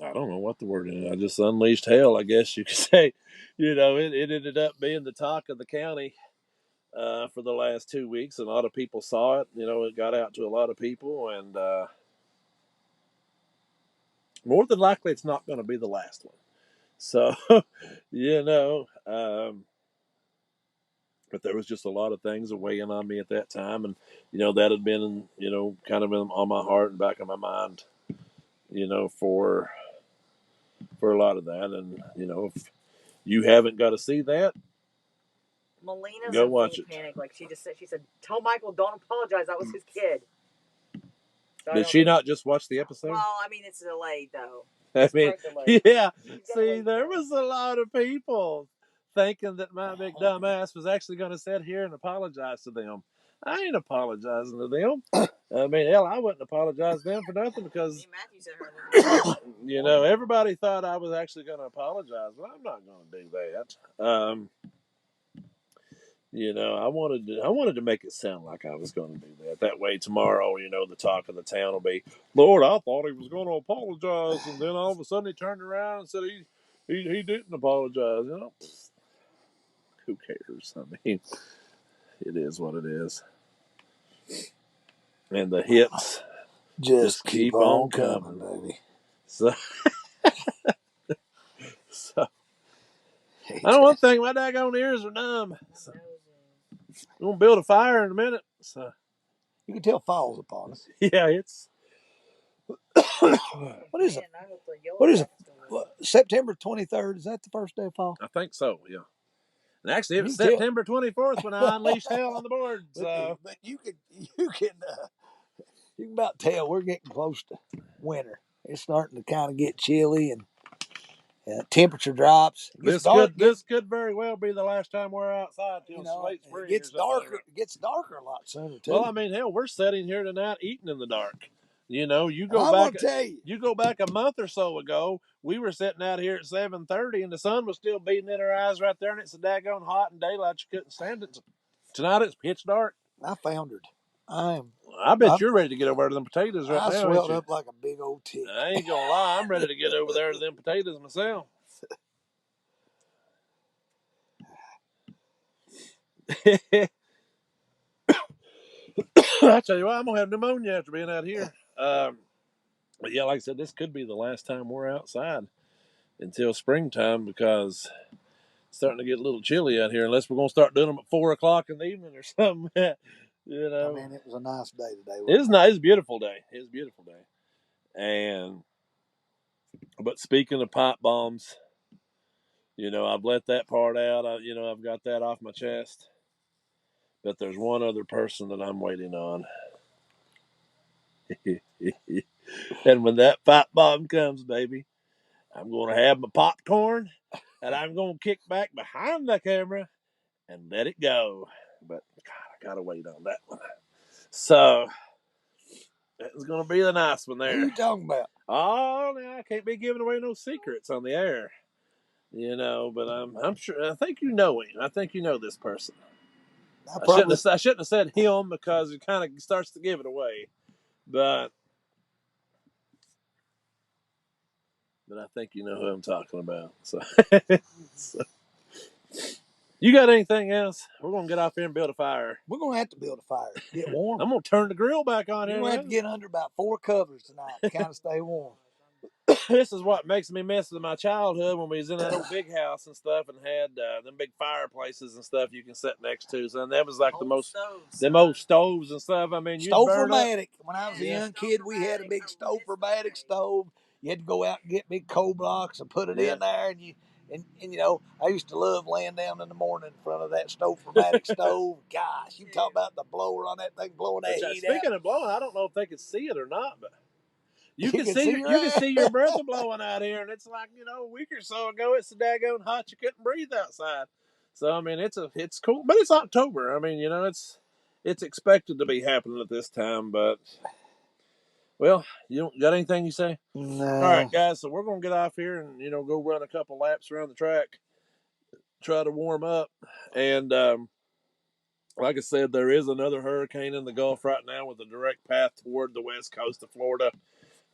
I don't know what the word is. I just unleashed hell, I guess you could say. It ended up being the talk of the county for the last 2 weeks, and a lot of people saw it. It got out to a lot of people, and more than likely, it's not going to be the last one. So, but there was just a lot of things weighing on me at that time, and that had been kind of on my heart and back of my mind, for a lot of that, and if you haven't got to see that, Melina's go in watch full it. panic. Like she said, tell Michael, don't apologize. That was his kid. So Did she not just watch the episode? Well, I mean, it's delayed though. I mean, yeah. See, wait there for it. was a lot of people thinking that my big dumb ass was actually going to sit here and apologize to them. I ain't apologizing to them. I mean, hell, I wouldn't apologize to them for nothing, because Me and Matthew said her. everybody thought I was actually going to apologize, but I'm not going to do that. I wanted to make it sound like I was going to do that. That way, tomorrow, the talk of the town will be, Lord, I thought he was going to apologize, and then all of a sudden he turned around and said he didn't apologize. Who cares? I mean, it is what it is, and the hits Just keep on coming, baby. So, I don't want to think my daggone ears are numb. So, we're gonna build a fire in a minute. So, you can tell fall's upon us. yeah, it's. What is it? What is it? September 23rd? Is that the first day of fall? I think so. Yeah. And actually, it was September 24th when I unleashed hell on the board. So, but you can about tell we're getting close to winter. It's starting to kind of get chilly, and temperature drops. This could very well be the last time we're outside till late spring. It gets darker. It gets darker a lot sooner too. Well, I mean, hell, we're sitting here tonight eating in the dark. You go back. You go back a month or so ago. We were sitting out here at 7:30, and the sun was still beating in our eyes right there, and it's a daggone hot and daylight. You couldn't stand it. Tonight it's pitch dark. I foundered. I bet you're ready to get over to them potatoes right now. I swelled up like a big old tick. I ain't gonna lie, I'm ready to get over there to them potatoes myself. I tell you what, I'm gonna have pneumonia after being out here. But yeah, like I said, this could be the last time we're outside until springtime, because it's starting to get a little chilly out here. Unless we're gonna start doing them at 4 o'clock in the evening or something. I mean, it was a nice day today. It's nice. It's a beautiful day. It's a beautiful day. But speaking of pipe bombs, I've let that part out. I've got that off my chest. But there's one other person that I'm waiting on. And when that pipe bomb comes, baby, I'm going to have my popcorn, and I'm going to kick back behind the camera and let it go. But, God, I got to wait on that one. So, it's going to be the nice one there. Who you talking about? Oh, now I can't be giving away no secrets on the air. But I'm sure, I think you know him. I think you know this person. I shouldn't have said him, because it kind of starts to give it away. But I think you know who I'm talking about. So, You got anything else? We're gonna get off here and build a fire. We're gonna have to build a fire, get warm. I'm gonna turn the grill back on You're here. gonna have to get under about 4 covers tonight to kind of stay warm. This is what makes me miss my childhood when we was in that old big house and stuff, and had them big fireplaces and stuff you can sit next to. So that was like the most, them old stoves and stuff. I mean, you'd burn up. Stove-o-matic. When I was a young kid, we had a big Stove-o-matic stove. You had to go out and get big coal blocks and put it in there, and you know, I used to love laying down in the morning in front of that Stove-o-matic stove. Gosh, you talk about the blower on that thing blowing that heat Speaking out. of blowing, I don't know if they could see it or not, but you You can see your breath blowing out here, and it's like, you know, a week or so ago it's so daggone hot you couldn't breathe outside. So I mean, it's cool, but it's October. I mean, you know, it's expected to be happening at this time, but well, you don't got anything you say? No. All right, guys. So we're gonna get off here and go run a couple laps around the track, try to warm up, and like I said, there is another hurricane in the Gulf right now with a direct path toward the west coast of Florida.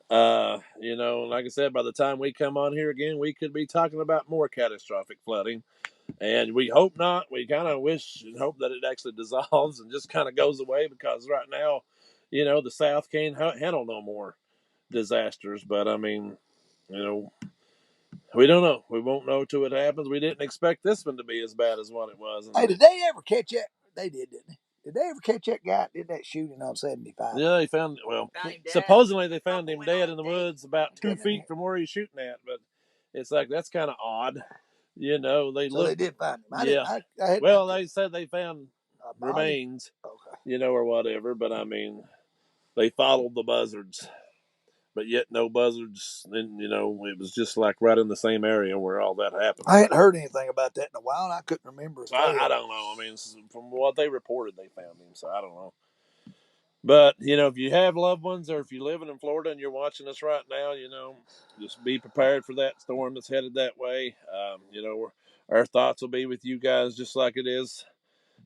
Like I said, by the time we come on here again, we could be talking about more catastrophic flooding. And we hope not. We kind of wish and hope that it actually dissolves and just kind of goes away, because right now, the South can't handle no more disasters. But I mean, we don't know. We won't know till it happens. We didn't expect this one to be as bad as what it was. Hey, did they ever catch that? They did, didn't they? Did they ever catch that guy that did that shooting on 75? Yeah, they found, supposedly they found him dead in the woods about 2 feet from where he's shooting at. But it's like, that's kind of odd. They did find him. They said they found remains, or whatever. But I mean, they followed the buzzards, but yet no buzzards. And it was just like right in the same area where all that happened. I hadn't heard anything about that in a while, and I couldn't remember. I don't know. I mean, from what they reported, they found him. So I don't know. But, if you have loved ones, or if you're living in Florida and you're watching us right now, just be prepared for that storm that's headed that way. Our thoughts will be with you guys, just like it is,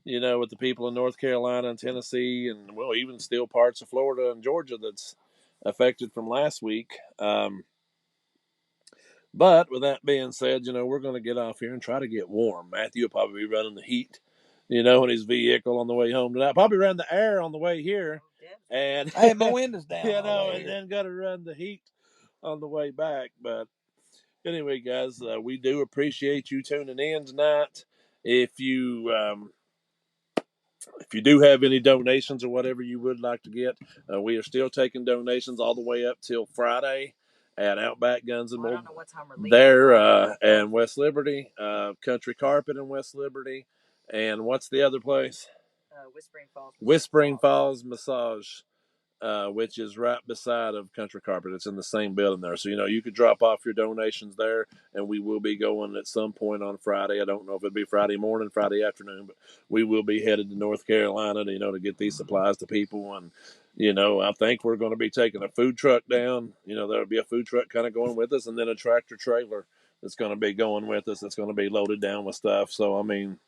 with the people in North Carolina and Tennessee, and, well, even still parts of Florida and Georgia that's affected from last week. But with that being said, we're going to get off here and try to get warm. Matthew will probably be running the heat, in his vehicle on the way home tonight. Probably run the air on the way here. And I had my windows down. and then got to run the heat on the way back. But anyway, guys, we do appreciate you tuning in tonight. If you do have any donations or whatever you would like to get, we are still taking donations all the way up till Friday at Outback Guns and More. I don't know what time we're leaving. There and West Liberty, Country Carpet in West Liberty, and what's the other place? Whispering Falls Massage, which is right beside of Country Carpet. It's in the same building there. So, you could drop off your donations there, and we will be going at some point on Friday. I don't know if it'll be Friday morning, Friday afternoon, but we will be headed to North Carolina to, to get these supplies to people. And, I think we're going to be taking a food truck down. There'll be a food truck kind of going with us, and then a tractor trailer that's going to be going with us. That's going to be loaded down with stuff. So, I mean,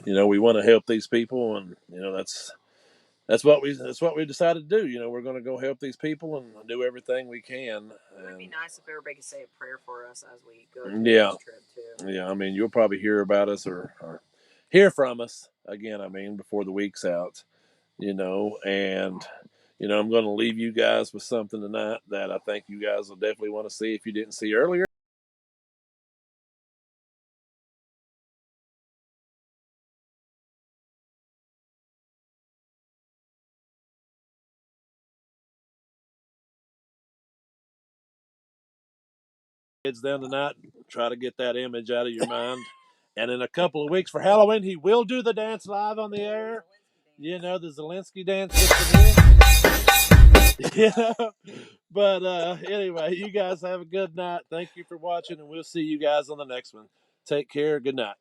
we want to help these people, and, that's what we decided to do. We're going to go help these people and do everything we can. It would be nice if everybody could say a prayer for us as we go through this trip too. Yeah, I mean, you'll probably hear about us or hear from us again. I mean, before the week's out, and I'm going to leave you guys with something tonight that I think you guys will definitely want to see if you didn't see earlier. Kids down tonight, try to get that image out of your mind. And in a couple of weeks for Halloween, he will do the dance live on the air. The Zelensky dance. But anyway, you guys have a good night. Thank you for watching, and we'll see you guys on the next one. Take care. Good night.